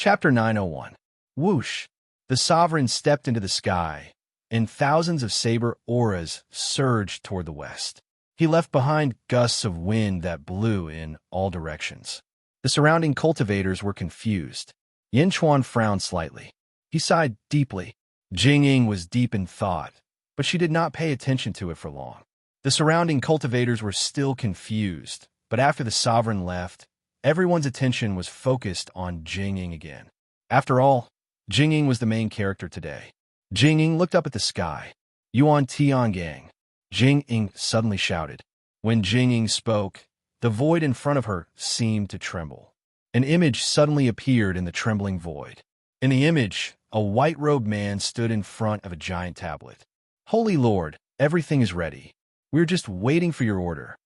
Chapter 901. Whoosh! The sovereign stepped into the sky, and thousands of saber auras surged toward the west. He left behind gusts of wind that blew in all directions. The surrounding cultivators were confused. Yin Chuan frowned slightly. He sighed deeply. Jing Ying was deep in thought, but she did not pay attention to it for long. The surrounding cultivators were still confused, but after the sovereign left, everyone's attention was focused on Jing Ying again. After all, Jing Ying was the main character today. Jing Ying looked up at the sky. Yuan Tiangang. Jing Ying suddenly shouted. When Jing Ying spoke, the void in front of her seemed to tremble. An image suddenly appeared in the trembling void. In the image, a white-robed man stood in front of a giant tablet. Holy Lord, everything is ready. We're just waiting for your order.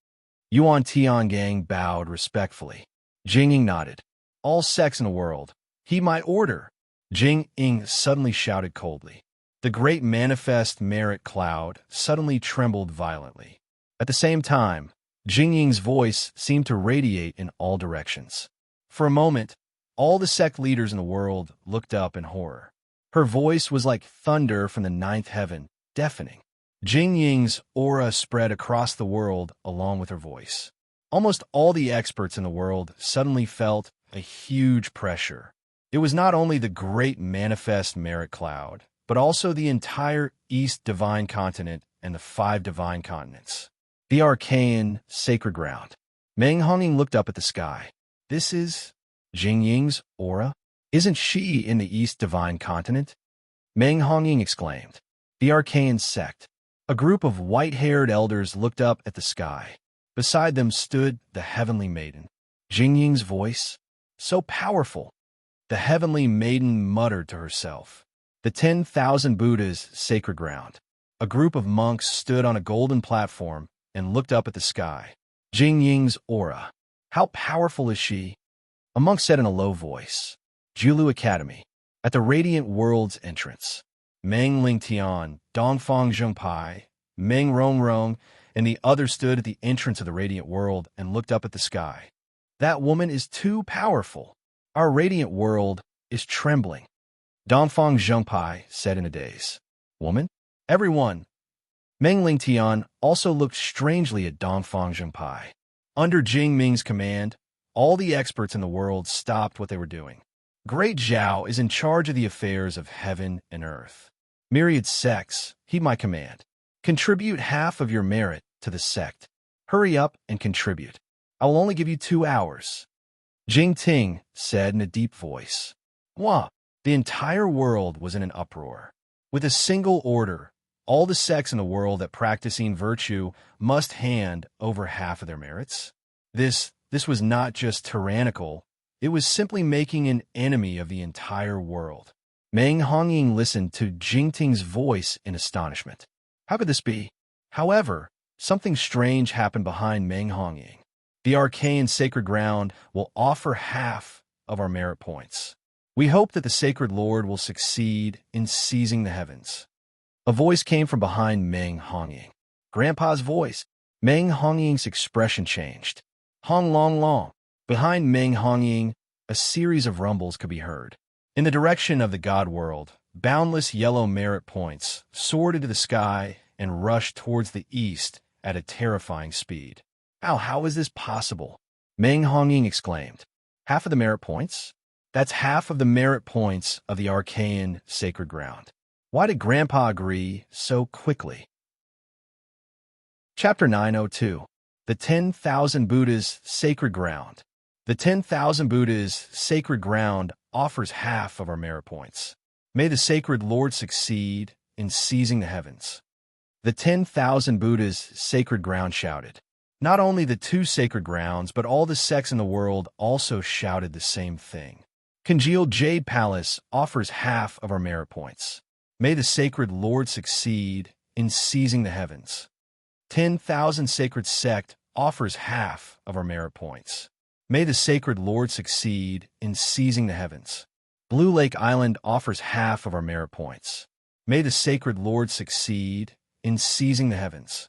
Yuan Tiangang bowed respectfully. Jing Ying nodded. All sects in the world. Heed my order. Jing Ying suddenly shouted coldly. The great manifest merit cloud suddenly trembled violently. At the same time, Jing Ying's voice seemed to radiate in all directions. For a moment, all the sect leaders in the world looked up in horror. Her voice was like thunder from the ninth heaven, deafening. Jing Ying's aura spread across the world along with her voice. Almost all the experts in the world suddenly felt a huge pressure. It was not only the great manifest merit cloud, but also the entire East Divine Continent and the 5 Divine Continents. The arcane, sacred ground. Meng Honging looked up at the sky. This is Jing Ying's aura? Isn't she in the East Divine Continent? Meng Honging exclaimed. The arcane sect. A group of white-haired elders looked up at the sky. Beside them stood the heavenly maiden. Jing Ying's voice? So powerful. The heavenly maiden muttered to herself. The 10,000 Buddhas' sacred ground. A group of monks stood on a golden platform and looked up at the sky. Jing Ying's aura. How powerful is she? A monk said in a low voice. Julu Academy. At the radiant world's entrance. Meng Lingtian, Dongfang Zhengpai, Meng Rongrong, and the others stood at the entrance of the radiant world and looked up at the sky. That woman is too powerful. Our radiant world is trembling. Dongfang Zhengpai said in a daze. Woman? Everyone. Meng Lingtian also looked strangely at Dongfang Zhengpai. Under Jing Ming's command, all the experts in the world stopped what they were doing. Great Zhao is in charge of the affairs of heaven and earth. Myriad sects, heed my command. Contribute half of your merit to the sect. Hurry up and contribute. I will only give you 2 hours. Jing Ting said in a deep voice. Wah! The entire world was in an uproar. With a single order, all the sects in the world that practicing virtue must hand over half of their merits. This was not just tyrannical, it was simply making an enemy of the entire world. Meng Honging listened to Jing Ting's voice in astonishment. How could this be? However, something strange happened behind Meng Honging. The arcane sacred ground will offer half of our merit points. We hope that the sacred Lord will succeed in seizing the heavens. A voice came from behind Meng Honging. Grandpa's voice. Meng Honging's expression changed. Hong Long Long. Behind Meng Honging, a series of rumbles could be heard. In the direction of the God world, boundless yellow merit points soared into the sky and rushed towards the east at a terrifying speed. How is this possible? Meng Honging exclaimed. Half of the merit points? That's half of the merit points of the arcane sacred ground. Why did Grandpa agree so quickly? Chapter 902. The 10,000 Buddhas' sacred ground. The 10,000 Buddhas' sacred ground offers half of our merit points. May the sacred Lord succeed in seizing the heavens. The 10,000 Buddhas' sacred ground shouted. Not only the 2 sacred grounds, but all the sects in the world also shouted the same thing. Congealed Jade Palace offers half of our merit points. May the sacred Lord succeed in seizing the heavens. 10,000 Sacred Sect offers half of our merit points. May the sacred Lord succeed in seizing the heavens. Blue Lake Island offers half of our merit points. May the sacred Lord succeed in seizing the heavens.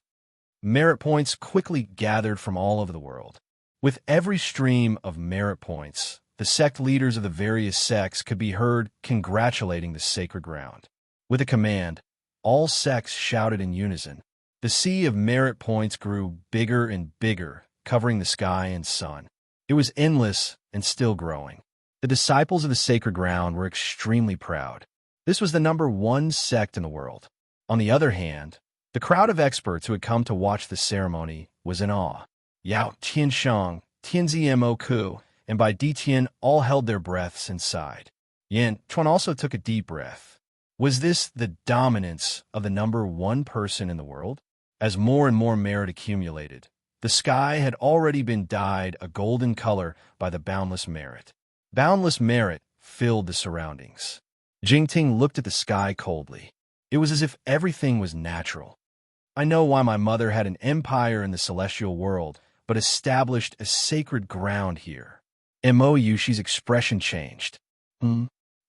Merit points quickly gathered from all over the world. With every stream of merit points, the sect leaders of the various sects could be heard congratulating the sacred ground. With a command, all sects shouted in unison. The sea of merit points grew bigger and bigger, covering the sky and sun. It was endless and still growing. The disciples of the sacred ground were extremely proud. This was the #1 sect in the world. On the other hand, the crowd of experts who had come to watch the ceremony was in awe. Yao Tianshang, Tianzi Mo Ku, and Bai Ditian all held their breaths and sighed. Yin Chuan also took a deep breath. Was this the dominance of the #1 person in the world? As more and more merit accumulated, the sky had already been dyed a golden color by the boundless merit. Boundless merit filled the surroundings. Jingting looked at the sky coldly. It was as if everything was natural. I know why my mother had an empire in the celestial world, but established a sacred ground here. Mo Yushi's expression changed.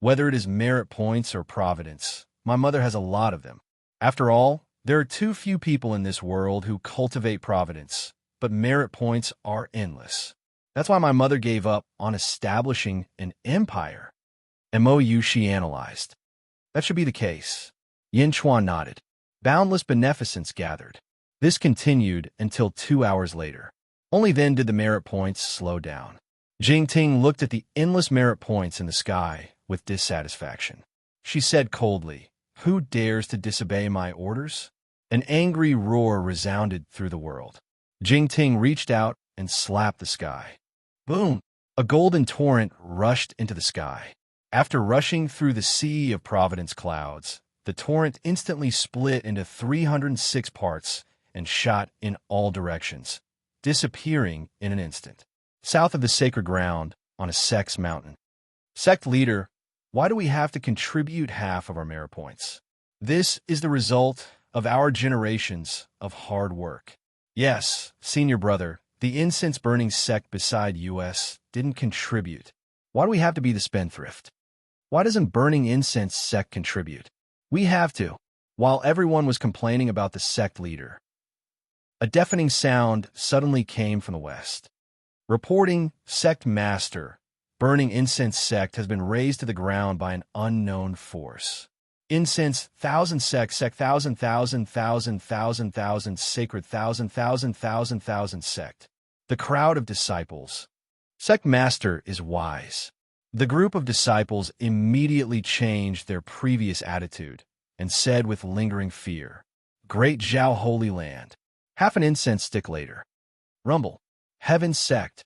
Whether it is merit points or providence, my mother has a lot of them. After all, there are too few people in this world who cultivate providence, but merit points are endless. That's why my mother gave up on establishing an empire. Mo Yushi analyzed. That should be the case. Yin Chuan nodded. Boundless beneficence gathered. This continued until 2 hours later. Only then did the merit points slow down. Jingting looked at the endless merit points in the sky with dissatisfaction. She said coldly, "Who dares to disobey my orders?" An angry roar resounded through the world. Jingting reached out and slapped the sky. Boom! A golden torrent rushed into the sky. After rushing through the sea of providence clouds, the torrent instantly split into 306 parts and shot in all directions, disappearing in an instant. South of the sacred ground, on a sect's mountain. Sect leader, why do we have to contribute half of our merit points? This is the result of our generations of hard work. Yes, senior brother, the incense-burning sect beside us didn't contribute. Why do we have to be the spendthrift? Why doesn't burning incense sect contribute? We have to. While everyone was complaining about the sect leader, a deafening sound suddenly came from the west. Reporting, sect master, burning incense sect has been razed to the ground by an unknown force. Incense, thousand sect, thousand, thousand, thousand, thousand, thousand, sacred, thousand, thousand, thousand, thousand sect. The crowd of disciples. Sect master is wise. The group of disciples immediately changed their previous attitude and said with lingering fear, "Great Zhao Holy Land." Half an incense stick later. Rumble. Heaven's sect.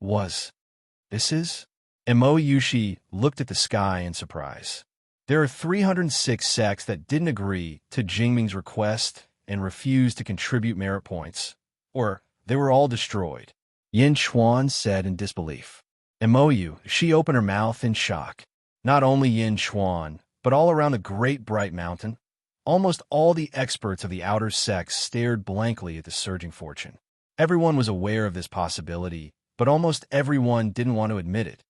This is? Mo Yushi looked at the sky in surprise. There are 306 sects that didn't agree to Jingming's request and refused to contribute merit points, or they were all destroyed. Yin Chuan said in disbelief. Mo Yushi opened her mouth in shock. Not only Yin Chuan, but all around the great bright mountain, almost all the experts of the outer sects stared blankly at the surging fortune. Everyone was aware of this possibility, but almost everyone didn't want to admit it.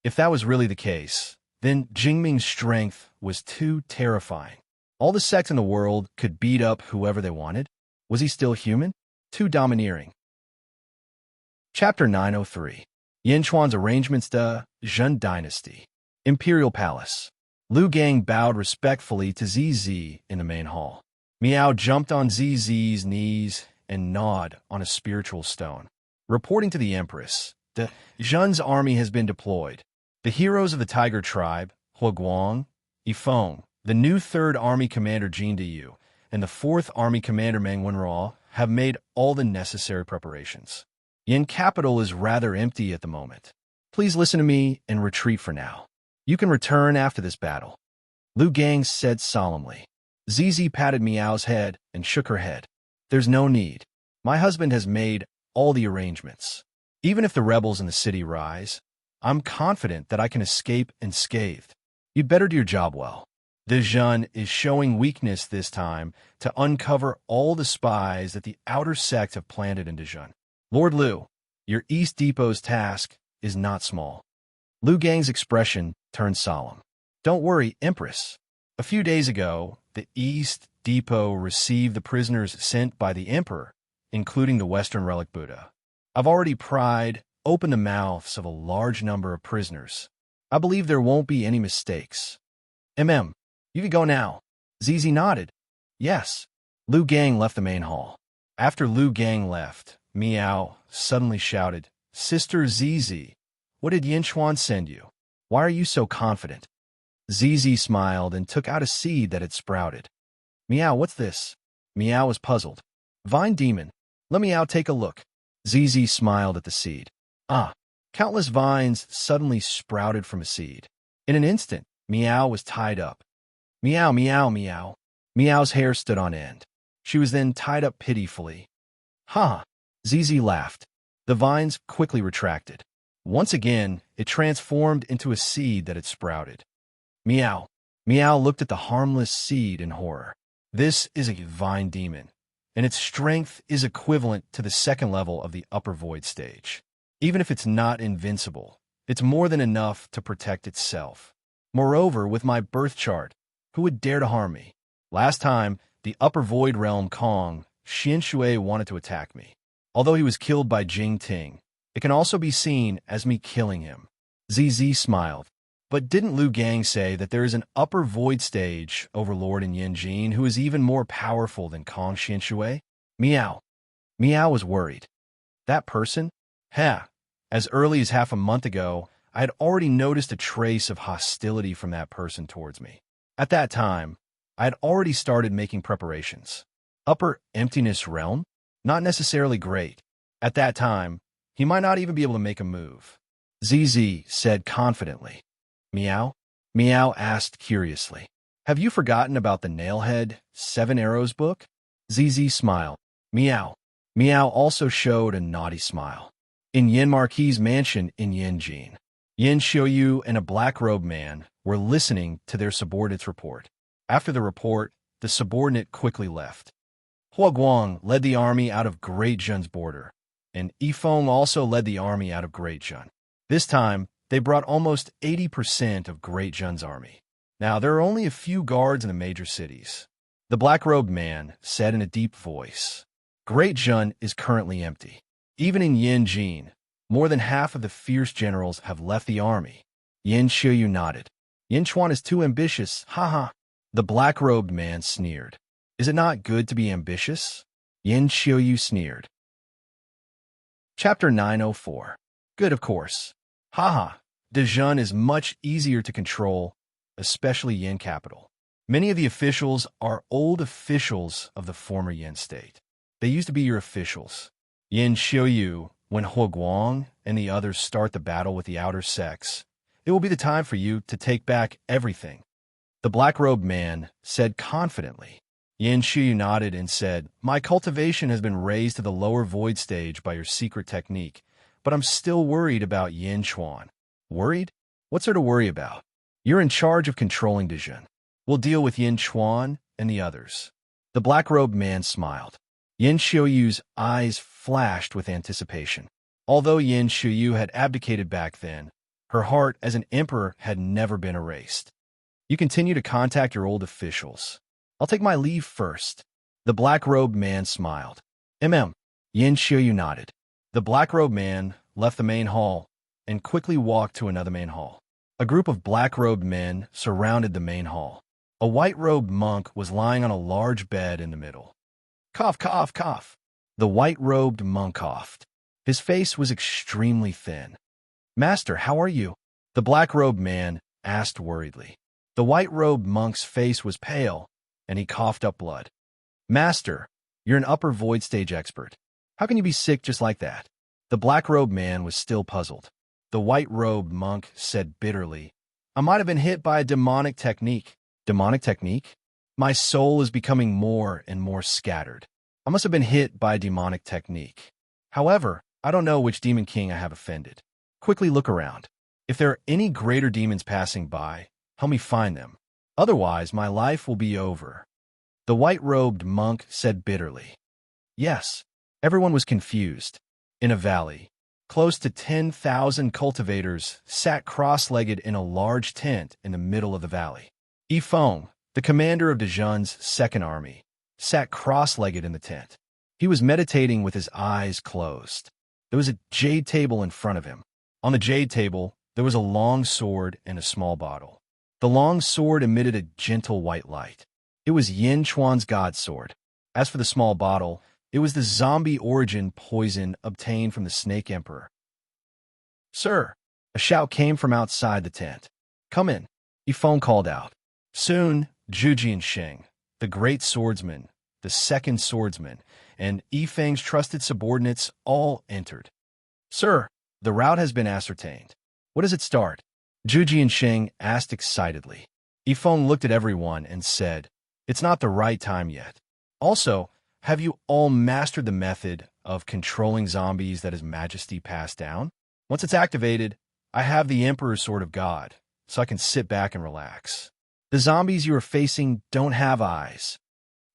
If that was really the case, then Jingming's strength was too terrifying. All the sects in the world could beat up whoever they wanted. Was he still human? Too domineering. Chapter 903. Yin Chuan's arrangements to Zhen Dynasty. Imperial Palace. Lu Gang bowed respectfully to ZZ in the main hall. Miao jumped on ZZ's knees and gnawed on a spiritual stone. Reporting to the Empress, the Zhen's army has been deployed. The heroes of the Tiger Tribe, Huaguang, Yifeng, the new 3rd Army Commander Jin Diyu, and the 4th Army Commander Meng Wenruo have made all the necessary preparations. Yin capital is rather empty at the moment. Please listen to me and retreat for now. You can return after this battle. Lu Gang said solemnly. ZZ patted Miao's head and shook her head. There's no need. My husband has made all the arrangements. Even if the rebels in the city rise, I'm confident that I can escape unscathed. You'd better do your job well. The Zhen is showing weakness this time to uncover all the spies that the outer sect have planted in Zhen. Lord Lu, your East Depot's task is not small. Lu Gang's expression turned solemn. Don't worry, Empress. A few days ago, the East Depot received the prisoners sent by the Emperor, including the Western Relic Buddha. I've already pried opened the mouths of a large number of prisoners. I believe there won't be any mistakes. You can go now. Zizi nodded. Yes. Lu Gang left the main hall. After Lu Gang left, Miao suddenly shouted, Sister Zizi, what did Yin Chuan send you? Why are you so confident? Zizi smiled and took out a seed that had sprouted. Miao, what's this? Miao was puzzled. Vine demon. Let Miao take a look. Zizi smiled at the seed. Ah. Countless vines suddenly sprouted from a seed. In an instant, Miao was tied up. Meow, meow, meow. Meow's hair stood on end. She was then tied up pitifully. Ha! Zizi laughed. The vines quickly retracted. Once again, it transformed into a seed that had sprouted. Meow. Meow looked at the harmless seed in horror. This is a vine demon, and its strength is equivalent to the second level of the upper void stage. Even if it's not invincible, it's more than enough to protect itself. Moreover, with my birth chart, who would dare to harm me? Last time, the upper void realm Kong, Xian Shui wanted to attack me. Although he was killed by Jing Ting, it can also be seen as me killing him. ZZ smiled. But didn't Lu Gang say that there is an upper void stage overlord in Yanjin who is even more powerful than Kong Xian Shui? Meow. Meow was worried. That person? Ha! As early as half a month ago, I had already noticed a trace of hostility from that person towards me. At that time, I had already started making preparations. Upper emptiness realm? Not necessarily great. At that time, he might not even be able to make a move. ZZ said confidently. Meow? Meow asked curiously. Have you forgotten about the Nailhead 7 Arrows book? ZZ smiled. Meow. Meow also showed a naughty smile. In Yin Marquis's mansion in Yanjin, Yin Xiuyu and a black-robed man were listening to their subordinate's report. After the report, the subordinate quickly left. Hua Guang led the army out of Great Zhen's border, and Yifeng also led the army out of Great Zhen. This time, they brought almost 80% of Great Zhen's army. Now, there are only a few guards in the major cities. The black-robed man said in a deep voice, Great Zhen is currently empty. Even in Yanjin, more than half of the fierce generals have left the army. Yin Xiuyu nodded. Yin Chuan is too ambitious, haha. The black-robed man sneered. Is it not good to be ambitious? Yin Xiuyu sneered. Chapter 904. Good, of course. Haha. Dezhun is much easier to control, especially Yin capital. Many of the officials are old officials of the former Yin state. They used to be your officials. Yin Xiuyu, when Hua Guang and the others start the battle with the outer sects, it will be the time for you to take back everything. The black-robed man said confidently. Yin Xiuyu nodded and said, My cultivation has been raised to the lower void stage by your secret technique, but I'm still worried about Yin Chuan. Worried? What's there to worry about? You're in charge of controlling Dezhun. We'll deal with Yin Chuan and the others. The black-robed man smiled. Yin Xiuyu's eyes flashed with anticipation. Although Yin Xiuyu had abdicated back then, her heart as an emperor had never been erased. You continue to contact your old officials. I'll take my leave first. The black-robed man smiled. Yin Xiuyu nodded. The black-robed man left the main hall and quickly walked to another main hall. A group of black-robed men surrounded the main hall. A white-robed monk was lying on a large bed in the middle. Cough, cough, cough. The white-robed monk coughed. His face was extremely thin. Master, how are you? The black-robed man asked worriedly. The white-robed monk's face was pale, and he coughed up blood. Master, you're an upper void stage expert. How can you be sick just like that? The black-robed man was still puzzled. The white-robed monk said bitterly, I might have been hit by a demonic technique. Demonic technique? My soul is becoming more and more scattered. I must have been hit by a demonic technique. However, I don't know which demon king I have offended. Quickly look around. If there are any greater demons passing by, help me find them. Otherwise, my life will be over. The white-robed monk said bitterly. Yes, everyone was confused. In a valley, close to 10,000 cultivators sat cross-legged in a large tent in the middle of the valley. Yifeng, the commander of Dezhun's second army, sat cross-legged in the tent. He was meditating with his eyes closed. There was a jade table in front of him. On the jade table, there was a long sword and a small bottle. The long sword emitted a gentle white light. It was Yin Chuan's god sword. As for the small bottle, it was the zombie origin poison obtained from the Snake Emperor. "Sir!" A shout came from outside the tent. "Come in," Yifeng called out. Soon, Zhu Jianxing, the great swordsman, the second swordsman, and Yifeng's trusted subordinates all entered. "Sir, the route has been ascertained. What does it start?" Zhu Jianxing asked excitedly. Yifeng looked at everyone and said, "It's not the right time yet. Also, have you all mastered the method of controlling zombies that His Majesty passed down? Once it's activated, I have the Emperor's Sword of God, so I can sit back and relax. The zombies you are facing don't have eyes.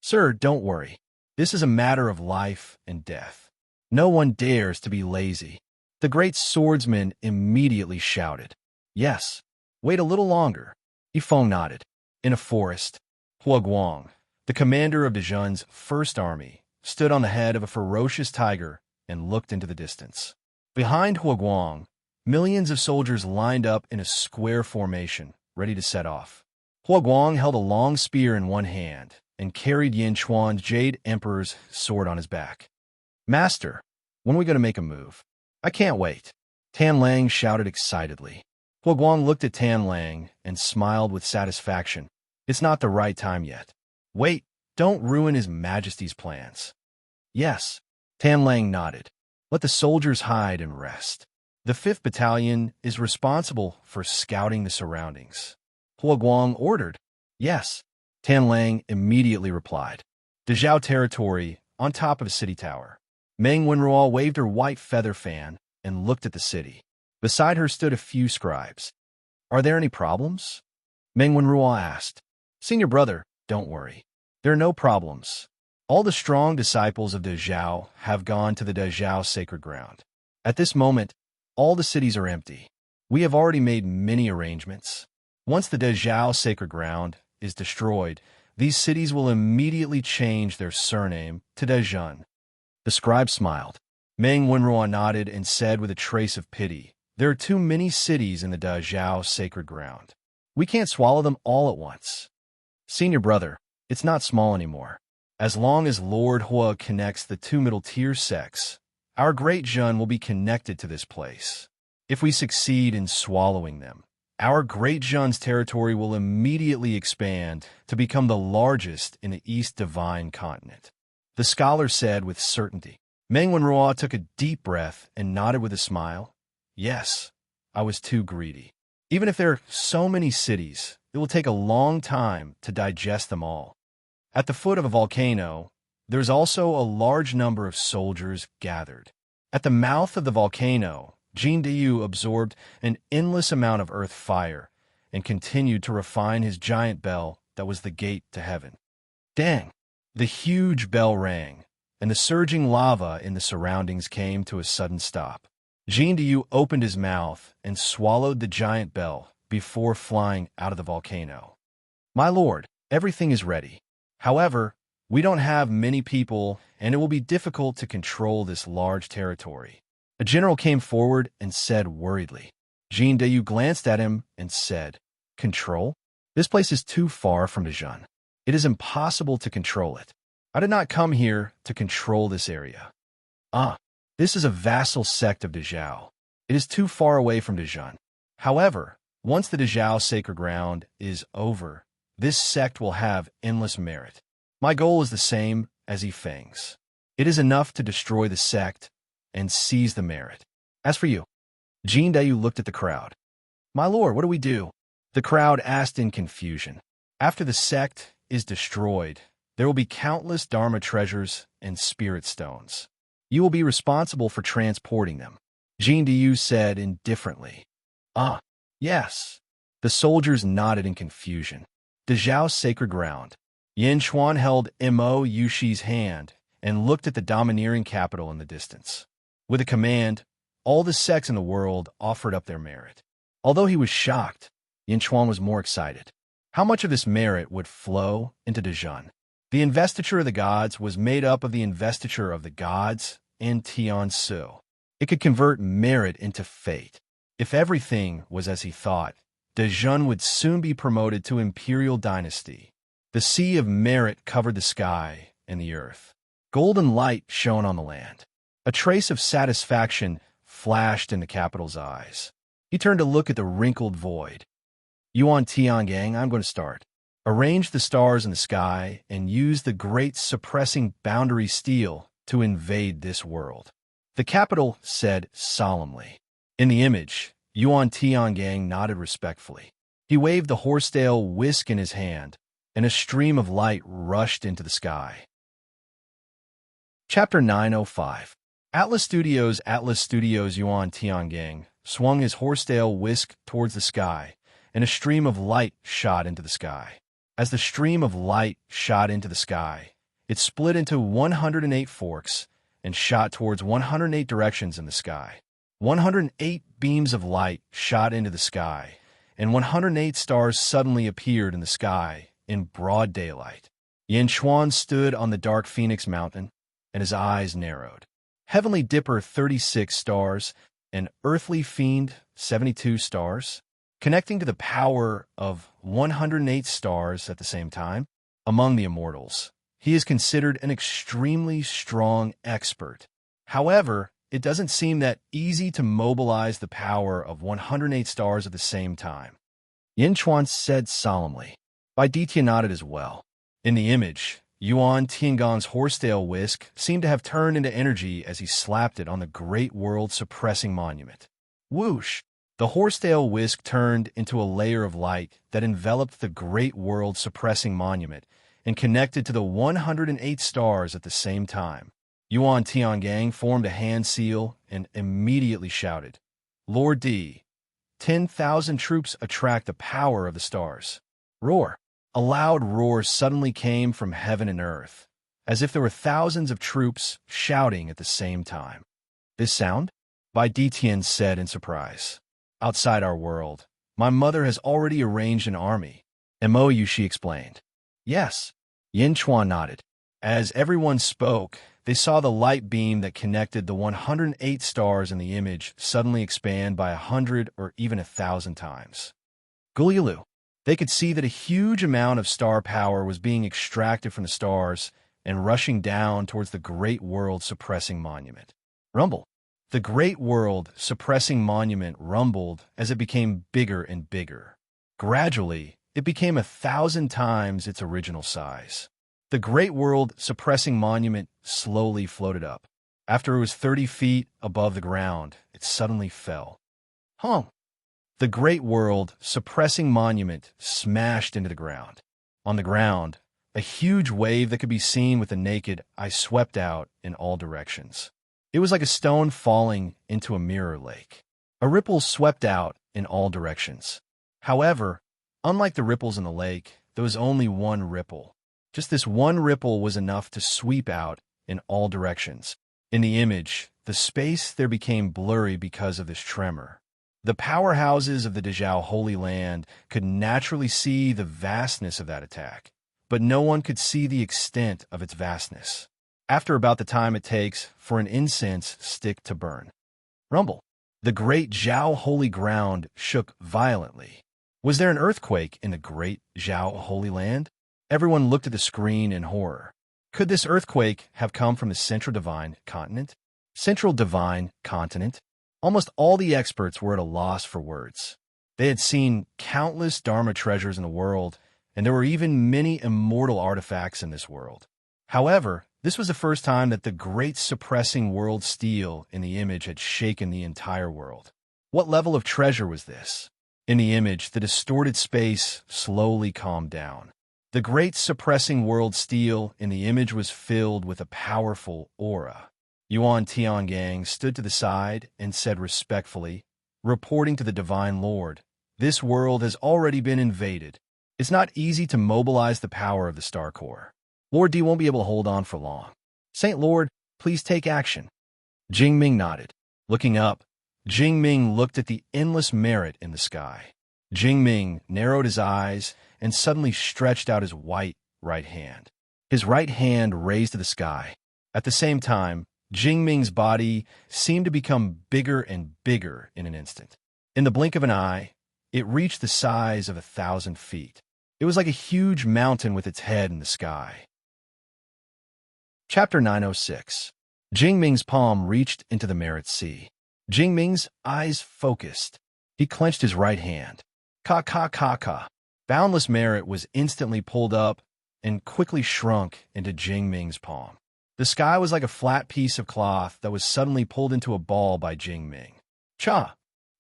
Sir, don't worry. This is a matter of life and death. No one dares to be lazy." The great swordsman immediately shouted, "Yes, wait a little longer." Yifeng nodded. In a forest, Huaguang, the commander of Dezhun's first army, stood on the head of a ferocious tiger and looked into the distance. Behind Huaguang, millions of soldiers lined up in a square formation, ready to set off. Huaguang held a long spear in one hand and carried Yin Chuan's Jade Emperor's sword on his back. "Master, when are we going to make a move?" "I can't wait," Tan Lang shouted excitedly. Huaguang looked at Tan Lang and smiled with satisfaction. "It's not the right time yet. Wait, don't ruin His Majesty's plans." "Yes," Tan Lang nodded. "Let the soldiers hide and rest. The 5th Battalion is responsible for scouting the surroundings." Huaguang ordered. "Yes," Tan Lang immediately replied. Dezhou territory, on top of a city tower. Meng Wenruo waved her white feather fan and looked at the city. Beside her stood a few scribes. "Are there any problems?" Meng Wenruo asked. "Senior brother, don't worry. There are no problems. All the strong disciples of Dezhou have gone to the Dezhou sacred ground. At this moment, all the cities are empty. We have already made many arrangements. Once the Dezhou sacred ground is destroyed, these cities will immediately change their surname to Dezhun." The scribe smiled. Meng Wenruo nodded and said with a trace of pity, "There are too many cities in the Dezhou sacred ground. We can't swallow them all at once. Senior brother, it's not small anymore. As long as Lord Hua connects the 2 middle-tier sects, our great Zhun will be connected to this place. If we succeed in swallowing them, our great Zhun's territory will immediately expand to become the largest in the East Divine Continent," the scholar said with certainty. Meng Wenruo took a deep breath and nodded with a smile. "Yes, I was too greedy. Even if there are so many cities, it will take a long time to digest them all." At the foot of a volcano, there is also a large number of soldiers gathered. At the mouth of the volcano, Jin Diyu absorbed an endless amount of earth fire and continued to refine his giant bell that was the gate to heaven. Dang! The huge bell rang, and the surging lava in the surroundings came to a sudden stop. Jin Diyu opened his mouth and swallowed the giant bell before flying out of the volcano. "My lord, everything is ready. However, we don't have many people, and it will be difficult to control this large territory." A general came forward and said worriedly. Jin Diyu glanced at him and said, "Control? This place is too far from Dezhun. It is impossible to control it. I did not come here to control this area. This is a vassal sect of Dezhou. It is too far away from Dezhun. However, once the Dezhou sacred ground is over, this sect will have endless merit. My goal is the same as Yifeng's. It is enough to destroy the sect and seize the merit. As for you," Jin Diyu looked at the crowd. "My lord, what do we do?" The crowd asked in confusion. "After the sect is destroyed, there will be countless Dharma treasures and spirit stones. You will be responsible for transporting them," Jin Diyu said indifferently. Yes." The soldiers nodded in confusion. Dezhou's sacred ground. Yin Chuan held Mo Yushi's hand and looked at the domineering capital in the distance. With a command, all the sects in the world offered up their merit. Although he was shocked, Yin Chuan was more excited. How much of this merit would flow into Dezhun? The investiture of the gods was made up of the investiture of the gods and Tian Su. It could convert merit into fate. If everything was as he thought, Dejun would soon be promoted to imperial dynasty. The sea of merit covered the sky and the earth. Golden light shone on the land. A trace of satisfaction flashed in the capital's eyes. He turned to look at the wrinkled void. Yuan Tiangang, I'm going to start. Arrange the stars in the sky and use the great suppressing boundary steel to invade this world. The capital said solemnly. In the image, Yuan Tiangang nodded respectfully. He waved the horsetail whisk in his hand, and a stream of light rushed into the sky. Chapter 905. Atlas Studios Yuan Tiangang swung his horsetail whisk towards the sky, and a stream of light shot into the sky. As the stream of light shot into the sky, it split into 108 forks and shot towards 108 directions in the sky. 108 beams of light shot into the sky, and 108 stars suddenly appeared in the sky in broad daylight. Yin Chuan stood on the dark Phoenix Mountain, and his eyes narrowed. Heavenly Dipper 36 stars, and Earthly Fiend 72 stars, connecting to the power of 108 stars at the same time. Among the immortals, he is considered an extremely strong expert. However, it doesn't seem that easy to mobilize the power of 108 stars at the same time. Yin Chuan said solemnly. Bai Ditia nodded as well. In the image, Yuan Tiangang's horsetail whisk seemed to have turned into energy as he slapped it on the Great World Suppressing Monument. Whoosh! The horsetail whisk turned into a layer of light that enveloped the Great World Suppressing Monument and connected to the 108 stars at the same time. Yuan Tiangang formed a hand seal and immediately shouted, Lord D, 10,000 troops attract the power of the stars. Roar! A loud roar suddenly came from heaven and earth, as if there were thousands of troops shouting at the same time. This sound? Bai Ditian said in surprise. Outside our world, my mother has already arranged an army. MOU, she explained. Yes. Yin Chuan nodded. As everyone spoke, they saw the light beam that connected the 108 stars in the image suddenly expand by 100 or even 1,000 times. Gulialu. They could see that a huge amount of star power was being extracted from the stars and rushing down towards the Great World Suppressing Monument. Rumble. The Great World Suppressing Monument rumbled as it became bigger and bigger. Gradually, it became 1,000 times its original size. The Great World Suppressing Monument slowly floated up. After it was 30 feet above the ground, it suddenly fell. Hum! The Great World Suppressing Monument smashed into the ground. On the ground, a huge wave that could be seen with the naked eye swept out in all directions. It was like a stone falling into a mirror lake. A ripple swept out in all directions. However, unlike the ripples in the lake, there was only one ripple. Just this one ripple was enough to sweep out in all directions. In the image, the space there became blurry because of this tremor. The powerhouses of the Dezhou Holy Land could naturally see the vastness of that attack, but no one could see the extent of its vastness. After about the time it takes for an incense stick to burn. Rumble. The great Zhao Holy Ground shook violently. Was there an earthquake in the great Zhao Holy Land? Everyone looked at the screen in horror. Could this earthquake have come from the Central Divine Continent? Central Divine Continent? Almost all the experts were at a loss for words. They had seen countless Dharma treasures in the world, and there were even many immortal artifacts in this world. However, this was the first time that the great suppressing world steel in the image had shaken the entire world. What level of treasure was this? In the image, the distorted space slowly calmed down. The great suppressing world steel in the image was filled with a powerful aura. Yuan Tiangang stood to the side and said respectfully, reporting to the Divine Lord, this world has already been invaded. It's not easy to mobilize the power of the Star Core. Lord D won't be able to hold on for long. Saint Lord, please take action. Jingming nodded. Looking up, Jingming looked at the endless merit in the sky. Jingming narrowed his eyes and suddenly stretched out his white right hand. His right hand raised to the sky. At the same time, Jingming's body seemed to become bigger and bigger in an instant. In the blink of an eye, it reached the size of 1,000 feet. It was like a huge mountain with its head in the sky. Chapter 906. Jingming's palm reached into the Merit Sea. Jingming's eyes focused. He clenched his right hand. Ka. Boundless merit was instantly pulled up and quickly shrunk into Jingming's palm. The sky was like a flat piece of cloth that was suddenly pulled into a ball by Jingming. Cha!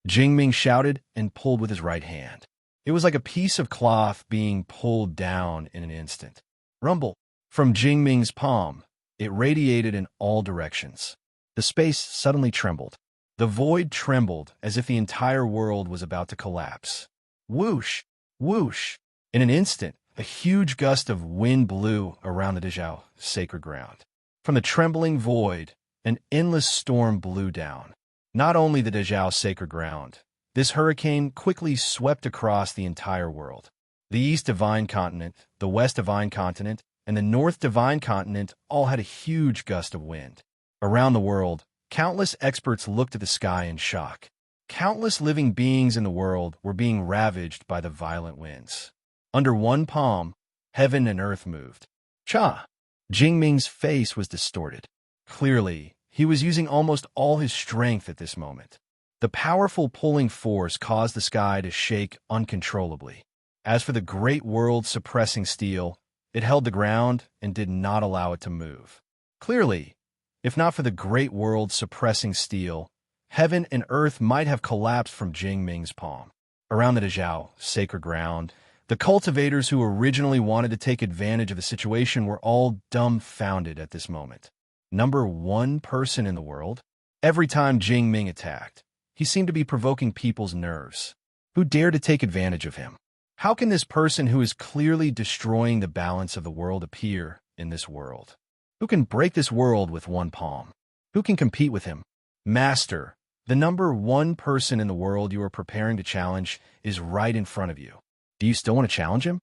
Jingming shouted and pulled with his right hand. It was like a piece of cloth being pulled down in an instant. Rumble! From Jingming's palm, it radiated in all directions. The space suddenly trembled. The void trembled as if the entire world was about to collapse. Whoosh! Whoosh! In an instant, a huge gust of wind blew around the Dezhou sacred ground. From the trembling void, an endless storm blew down. Not only the Dezhou sacred ground, this hurricane quickly swept across the entire world. The East Divine Continent, the West Divine Continent, and the North Divine Continent all had a huge gust of wind. Around the world, countless experts looked at the sky in shock. Countless living beings in the world were being ravaged by the violent winds. Under one palm, heaven and earth moved. Cha! Jingming's face was distorted. Clearly, he was using almost all his strength at this moment. The powerful pulling force caused the sky to shake uncontrollably. As for the great world-suppressing steel, it held the ground and did not allow it to move. Clearly, if not for the great world-suppressing steel, heaven and earth might have collapsed from Jingming's palm. Around the Dezhou sacred ground, the cultivators who originally wanted to take advantage of the situation were all dumbfounded at this moment. Number one person in the world? Every time Jingming attacked, he seemed to be provoking people's nerves. Who dared to take advantage of him? How can this person who is clearly destroying the balance of the world appear in this world? Who can break this world with one palm? Who can compete with him? Master, the number one person in the world you are preparing to challenge is right in front of you. Do you still want to challenge him?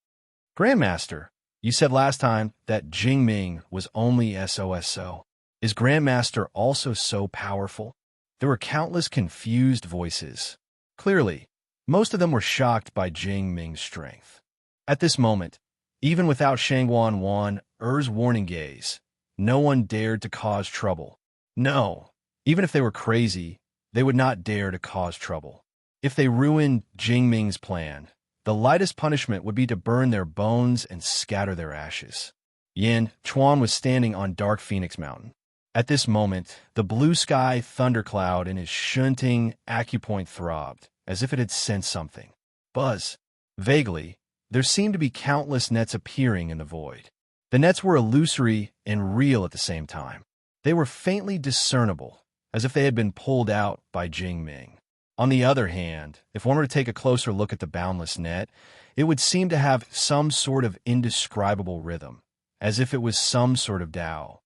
Grandmaster, you said last time that Jingming was only SOSO. Is Grandmaster also so powerful? There were countless confused voices. Clearly, most of them were shocked by Jingming's strength. At this moment, even without Shangguan Wan Er's warning gaze, no one dared to cause trouble. No, even if they were crazy, they would not dare to cause trouble. If they ruined Jingming's plan, the lightest punishment would be to burn their bones and scatter their ashes. Yin Chuan was standing on Dark Phoenix Mountain. At this moment, the blue sky thundercloud in his shunting acupoint throbbed, as if it had sensed something. Buzz. Vaguely, there seemed to be countless nets appearing in the void. The nets were illusory and real at the same time. They were faintly discernible, as if they had been pulled out by Jingming. On the other hand, if one were to take a closer look at the boundless net, it would seem to have some sort of indescribable rhythm, as if it was some sort of Tao.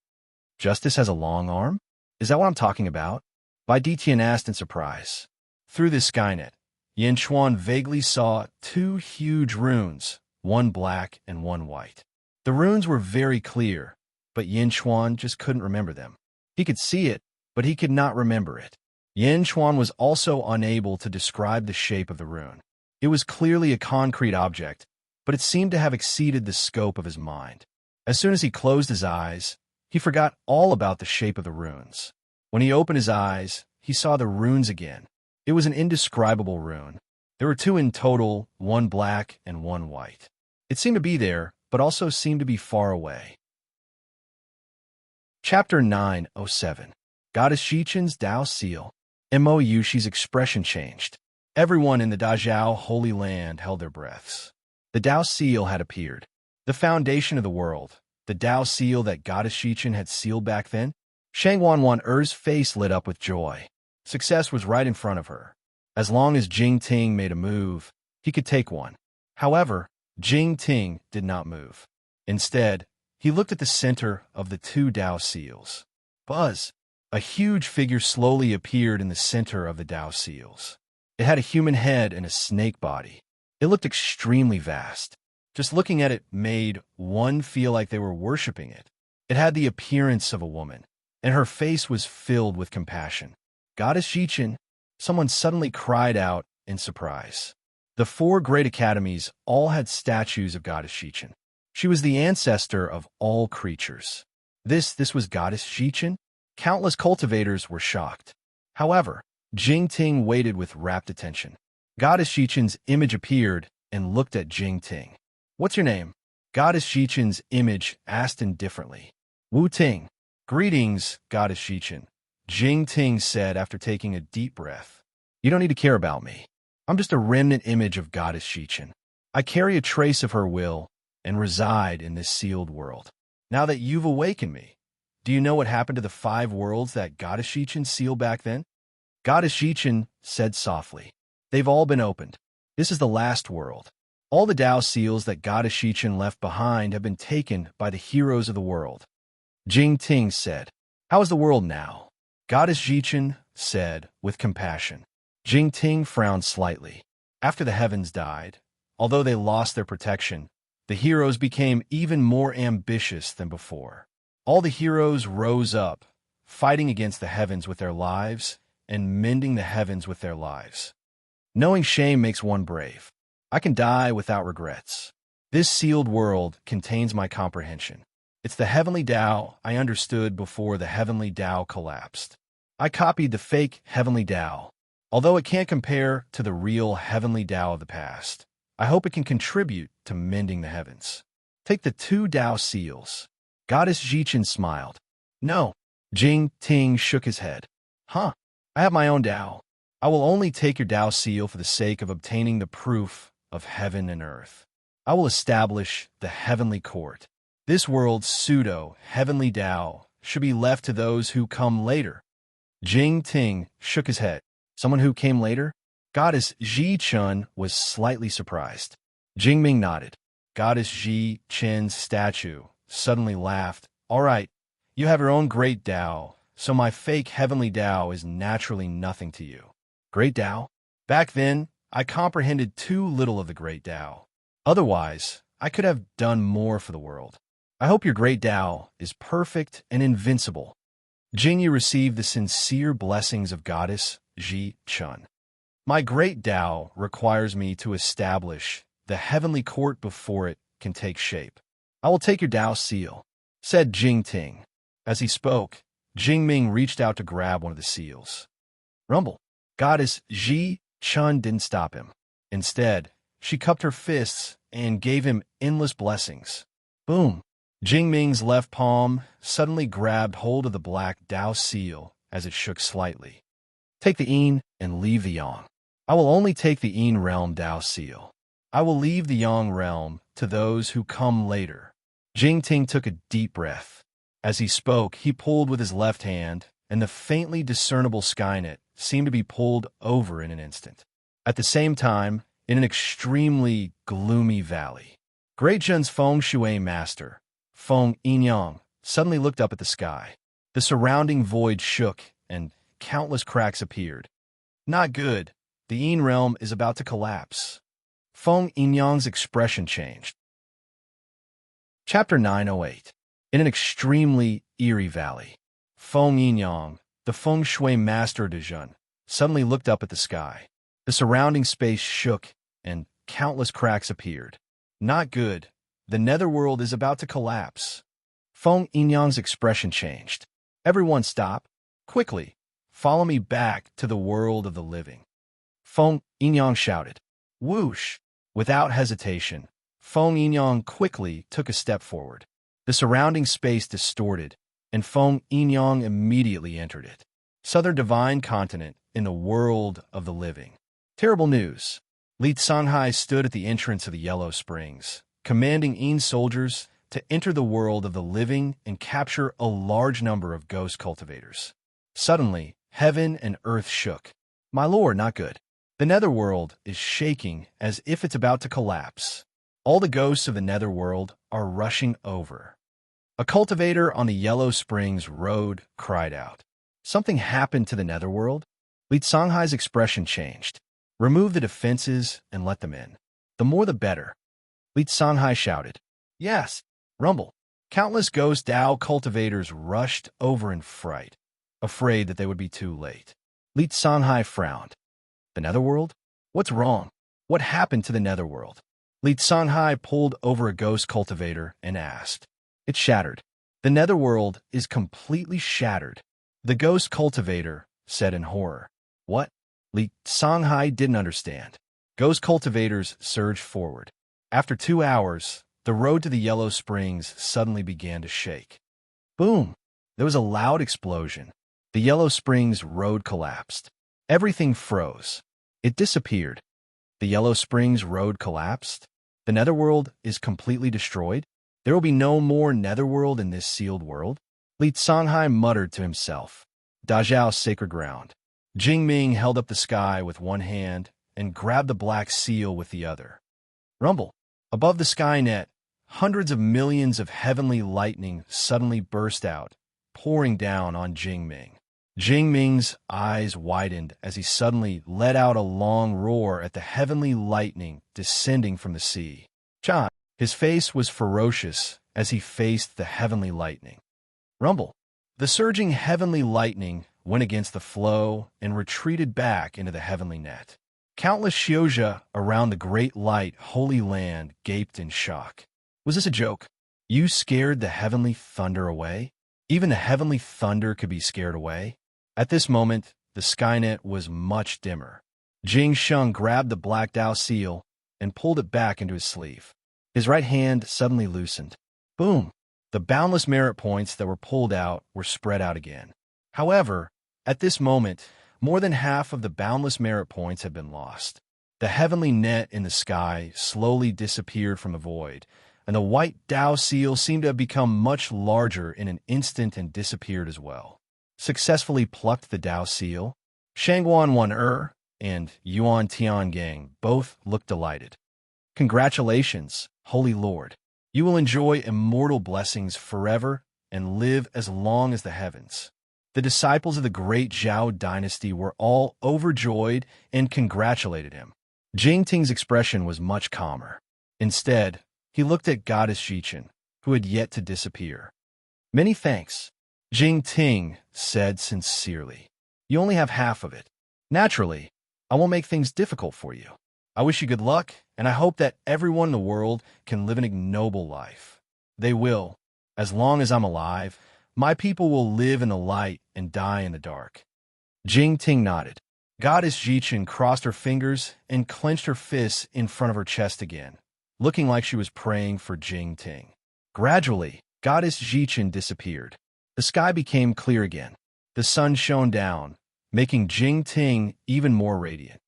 Justice has a long arm? Is that what I'm talking about? Bai Ditian asked in surprise. Through this skynet, Yin Chuan vaguely saw two huge runes, one black and one white. The runes were very clear, but Yin Chuan just couldn't remember them. He could see it, but he could not remember it. Yin Chuan was also unable to describe the shape of the rune. It was clearly a concrete object, but it seemed to have exceeded the scope of his mind. As soon as he closed his eyes, he forgot all about the shape of the runes. When he opened his eyes, he saw the runes again. It was an indescribable rune. There were two in total, one black and one white. It seemed to be there, but also seemed to be far away. Chapter 907. Goddess Xichen's Tao Seal. Mo Yushi's expression changed. Everyone in the Dazhao Holy Land held their breaths. The Tao Seal had appeared. The foundation of the world. The Tao Seal that Goddess Xichen had sealed back then. Shangguan Wan Er's face lit up with joy. Success was right in front of her. As long as Jing Ting made a move, he could take one. However, Jing Ting did not move. Instead, he looked at the center of the two Tao Seals. Buzz! A huge figure slowly appeared in the center of the Tao Seals. It had a human head and a snake body. It looked extremely vast. Just looking at it made one feel like they were worshipping it. It had the appearance of a woman. and her face was filled with compassion. Goddess Jichin, someone suddenly cried out in surprise. The four great academies all had statues of Goddess Jichin. She was the ancestor of all creatures. This was Goddess Jichin? Countless cultivators were shocked. However, Jingting waited with rapt attention. Goddess Jichin's image appeared and looked at Jingting. "What's your name?" Goddess Jichin's image asked indifferently. "Wu Ting." "Greetings, Goddess Jichin," Jingting said after taking a deep breath. "You don't need to care about me. I'm just a remnant image of Goddess Jichin. I carry a trace of her will and reside in this sealed world. Now that you've awakened me, do you know what happened to the 5 worlds that Goddess Jichin sealed back then?" Goddess Jichin said softly. "They've all been opened. This is the last world. All the Tao seals that Goddess Jichin left behind have been taken by the heroes of the world." Jingting said. "How is the world now?" Goddess Jichin said with compassion. Jingting frowned slightly. After the heavens died, although they lost their protection, the heroes became even more ambitious than before. All the heroes rose up, fighting against the heavens with their lives and mending the heavens with their lives. Knowing shame makes one brave. I can die without regrets. This sealed world contains my comprehension. It's the heavenly Tao I understood before the heavenly Tao collapsed. I copied the fake heavenly Tao. Although it can't compare to the real heavenly Tao of the past, I hope it can contribute to mending the heavens. Take the 2 Tao seals. Goddess Jichin smiled. "No." Jingting shook his head. "Huh? I have my own Tao. I will only take your Tao seal for the sake of obtaining the proof of heaven and earth. I will establish the heavenly court. This world's pseudo-heavenly Tao should be left to those who come later." Jingting shook his head. "Someone who came later?" Goddess Jichin was slightly surprised. Jingming nodded. Goddess Jichin's statue suddenly laughed. "All right, you have your own great Tao, so my fake heavenly Tao is naturally nothing to you." "Great Tao?" "Back then, I comprehended too little of the great Tao. Otherwise, I could have done more for the world. I hope your great Tao is perfect and invincible." Jingyu received the sincere blessings of Goddess Jichin. "My great Tao requires me to establish the heavenly court before it can take shape. I will take your Tao seal," said Jingting. As he spoke, Jingming reached out to grab one of the seals. "Rumble." Goddess Jichin didn't stop him. Instead, she cupped her fists and gave him endless blessings. Boom! Jingming's left palm suddenly grabbed hold of the black Tao seal as it shook slightly. "Take the Yin and leave the Yang." "I will only take the Yin realm Tao seal. I will leave the Yang realm to those who come later." Jingting took a deep breath. As he spoke, he pulled with his left hand, and the faintly discernible Skynet seemed to be pulled over in an instant. At the same time, in an extremely gloomy valley, Great Zhen's feng shui master, Feng Yinyang, suddenly looked up at the sky. The surrounding void shook, and countless cracks appeared. "Not good. The Yin realm is about to collapse." Feng Yinyang's expression changed. Chapter 908. In an extremely eerie valley, Feng Yinyang, the feng shui master de Zhen, suddenly looked up at the sky. The surrounding space shook, and countless cracks appeared. "Not good. The netherworld is about to collapse." Feng Yinyang's expression changed. "Everyone stop. Quickly. Follow me back to the world of the living." Feng Yinyang shouted. Whoosh! Without hesitation, Feng Yinyang quickly took a step forward. The surrounding space distorted, and Feng Yinyang immediately entered it. Southern Divine Continent in the world of the living. Terrible news. Li Sanghai stood at the entrance of the Yellow Springs, commanding Yin soldiers to enter the world of the living and capture a large number of ghost cultivators. Suddenly, heaven and earth shook. "My lord, not good. The netherworld is shaking as if it's about to collapse. All the ghosts of the netherworld are rushing over." A cultivator on the Yellow Springs Road cried out. "Something happened to the netherworld?" Li Sanghai's expression changed. "Remove the defenses and let them in. The more the better." Li Sanghai shouted. "Yes, Rumble." Countless ghost Tao cultivators rushed over in fright, afraid that they would be too late. Li Songhai frowned. The Netherworld? What's wrong? What happened to the Netherworld? Li Songhai pulled over a ghost cultivator and asked. It's shattered. The Netherworld is completely shattered. The ghost cultivator said in horror. What? Li Songhai didn't understand. Ghost cultivators surged forward. After 2 hours, the road to the Yellow Springs suddenly began to shake. Boom! There was a loud explosion. The Yellow Springs road collapsed. Everything froze. It disappeared. The Yellow Springs road collapsed. The Netherworld is completely destroyed. There will be no more Netherworld in this sealed world. Li Songhai muttered to himself. Dajiao's sacred ground. Jingming held up the sky with one hand and grabbed the black seal with the other. Rumble. Above the Skynet, hundreds of millions of heavenly lightning suddenly burst out, pouring down on Jingming. Jingming's eyes widened as he suddenly let out a long roar at the heavenly lightning descending from the sea. Chan. His face was ferocious as he faced the heavenly lightning. Rumble. The surging heavenly lightning went against the flow and retreated back into the heavenly net. Countless Xiozha around the great light holy land gaped in shock. Was this a joke? You scared the heavenly thunder away? Even the heavenly thunder could be scared away? At this moment, the Skynet was much dimmer. Jing Sheng grabbed the black Dao seal and pulled it back into his sleeve. His right hand suddenly loosened. Boom! The boundless merit points that were pulled out were spread out again. However, at this moment, more than half of the boundless merit points had been lost. The heavenly net in the sky slowly disappeared from the void, and the white Dao seal seemed to have become much larger in an instant and disappeared as well. Successfully plucked the Dao seal, Shangguan Wan and Yuan Tiangang both looked delighted. Congratulations, Holy Lord. You will enjoy immortal blessings forever and live as long as the heavens. The disciples of the great Zhao dynasty were all overjoyed and congratulated him. Jing Ting's expression was much calmer. Instead, he looked at Goddess Jichen, who had yet to disappear. Many thanks, Jing Ting said sincerely. You only have half of it. Naturally, I won't make things difficult for you. I wish you good luck, and I hope that everyone in the world can live an ignoble life. They will. As long as I'm alive, my people will live in the light and die in the dark. Jing Ting nodded. Goddess Jichen crossed her fingers and clenched her fists in front of her chest again, looking like she was praying for Jing Ting. Gradually, Goddess Jichen disappeared. The sky became clear again. The sun shone down, making Jing Ting even more radiant.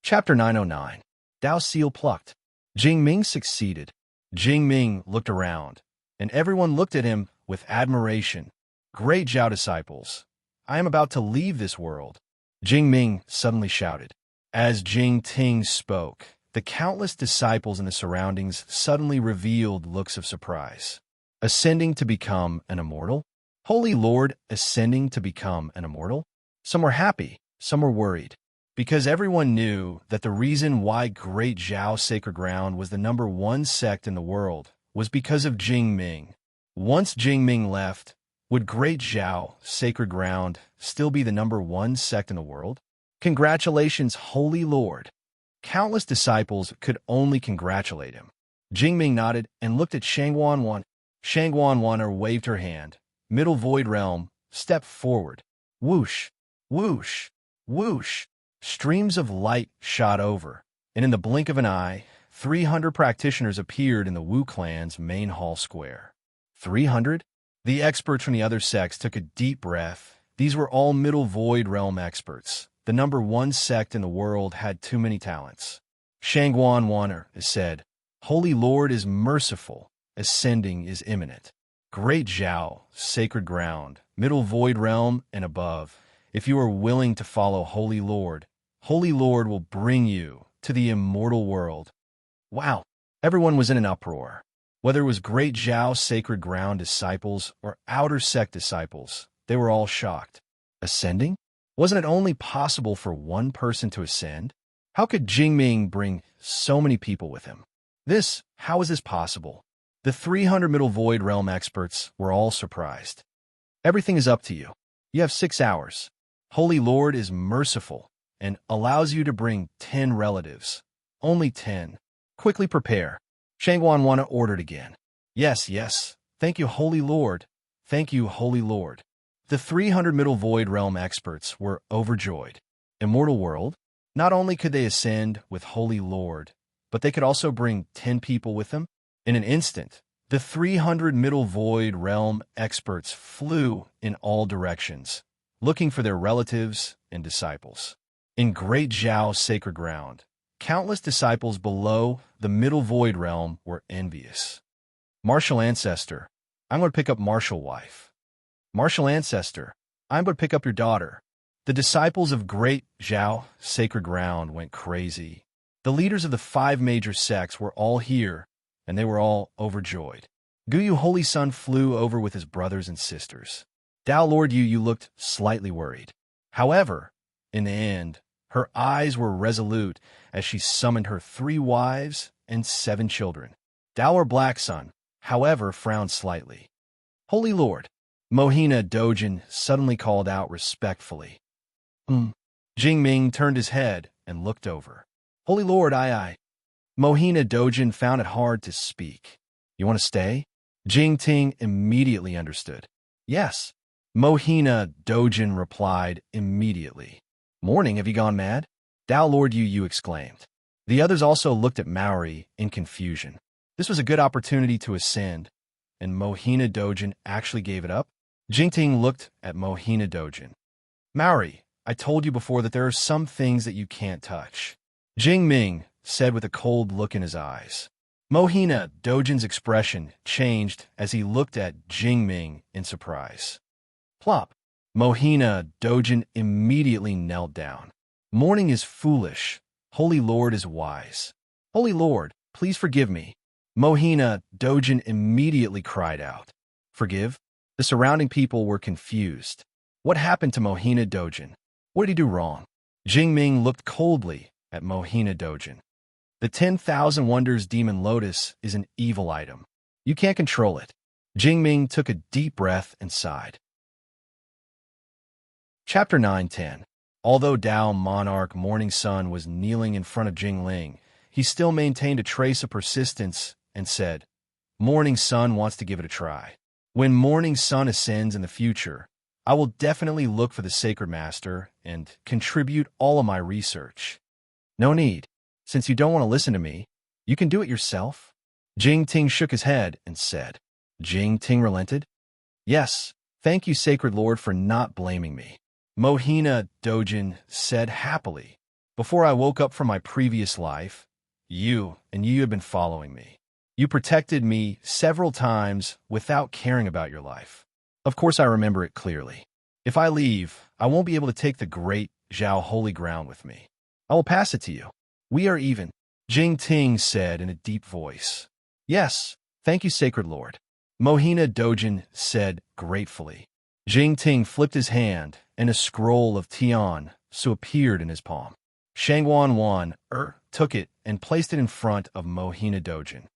Chapter 909. Dao Seal Plucked. Jing Ming succeeded. Jing Ming looked around, and everyone looked at him with admiration. Great Zhao disciples, I am about to leave this world, Jing Ming suddenly shouted. As Jing Ting spoke, the countless disciples in the surroundings suddenly revealed looks of surprise. Ascending to become an immortal? Holy Lord, ascending to become an immortal? Some were happy, some were worried, because everyone knew that the reason why Great Zhao Sacred Ground was the #1 sect in the world was because of Jing Ming. Once Jing Ming left, would Great Zhao Sacred Ground still be the #1 sect in the world? Congratulations, Holy Lord. Countless disciples could only congratulate him. Jing Ming nodded and looked at Shangguan Wan. Shangguan Wan waved her hand. Middle Void Realm stepped forward. Whoosh, whoosh, whoosh. Streams of light shot over, and in the blink of an eye, 300 practitioners appeared in the Wu clan's main hall square. 300? The experts from the other sects took a deep breath. These were all Middle Void Realm experts. The #1 sect in the world had too many talents. Shangguan Wan said, Holy Lord is merciful. Ascending is imminent. Great Zhao, Sacred Ground, Middle Void Realm, and above. If you are willing to follow Holy Lord will bring you to the immortal world. Wow! Everyone was in an uproar. Whether it was Great Zhao Sacred Ground disciples or Outer Sect disciples, they were all shocked. Ascending? Wasn't it only possible for one person to ascend? How could Jing Ming bring so many people with him? How is this possible? The 300 Middle Void Realm experts were all surprised. Everything is up to you. You have 6 hours. Holy Lord is merciful and allows you to bring 10 relatives. Only 10. Quickly prepare. Shangguan ordered again. Yes, yes. Thank you, Holy Lord. Thank you, Holy Lord. The 300 Middle Void Realm experts were overjoyed. Immortal world? Not only could they ascend with Holy Lord, but they could also bring 10 people with them. In an instant, the 300 Middle Void Realm experts flew in all directions, looking for their relatives and disciples. In Great Zhao sacred ground, countless disciples below the Middle Void Realm were envious. Martial Ancestor, I'm going to pick up Martial Wife. Martial Ancestor, I'm going to pick up your daughter. The disciples of Great Zhao sacred ground went crazy. The leaders of the 5 major sects were all here, and they were all overjoyed. Guyu Holy Sun flew over with his brothers and sisters. Dao Lord Yu looked slightly worried. However, in the end, her eyes were resolute as she summoned her 3 wives and 7 children. Dao Black Sun, however, frowned slightly. Holy Lord, Mohina Dojin suddenly called out respectfully. Jingming turned his head and looked over. Holy Lord, I. Mohina Dojin found it hard to speak. You want to stay? Jingting immediately understood. Yes. Mohina Dojin replied immediately. Morning, have you gone mad? Dao Lord Yu exclaimed. The others also looked at Maori in confusion. This was a good opportunity to ascend, and Mohina Dojin actually gave it up. Jingting looked at Mohina Dojin. Maori, I told you before that there are some things that you can't touch. Jingming said with a cold look in his eyes. Mohina Dojin's expression changed as he looked at Jingming in surprise. Plop. Mohina Dojin immediately knelt down. Mourning is foolish. Holy Lord is wise. Holy Lord, please forgive me. Mohina Dojin immediately cried out. Forgive? The surrounding people were confused. What happened to Mohina Dojin? What did he do wrong? Jingming looked coldly at Mohina Dojin. The 10,000 Wonders Demon Lotus is an evil item. You can't control it. Jingming took a deep breath and sighed. Chapter 9:10. Although Dao Monarch Morning Sun was kneeling in front of Jingling, he still maintained a trace of persistence and said, Morning Sun wants to give it a try. When Morning Sun ascends in the future, I will definitely look for the Sacred Master and contribute all of my research. No need. Since you don't want to listen to me, you can do it yourself. Jingting shook his head and said. Jingting relented. Yes, thank you, Sacred Lord, for not blaming me. Mohina Dojin said happily. Before I woke up from my previous life, you have been following me. You protected me several times without caring about your life. Of course I remember it clearly. If I leave, I won't be able to take the Great Zhao Holy Ground with me. I will pass it to you. We are even, Jingting said in a deep voice. Yes, thank you, Sacred Lord. Mohina Dojin said gratefully. Jingting flipped his hand, and a scroll of Tian Su appeared in his palm. Shangguan took it and placed it in front of Mohina Dojin.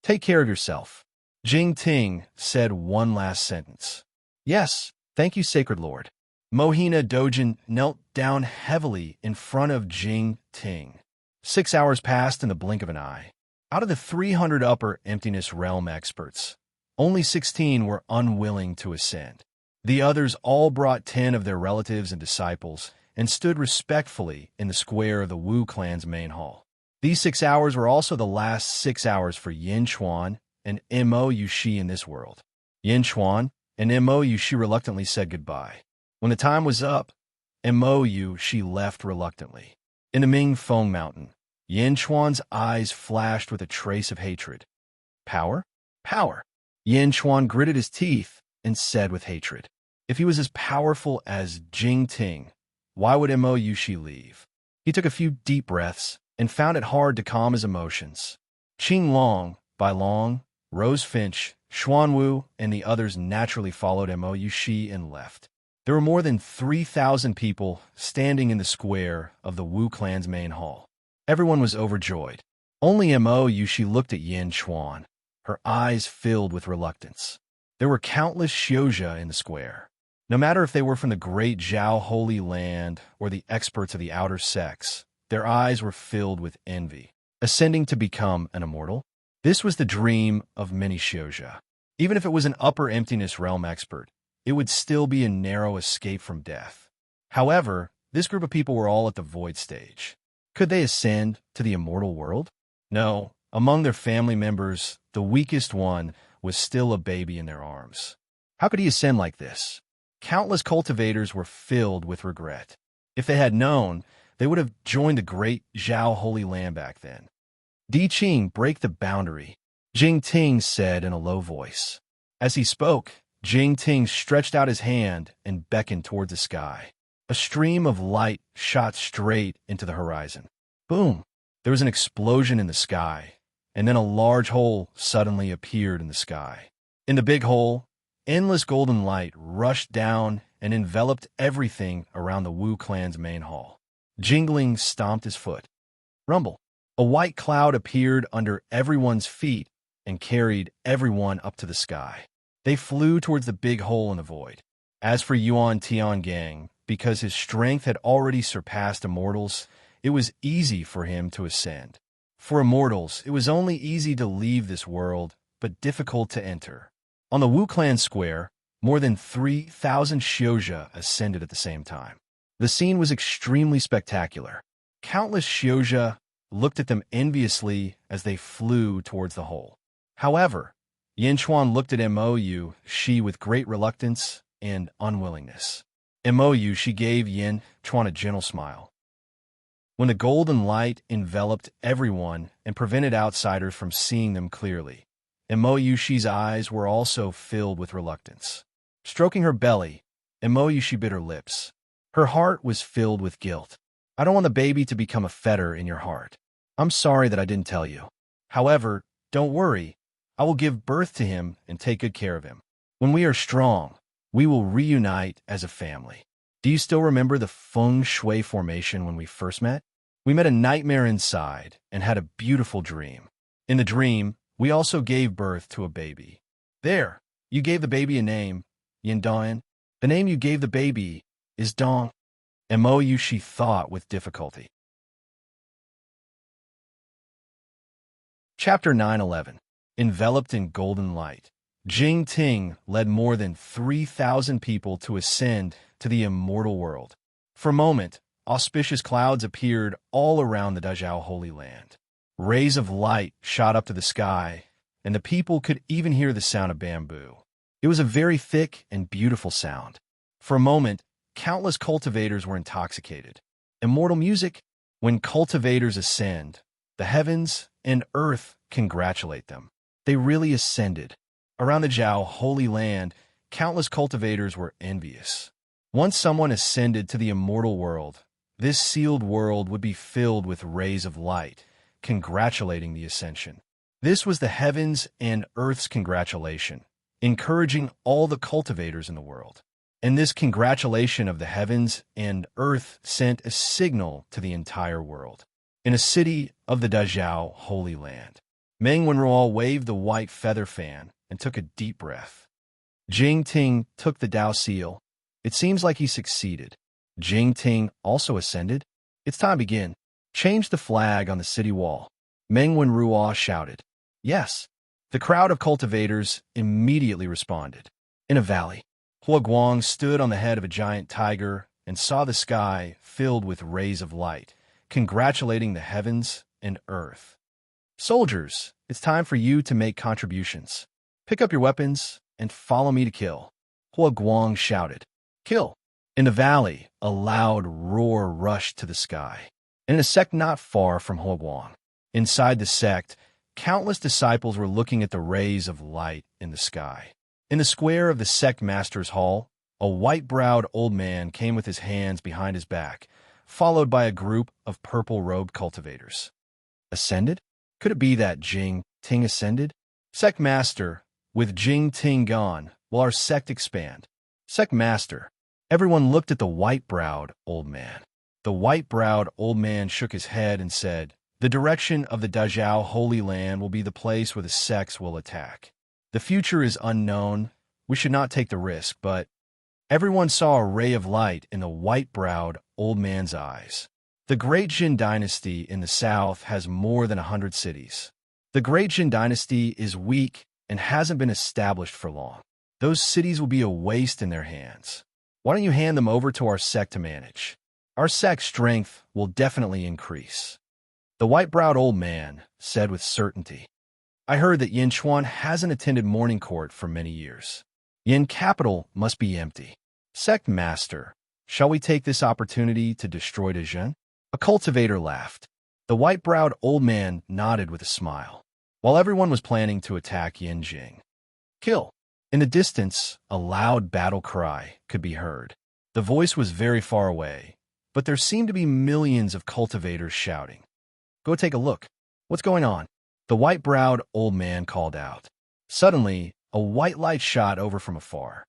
Take care of yourself. Jingting said one last sentence. Yes, thank you, Sacred Lord. Mohina Dojin knelt down heavily in front of Jingting. 6 hours passed in the blink of an eye. Out of the 300 upper emptiness realm experts, only 16 were unwilling to ascend. The others all brought 10 of their relatives and disciples and stood respectfully in the square of the Wu clan's main hall. These 6 hours were also the last 6 hours for Yin Chuan and Mo Yushi in this world. Yin Chuan and Mo Yushi reluctantly said goodbye. When the time was up, Mo Yushi left reluctantly. In the Ming Feng Mountain, Yin Chuan's eyes flashed with a trace of hatred. Power? Power! Yin Chuan gritted his teeth and said with hatred. If he was as powerful as Jingting, why would Mo Yushi leave? He took a few deep breaths and found it hard to calm his emotions. Qing Long, Bai Long, Rose Finch, Xuanwu, and the others naturally followed Mo Yushi and left. There were more than 3,000 people standing in the square of the Wu clan's main hall. Everyone was overjoyed. Only Mo Yushi looked at Yin Chuan. her eyes filled with reluctance. There were countless Xiozha in the square. No matter if they were from the great Zhao Holy Land or the experts of the outer sects, their eyes were filled with envy. Ascending to become an immortal? This was the dream of many Xiozha. Even if it was an upper emptiness realm expert, it would still be a narrow escape from death. However, this group of people were all at the void stage. Could they ascend to the immortal world? No. Among their family members, the weakest one was still a baby in their arms. How could he ascend like this? Countless cultivators were filled with regret. If they had known, they would have joined the great Zhao Holy Land back then. Di Qing, break the boundary, Jing Ting said in a low voice. As he spoke, Jing Ting stretched out his hand and beckoned towards the sky. A stream of light shot straight into the horizon. Boom! There was an explosion in the sky, and then a large hole suddenly appeared in the sky. In the big hole, endless golden light rushed down and enveloped everything around the Wu clan's main hall. Jingling stomped his foot. Rumble! A white cloud appeared under everyone's feet and carried everyone up to the sky. They flew towards the big hole in the void. As for Yuan Tiangang, because his strength had already surpassed immortals, it was easy for him to ascend. For immortals, it was only easy to leave this world, but difficult to enter. On the Wu Clan Square, more than 3,000 Xiozha ascended at the same time. The scene was extremely spectacular. Countless Xiozha looked at them enviously as they flew towards the hole. However, Yanchuan looked at Mou, she with great reluctance and unwillingness. Mou, she gave Yanchuan a gentle smile. When the golden light enveloped everyone and prevented outsiders from seeing them clearly, Mou, she's eyes were also filled with reluctance. Stroking her belly, Mou, she bit her lips. Her heart was filled with guilt. I don't want the baby to become a fetter in your heart. I'm sorry that I didn't tell you. However, don't worry. I will give birth to him and take good care of him. When we are strong, we will reunite as a family. Do you still remember the feng shui formation when we first met? We met a nightmare inside and had a beautiful dream. In the dream, we also gave birth to a baby. There, you gave the baby a name, Yindong. The name you gave the baby is Dong. Mou, she thought with difficulty. Chapter 9:11. Enveloped in golden light. Jing Ting led more than 3,000 people to ascend to the immortal world. For a moment, auspicious clouds appeared all around the Dazhao Holy Land. Rays of light shot up to the sky, and the people could even hear the sound of bamboo. It was a very thick and beautiful sound. For a moment, countless cultivators were intoxicated. Immortal music? When cultivators ascend, the heavens and earth congratulate them. They really ascended. Around the Zhao Holy Land, countless cultivators were envious. Once someone ascended to the immortal world, this sealed world would be filled with rays of light, congratulating the ascension. This was the heavens and earth's congratulation, encouraging all the cultivators in the world. And this congratulation of the heavens and earth sent a signal to the entire world. In a city of the Dazhao Holy Land, Meng Wenruo waved the white feather fan and took a deep breath. Jing Ting took the Dao seal. It seems like he succeeded. Jing Ting also ascended. It's time to begin. Change the flag on the city wall. Meng Wenruo shouted. Yes. The crowd of cultivators immediately responded. In a valley, Hua Guang stood on the head of a giant tiger and saw the sky filled with rays of light, congratulating the heavens and earth. Soldiers, it's time for you to make contributions. Pick up your weapons and follow me to kill. Hua Guang shouted. Kill. In the valley, a loud roar rushed to the sky. In a sect not far from Hua Guang, inside the sect, countless disciples were looking at the rays of light in the sky. In the square of the sect master's hall, a white-browed old man came with his hands behind his back, followed by a group of purple-robed cultivators. Ascended? Could it be that Jing Ting ascended? Sect Master, with Jing Ting gone, will our sect expand? Sect Master. Everyone looked at the white-browed old man. The white-browed old man shook his head and said, The direction of the Dazhao Holy Land will be the place where the sects will attack. The future is unknown. We should not take the risk, but everyone saw a ray of light in the white-browed old man's eyes. The Great Jin Dynasty in the south has more than 100 cities. The Great Jin Dynasty is weak and hasn't been established for long. Those cities will be a waste in their hands. Why don't you hand them over to our sect to manage? Our sect's strength will definitely increase. The white-browed old man said with certainty. I heard that Yin Chuan hasn't attended morning court for many years. Yin capital must be empty. Sect master, shall we take this opportunity to destroy Dezhen? A cultivator laughed. The white-browed old man nodded with a smile, while everyone was planning to attack Yin Jing. Kill! In the distance, a loud battle cry could be heard. The voice was very far away, but there seemed to be millions of cultivators shouting. Go take a look. What's going on? The white-browed old man called out. Suddenly, a white light shot over from afar.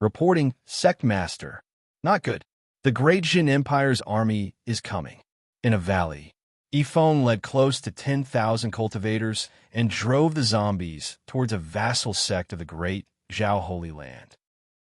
Reporting, Sect Master. Not good. The Great Jin Empire's army is coming. In a valley, Yifeng led close to 10,000 cultivators and drove the zombies towards a vassal sect of the Great Zhao Holy Land.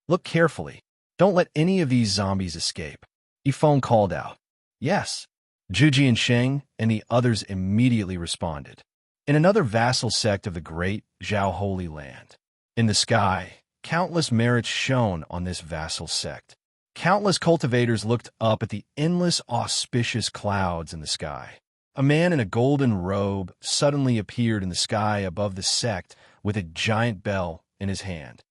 Look carefully. Don't let any of these zombies escape. Yifeng called out. Yes. Zhuji and Sheng and the others immediately responded. In another vassal sect of the Great Zhao Holy Land. In the sky, countless merits shone on this vassal sect. Countless cultivators looked up at the endless auspicious clouds in the sky. A man in a golden robe suddenly appeared in the sky above the sect with a giant bell in his hand.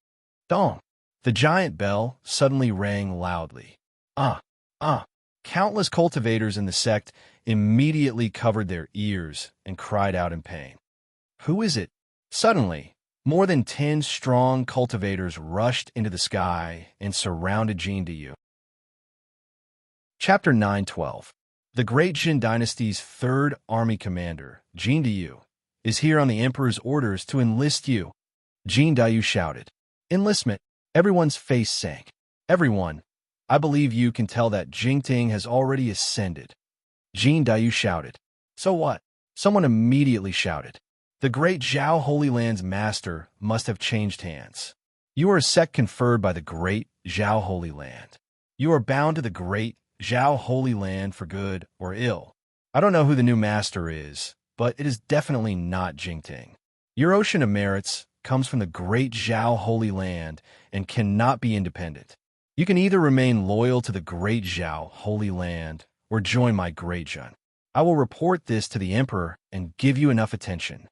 Dong! The giant bell suddenly rang loudly. Countless cultivators in the sect immediately covered their ears and cried out in pain. Who is it? Suddenly, more than 10 strong cultivators rushed into the sky and surrounded Jin Diyu. Chapter 9:12. The Great Jin Dynasty's third army commander, Jin Diyu, is here on the Emperor's orders to enlist you. Jin Diyu shouted. Enlistment. Everyone's face sank. Everyone, I believe you can tell that Jingting has already ascended. Jin Diyu shouted. So what? Someone immediately shouted. The Great Zhao Holy Land's master must have changed hands. You are a sect conferred by the Great Zhao Holy Land. You are bound to the Great Zhao Holy Land for good or ill. I don't know who the new master is, but it is definitely not Jingting. Your ocean of merits comes from the Great Zhao Holy Land and cannot be independent. You can either remain loyal to the Great Zhao Holy Land or join my Great Jin. I will report this to the Emperor and give you enough attention.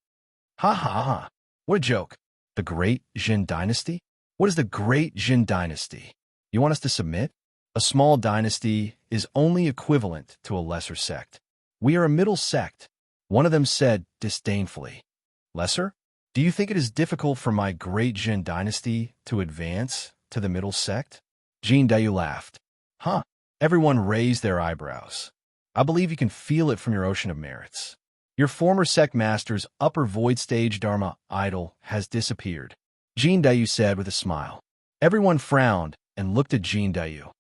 Ha ha ha. What a joke. The Great Jin Dynasty? What is the Great Jin Dynasty? You want us to submit? A small dynasty is only equivalent to a lesser sect. We are a middle sect, one of them said disdainfully. Lesser? Do you think it is difficult for my Great Jin Dynasty to advance to the middle sect? Jin Diyu laughed. Huh. Everyone raised their eyebrows. I believe you can feel it from your ocean of merits. Your former sect master's upper void stage Dharma idol has disappeared, Jin Diyu said with a smile. Everyone frowned and looked at Jin Diyu.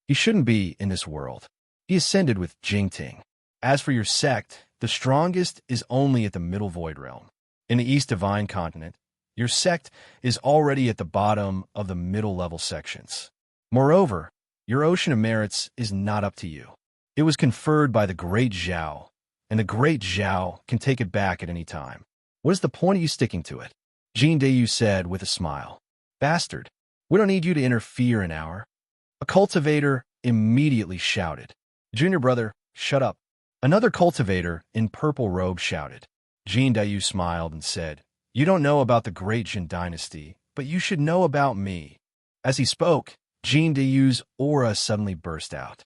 He shouldn't be in this world. He ascended with Jingting. As for your sect, the strongest is only at the middle void realm. In the East Divine Continent, your sect is already at the bottom of the middle level sections. Moreover, your ocean of merits is not up to you. It was conferred by the Great Zhao, and the Great Zhao can take it back at any time. What is the point of you sticking to it? Jin Diyu said with a smile. Bastard, we don't need you to interfere in our... A cultivator immediately shouted. Junior brother, shut up. Another cultivator in purple robe shouted. Jin Diyu smiled and said, You don't know about the Great Jin Dynasty, but you should know about me. As he spoke, Jin Diyu's aura suddenly burst out.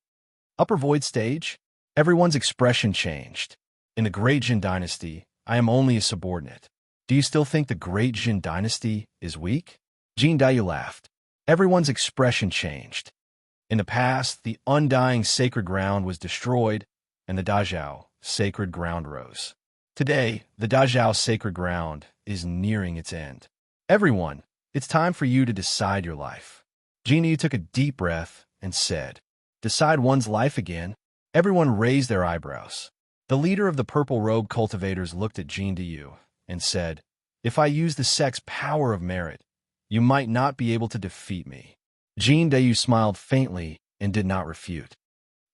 Upper void stage? Everyone's expression changed. In the Great Jin Dynasty, I am only a subordinate. Do you still think the Great Jin Dynasty is weak? Jin Diyu laughed. Everyone's expression changed. In the past, the undying sacred ground was destroyed, and the Dazhao sacred ground rose. Today, the Dazhao sacred ground is nearing its end. Everyone, it's time for you to decide your life. Jin Diyu took a deep breath and said, Decide one's life again? Everyone raised their eyebrows. The leader of the purple-robe cultivators looked at Jean Diyu and said, "If I use the sect's power of merit, you might not be able to defeat me." Jean Diyu smiled faintly and did not refute.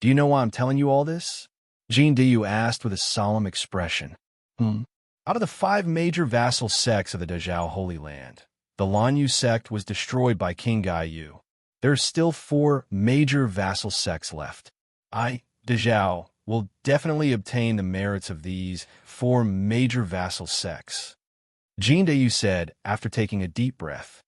"Do you know why I'm telling you all this?" Jean Diyu asked with a solemn expression. Out of the 5 major vassal sects of the Dezhou Holy Land, the Lanyu sect was destroyed by King Gaiyu. There are still 4 major vassal sects left. I, Dezhou, will definitely obtain the merits of these 4 major vassal sects. Jean Diyu said after taking a deep breath.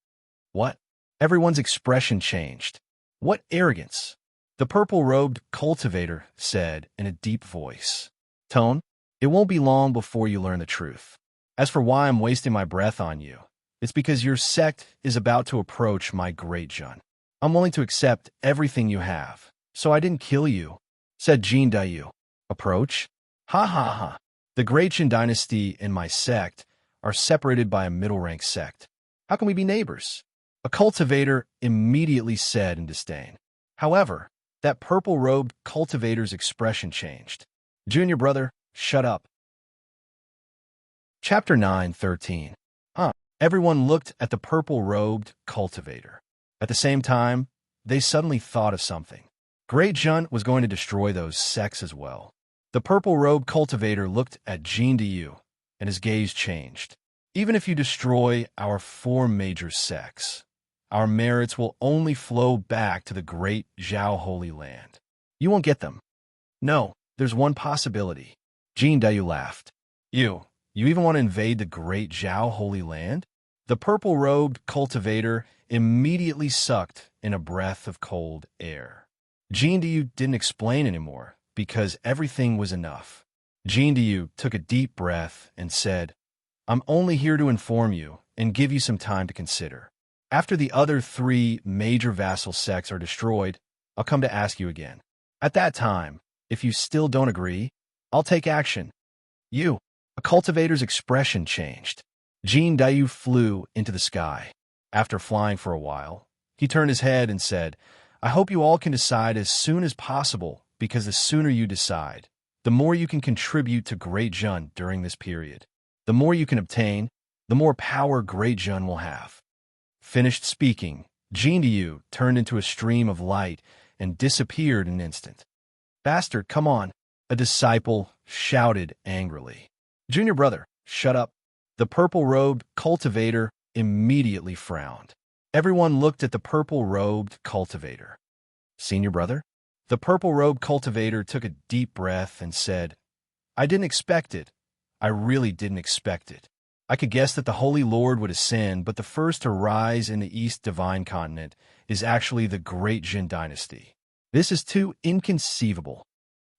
What? Everyone's expression changed. What arrogance! The purple-robed cultivator said in a deep voice. Tone, it won't be long before you learn the truth. As for why I'm wasting my breath on you, it's because your sect is about to approach my great Jun. I'm willing to accept everything you have, so I didn't kill you, said Jean Diyu. Approach? Ha ha ha. The great Jin dynasty and my sect are separated by a middle-rank sect. How can we be neighbors? A cultivator immediately said in disdain. However, that purple-robed cultivator's expression changed. Junior brother, shut up. Chapter 9:13. Everyone looked at the purple-robed cultivator. At the same time, they suddenly thought of something. Great Jun was going to destroy those sects as well. The purple-robed cultivator looked at Jean Diyu, and his gaze changed. Even if you destroy our 4 major sects, our merits will only flow back to the great Zhao Holy Land. You won't get them. No, there's one possibility. Jean Diyu laughed. You even want to invade the great Zhao Holy Land? The purple-robed cultivator immediately sucked in a breath of cold air. Jean Diyu didn't explain anymore because everything was enough. Jean Diyu took a deep breath and said, I'm only here to inform you and give you some time to consider. After the other 3 major vassal sects are destroyed, I'll come to ask you again. At that time, if you still don't agree, I'll take action. A cultivator's expression changed. Jean Diyu flew into the sky. After flying for a while, he turned his head and said, I hope you all can decide as soon as possible, because the sooner you decide, the more you can contribute to Great Jun during this period. The more you can obtain, the more power Great Jun will have. Finished speaking, Jean Diyu turned into a stream of light and disappeared in an instant. Bastard, come on, a disciple shouted angrily. Junior brother, shut up. The purple-robed cultivator immediately frowned. Everyone looked at the purple-robed cultivator. Senior brother? The purple-robed cultivator took a deep breath and said, I didn't expect it. I really didn't expect it. I could guess that the Holy Lord would ascend, but the first to rise in the East Divine Continent is actually the Great Jin Dynasty. This is too inconceivable.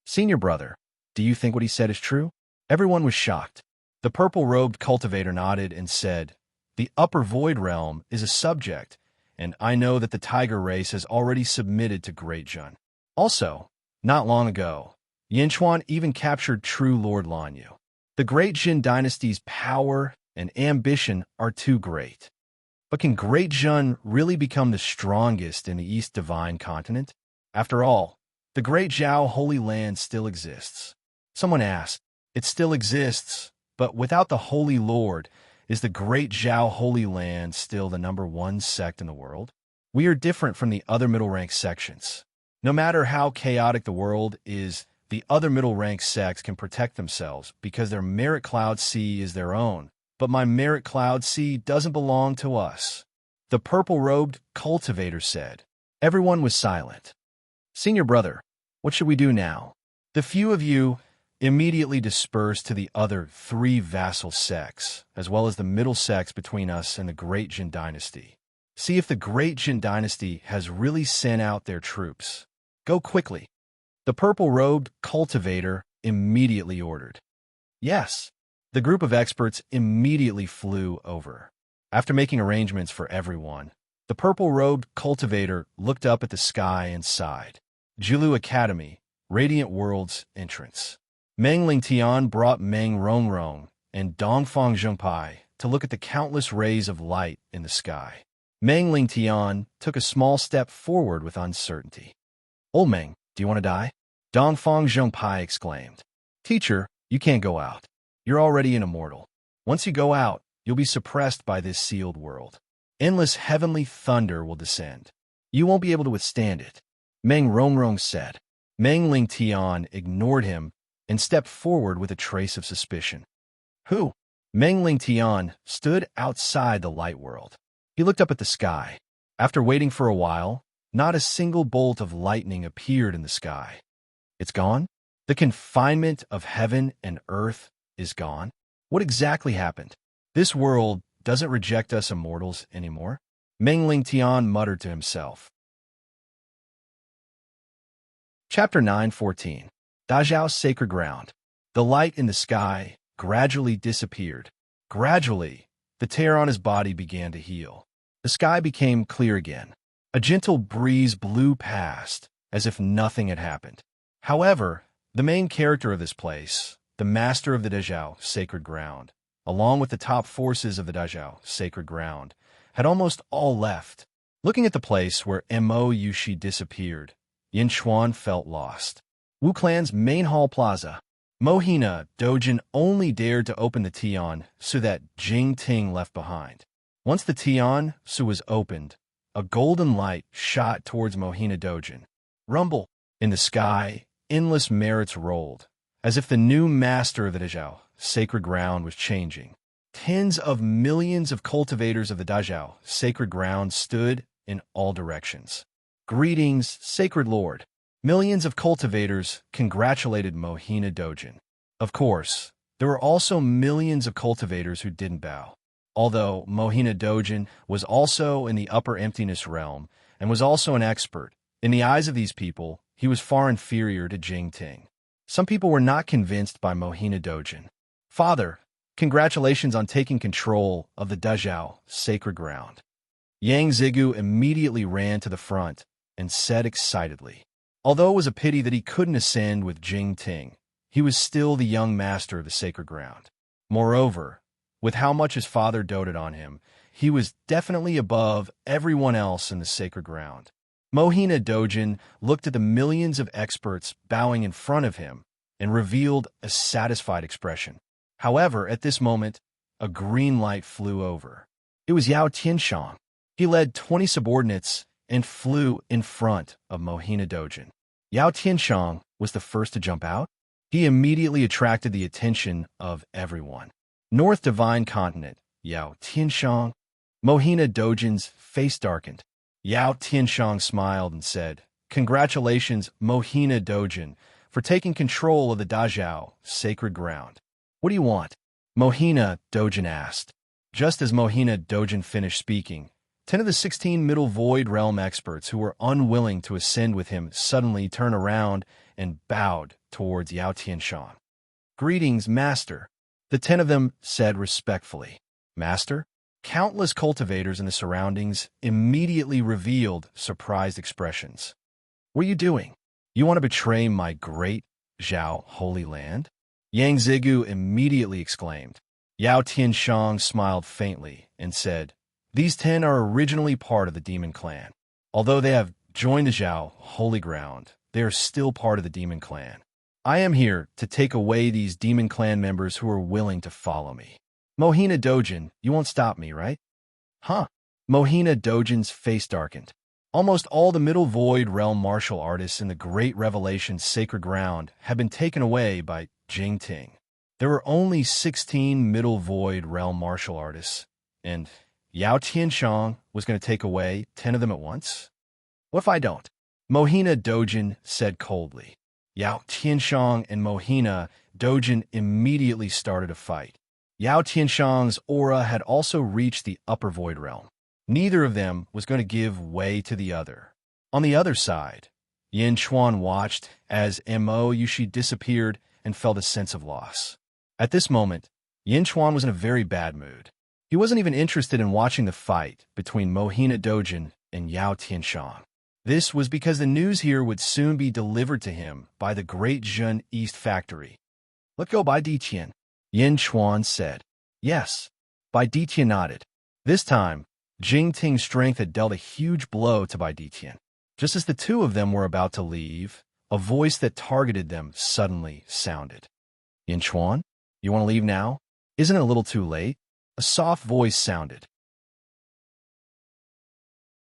Senior brother, do you think what he said is true? Everyone was shocked. The purple-robed cultivator nodded and said, The Upper Void Realm is a subject, and I know that the tiger race has already submitted to Great Jun. Also, not long ago, Yinchuan even captured true Lord Lanyu. The Great Jin Dynasty's power and ambition are too great. But can Great Jun really become the strongest in the East Divine Continent? After all, the Great Zhao Holy Land still exists. Someone asked, It still exists, but without the Holy Lord, is the Great Zhao Holy Land still the #1 sect in the world? We are different from the other middle-rank sections. No matter how chaotic the world is, the other middle-rank sects can protect themselves because their merit cloud sea is their own. But my merit cloud sea doesn't belong to us. The purple-robed cultivator said. Everyone was silent. Senior brother, what should we do now? The few of you immediately dispersed to the other 3 vassal sects, as well as the middle sects between us and the Great Jin Dynasty. See if the Great Jin Dynasty has really sent out their troops. Go quickly. The purple-robed cultivator immediately ordered. Yes. The group of experts immediately flew over. After making arrangements for everyone, the purple-robed cultivator looked up at the sky and sighed. Jilu Academy, Radiant World's entrance. Meng Lingtian brought Meng Rongrong and Dongfang Zhengpai to look at the countless rays of light in the sky. Meng Lingtian took a small step forward with uncertainty. Old Meng, do you want to die? Dongfang Zhengpai exclaimed. Teacher, you can't go out. You're already an immortal. Once you go out, you'll be suppressed by this sealed world. Endless heavenly thunder will descend. You won't be able to withstand it. Meng Rongrong said. Meng Lingtian ignored him and stepped forward with a trace of suspicion. Who? Meng Lingtian stood outside the light world. He looked up at the sky. After waiting for a while, not a single bolt of lightning appeared in the sky. It's gone? The confinement of heaven and earth is gone? What exactly happened? This world doesn't reject us immortals anymore? Meng Lingtian muttered to himself. Chapter 9:14. Dajiao's Sacred Ground. The light in the sky gradually disappeared. Gradually, the tear on his body began to heal. The sky became clear again. A gentle breeze blew past, as if nothing had happened. However, the main character of this place, the master of the Dajiao Sacred Ground, along with the top forces of the Dajiao Sacred Ground, had almost all left. Looking at the place where Mo Yushi disappeared, Yin Chuan felt lost. Wu Clan's main hall plaza. Mohina Dojin only dared to open the Tian so that Jing Ting left behind. Once the Tian Su was opened, a golden light shot towards Mohina Dojin. Rumble. In the sky, endless merits rolled, as if the new master of the Dajiao Sacred Ground was changing. Tens of millions of cultivators of the Dajiao Sacred Ground stood in all directions. Greetings, Sacred Lord. Millions of cultivators congratulated Mohina Dojin. Of course, there were also millions of cultivators who didn't bow. Although Mohina Dojin was also in the upper emptiness realm and was also an expert, in the eyes of these people, he was far inferior to Jing Ting. Some people were not convinced by Mohina Dojin. Father, congratulations on taking control of the Dajiao Sacred Ground. Yang Zigu immediately ran to the front and said excitedly. Although it was a pity that he couldn't ascend with Jing Ting, he was still the young master of the Sacred Ground. Moreover, with how much his father doted on him, he was definitely above everyone else in the Sacred Ground. Mohina Dojin looked at the millions of experts bowing in front of him and revealed a satisfied expression. However, at this moment, a green light flew over. It was Yao Tianshang. He led 20 subordinates and flew in front of Mohina Dojin. Yao Tianshang was the first to jump out. He immediately attracted the attention of everyone. North Divine Continent, Yao Tianshang. Mohina Dojin's face darkened. Yao Tianshang smiled and said, Congratulations, Mohina Dojin, for taking control of the Dajiao Sacred Ground. What do you want? Mohina Dojin asked. Just as Mohina Dojin finished speaking, 10 of the 16 Middle Void Realm experts who were unwilling to ascend with him suddenly turned around and bowed towards Yao Tianshang. Greetings, Master. The 10 of them said respectfully. Master? Countless cultivators in the surroundings immediately revealed surprised expressions. What are you doing? You want to betray my great Zhao Holy Land? Yang Zigu immediately exclaimed. Yao Tianshang smiled faintly and said, These 10 are originally part of the Demon Clan. Although they have joined the Zhao Holy Ground, they are still part of the Demon Clan. I am here to take away these Demon Clan members who are willing to follow me. Mohina Dojin, you won't stop me, right? Huh? Mohina Dojin's face darkened. Almost all the Middle Void Realm martial artists in the Great Revelation Sacred Ground have been taken away by Jing Ting. There were only 16 Middle Void Realm martial artists, and Yao Tianshang was going to take away 10 of them at once? What if I don't? Mohina Dojin said coldly. Yao Tianshang and Mohina Dojin immediately started a fight. Yao Tianshang's aura had also reached the upper void realm. Neither of them was going to give way to the other. On the other side, Yin Chuan watched as Mo Yushi disappeared and felt a sense of loss. At this moment, Yin Chuan was in a very bad mood. He wasn't even interested in watching the fight between Mohina Dojin and Yao Tianshang. This was because the news here would soon be delivered to him by the Great Zhen East Factory. Let go Bai Diqian, Yin Chuan said. Yes, Bai Diqian nodded. This time, Jing Ting's strength had dealt a huge blow to Bai Diqian. Just as the two of them were about to leave, a voice that targeted them suddenly sounded. Yin Chuan, you want to leave now? Isn't it a little too late? A soft voice sounded.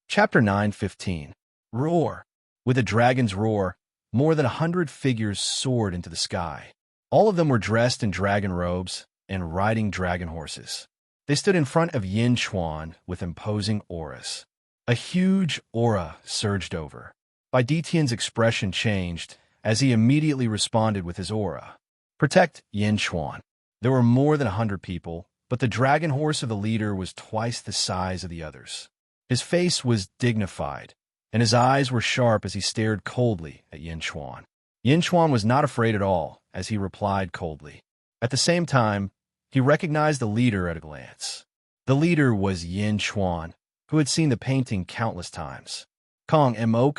Chapter 9:15. Roar. With a dragon's roar, more than 100 figures soared into the sky. All of them were dressed in dragon robes and riding dragon horses. They stood in front of Yin Chuan with imposing auras. A huge aura surged over. Bai Ditian's expression changed as he immediately responded with his aura. Protect Yin Chuan. There were more than 100 people, but the dragon horse of the leader was twice the size of the others. His face was dignified, and his eyes were sharp as he stared coldly at Yin Chuan. Yin Chuan was not afraid at all as he replied coldly. At the same time, he recognized the leader at a glance. The leader was Yin Chuan, who had seen the painting countless times. Kong Mo.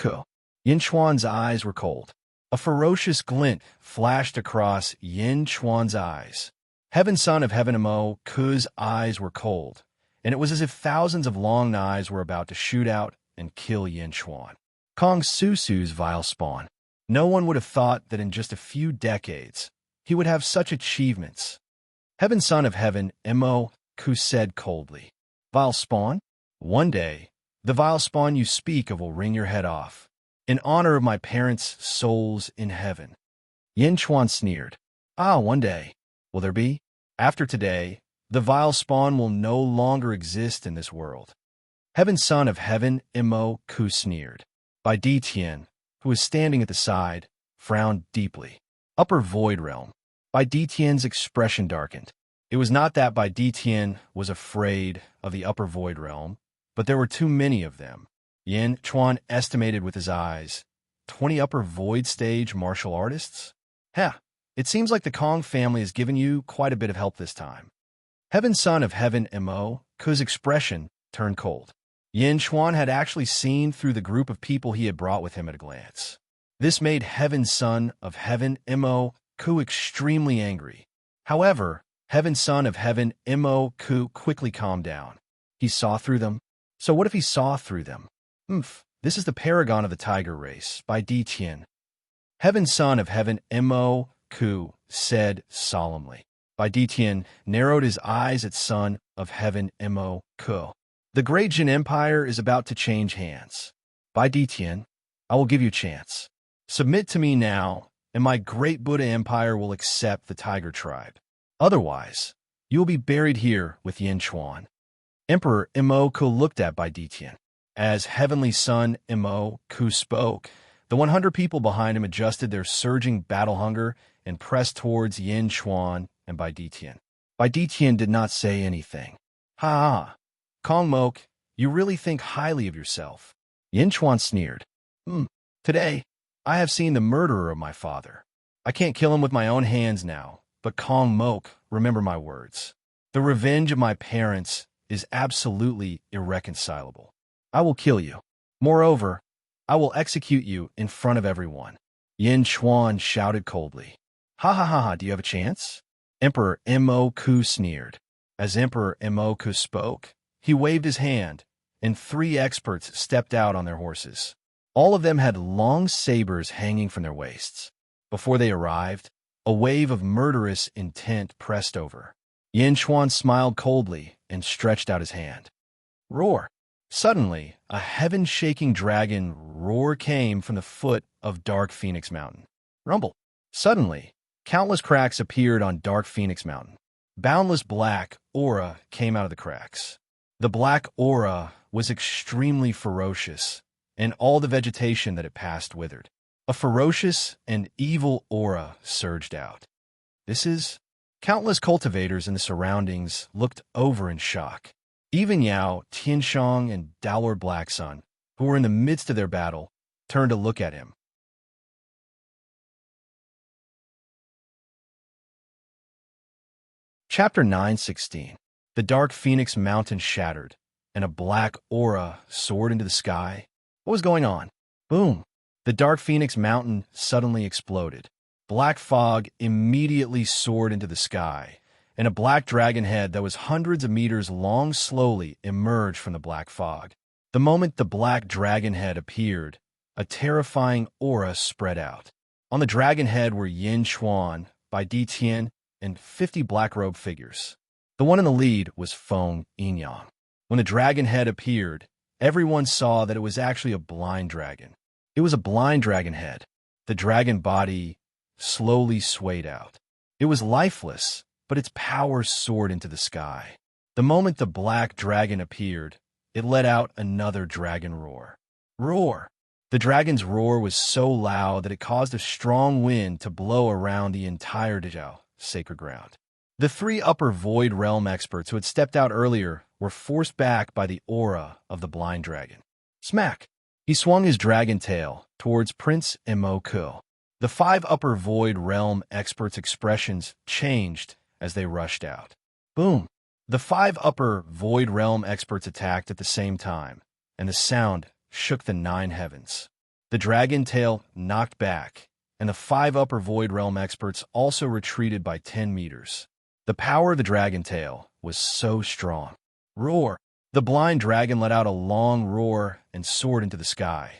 Yin Chuan's eyes were cold. A ferocious glint flashed across Yin Chuan's eyes. Heaven Son of Heaven Mo's eyes were cold, and it was as if thousands of long knives were about to shoot out and kill Yin Chuan. Kong Susu's vile spawn. No one would have thought that in just a few decades he would have such achievements. Heaven Son of Heaven Mo said coldly. Vile spawn? One day, the vile spawn you speak of will wring your head off, in honor of my parents' souls in heaven. Yin Chuan sneered. Ah, one day. Will there be? After today, the vile spawn will no longer exist in this world. Heaven Son of Heaven Mo sneered. Bai Ditian, who was standing at the side, frowned deeply. Upper Void Realm. Bai Ditian's expression darkened. It was not that Bai Ditian was afraid of the Upper Void Realm, but there were too many of them. Yin Chuan estimated with his eyes. 20 Upper Void Stage martial artists? It seems like the Kong family has given you quite a bit of help this time. Heaven Son of Heaven Mo's expression turned cold. Yin Chuan had actually seen through the group of people he had brought with him at a glance. This made Heaven Son of Heaven Mo extremely angry. However, Heaven Son of Heaven Mo quickly calmed down. He saw through them. So what if he saw through them? This is the paragon of the tiger race, Bai Ditian. Heaven Son of Heaven Mo said solemnly. Bai Ditian narrowed his eyes at Son of Heaven Mo. The Great Jin Empire is about to change hands. Bai Ditian, I will give you a chance. Submit to me now, and my great Buddha Empire will accept the Tiger Tribe. Otherwise, you will be buried here with Yin Chuan. Emperor Mo looked at Bai Ditian. As Heavenly Son Mo spoke, the 100 people behind him adjusted their surging battle hunger and pressed towards Yin Chuan and Bai Ditian. Bai Ditian did not say anything. Ha! Kong Mok, you really think highly of yourself. Yin Chuan sneered. Today, I have seen the murderer of my father. I can't kill him with my own hands now, but Kong Mok, remember my words. The revenge of my parents is absolutely irreconcilable. I will kill you. Moreover, I will execute you in front of everyone. Yin Chuan shouted coldly. Ha, do you have a chance? Emperor Mo sneered. As Emperor Mo spoke, he waved his hand, and 3 experts stepped out on their horses. All of them had long sabers hanging from their waists. Before they arrived, a wave of murderous intent pressed over. Yin Chuan smiled coldly and stretched out his hand. Roar! Suddenly, a heaven-shaking dragon roar came from the foot of Dark Phoenix Mountain. Rumble! Suddenly, countless cracks appeared on Dark Phoenix Mountain. Boundless black aura came out of the cracks. The black aura was extremely ferocious, and all the vegetation that it passed withered. A ferocious and evil aura surged out. Countless cultivators in the surroundings looked over in shock. Even Yao, Tianshang, and Dalor Blacksun, who were in the midst of their battle, turned to look at him. Chapter 9:16. The Dark Phoenix Mountain shattered, and a black aura soared into the sky. What was going on? Boom! The Dark Phoenix Mountain suddenly exploded. Black fog immediately soared into the sky, and a black dragon head that was hundreds of meters long slowly emerged from the black fog. The moment the black dragon head appeared, a terrifying aura spread out. On the dragon head were Yin Chuan, by D. Tian and 50 black-robed figures. The one in the lead was Feng Yinyang. When the dragon head appeared, everyone saw that it was actually a blind dragon. It was a blind dragon head. The dragon body slowly swayed out. It was lifeless, but its power soared into the sky. The moment the black dragon appeared, it let out another dragon roar. Roar! The dragon's roar was so loud that it caused a strong wind to blow around the entire Dazhao sacred ground. The three upper void realm experts who had stepped out earlier were forced back by the aura of the blind dragon. Smack! He swung his dragon tail towards Prince Immoku. The five upper void realm experts' expressions changed as they rushed out. Boom! The five upper void realm experts attacked at the same time, and the sound shook the 9 heavens. The dragon tail knocked back, and the 5 upper void realm experts also retreated by 10 meters. The power of the dragon tail was so strong. Roar! The blind dragon let out a long roar and soared into the sky,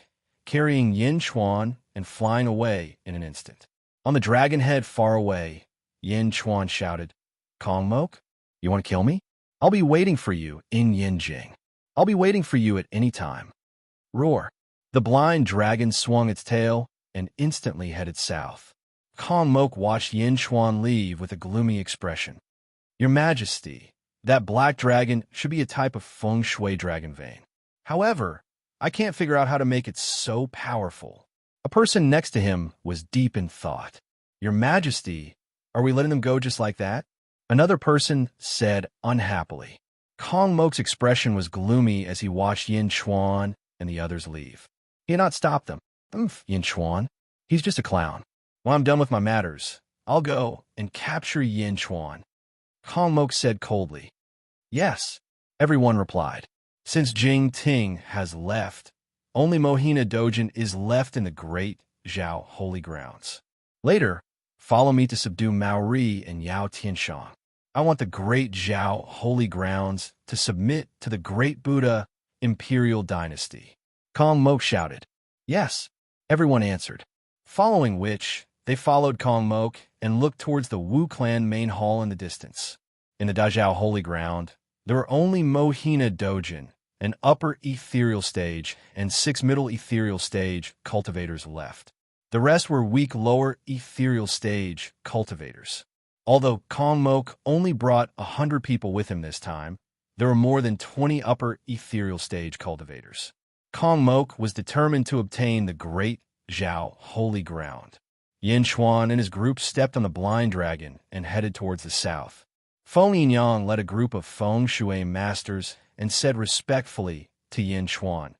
carrying Yin Chuan and flying away in an instant. On the dragon head far away, Yin Chuan shouted, "Kong Mok, you want to kill me? I'll be waiting for you in Yinjing. I'll be waiting for you at any time." Roar! The blind dragon swung its tail and instantly headed south. Kong Mok watched Yin Chuan leave with a gloomy expression. "Your Majesty, that black dragon should be a type of feng shui dragon vein. However, I can't figure out how to make it so powerful." A person next to him was deep in thought. "Your Majesty, are we letting them go just like that?" Another person said unhappily. Kong Mok's expression was gloomy as he watched Yin Chuan and the others leave. He had not stopped them. Yin Chuan, he's just a clown. When I'm done with my matters, I'll go and capture Yin Chuan. Kong Mok said coldly. "Yes," everyone replied. "Since Jing Ting has left, only Mohina Dojin is left in the great Zhao holy grounds. Later, follow me to subdue Maori and Yao Tianshang. I want the great Zhao holy grounds to submit to the great Buddha imperial dynasty." Kong Mok shouted. "Yes," everyone answered. Following which, they followed Kong Mok and looked towards the Wu clan main hall in the distance. In the Dazhao holy ground, there were only Mohina Dojin, an upper ethereal stage, and 6 middle ethereal stage cultivators left. The rest were weak lower ethereal stage cultivators. Although Kong Mok only brought 100 people with him this time, there were more than 20 upper ethereal stage cultivators. Kong Mok was determined to obtain the great Zhao holy ground. Yin Chuan and his group stepped on the blind dragon and headed towards the south. Feng Yinyang led a group of feng shui masters and said respectfully to Yin Chuan,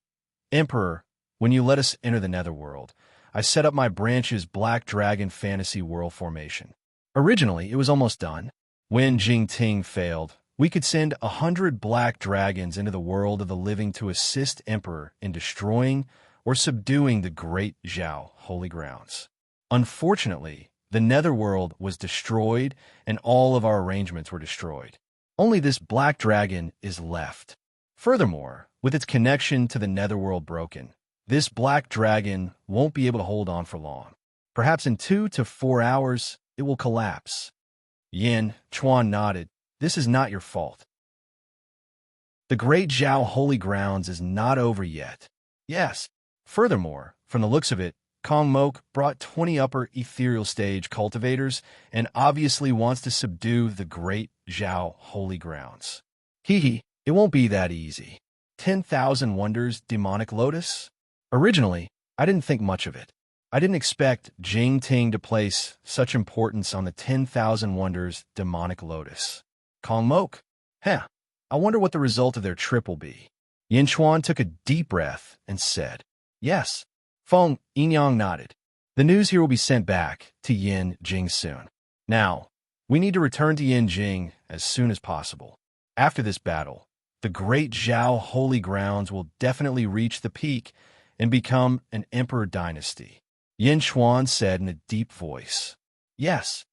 "Emperor, when you let us enter the netherworld, I set up my branch's Black Dragon Fantasy World formation. Originally, it was almost done. When Jing Ting failed, we could send 100 black dragons into the world of the living to assist Emperor in destroying or subduing the great Zhao holy grounds. Unfortunately, the netherworld was destroyed and all of our arrangements were destroyed. Only this black dragon is left. Furthermore, with its connection to the netherworld broken, this black dragon won't be able to hold on for long. Perhaps in 2 to 4 hours, it will collapse." Yin Chuan nodded. "This is not your fault. The great Zhao holy grounds is not over yet." Yes. Furthermore, from the looks of it, Kong Mok brought 20 upper ethereal stage cultivators and obviously wants to subdue the great Zhao holy grounds. Hee, it won't be that easy. 10,000 wonders demonic lotus? Originally, I didn't think much of it. I didn't expect Jing Ting to place such importance on the 10,000 wonders demonic lotus. Kong Mok, I wonder what the result of their trip will be. Yin Chuan took a deep breath and said, "Yes." Feng Yinyang nodded. "The news here will be sent back to Yin Jing soon. Now, we need to return to Yin Jing as soon as possible. After this battle, the great Zhao holy grounds will definitely reach the peak and become an emperor dynasty." Yin Chuan said in a deep voice. "Yes."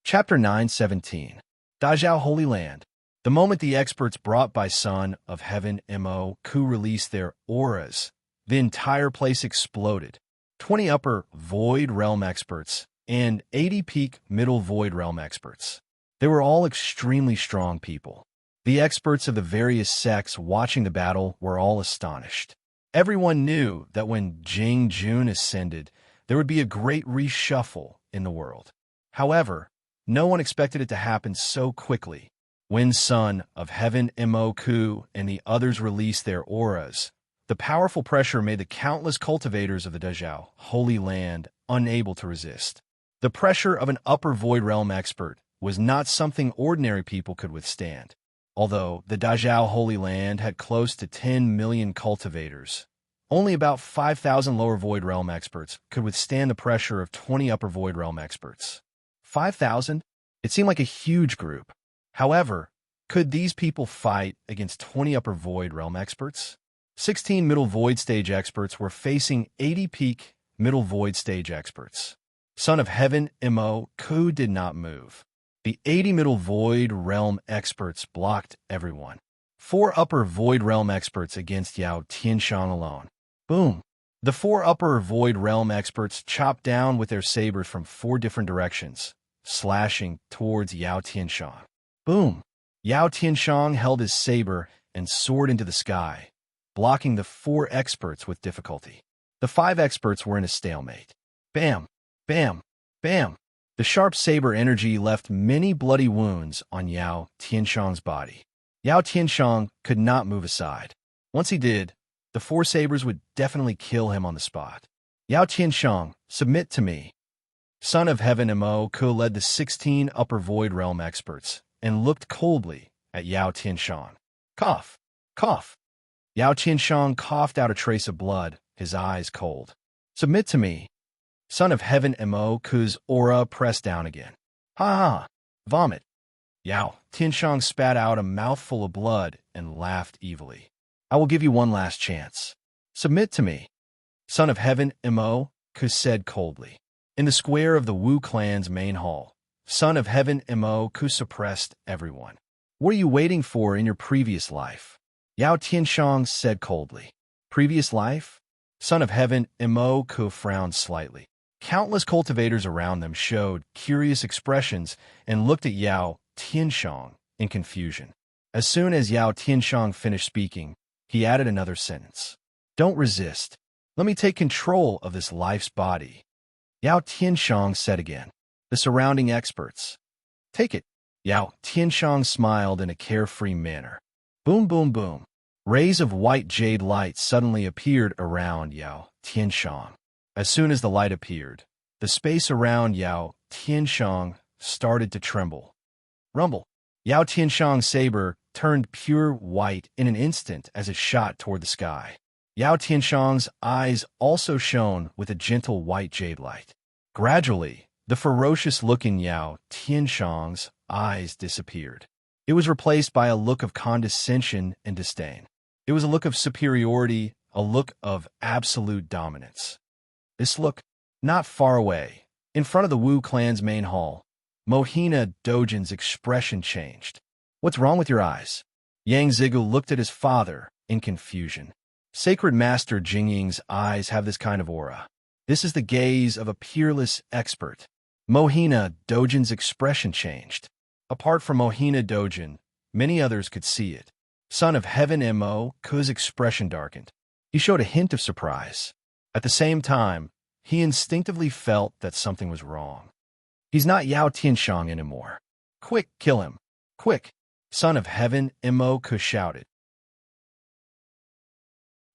Chapter 9:17. Dazhao Holy Land. The moment the experts brought by Son of Heaven Mo Ku released their auras, the entire place exploded. 20 upper void realm experts, and 80 peak middle void realm experts. They were all extremely strong people. The experts of the various sects watching the battle were all astonished. Everyone knew that when Jing Jun ascended, there would be a great reshuffle in the world. However, no one expected it to happen so quickly. When Son of Heaven Immoku and the others released their auras, the powerful pressure made the countless cultivators of the Dajao, Holy Land, unable to resist. The pressure of an upper void realm expert was not something ordinary people could withstand. Although the Dajao Holy Land had close to 10 million cultivators, only about 5,000 lower void realm experts could withstand the pressure of 20 upper void realm experts. 5,000? It seemed like a huge group. However, could these people fight against 20 upper void realm experts? 16 middle void stage experts were facing 80 peak middle void stage experts. Son of Heaven Immoku did not move. The 80 middle void realm experts blocked everyone. 4 upper void realm experts against Yao Tianshang alone. Boom! The 4 upper void realm experts chopped down with their sabers from 4 different directions, slashing towards Yao Tianshang. Boom! Yao Tianshang held his saber and soared into the sky, blocking the 4 experts with difficulty. The 5 experts were in a stalemate. Bam! Bam! Bam! The sharp saber energy left many bloody wounds on Yao Tianshang's body. Yao Tianshang could not move aside. Once he did, the 4 sabers would definitely kill him on the spot. Yao Tianshang, submit to me. Son of Heaven Immoku led the 16 upper void realm experts and looked coldly at Yao Tianshang. Cough! Cough! Yao Tianshang coughed out a trace of blood, his eyes cold. Submit to me. Son of Heaven Immoku's aura pressed down again. Ha ha! Vomit! Yao Tianshang spat out a mouthful of blood and laughed evilly. I will give you one last chance. Submit to me. Son of Heaven Immoku said coldly. In the square of the Wu clan's main hall, Son of Heaven Immoku suppressed everyone. What are you waiting for in your previous life? Yao Tianshang said coldly. Previous life? Son of Heaven Immoku frowned slightly. Countless cultivators around them showed curious expressions and looked at Yao Tianshang in confusion. As soon as Yao Tianshang finished speaking, he added another sentence. Don't resist. Let me take control of this life's body. Yao Tianshang said again. The surrounding experts. Take it. Yao Tianshang smiled in a carefree manner. Boom, boom, boom. Rays of white jade light suddenly appeared around Yao Tianshang. As soon as the light appeared, the space around Yao Tianshang started to tremble. Rumble. Yao Tianshang's saber turned pure white in an instant as it shot toward the sky. Yao Tianshang's eyes also shone with a gentle white jade light. Gradually, the ferocious look in Yao Tianshang's eyes disappeared. It was replaced by a look of condescension and disdain. It was a look of superiority, a look of absolute dominance. This look, not far away, in front of the Wu clan's main hall, Mohina Dojin's expression changed. What's wrong with your eyes? Yang Zigu looked at his father in confusion. Sacred Master Jingying's eyes have this kind of aura. This is the gaze of a peerless expert. Mohina Dojin's expression changed. Apart from Mohina Dojin, many others could see it. Son of Heaven Immoku's expression darkened. He showed a hint of surprise. At the same time, he instinctively felt that something was wrong. He's not Yao Tianshang anymore. Quick, kill him. Quick! Son of Heaven Immoku shouted.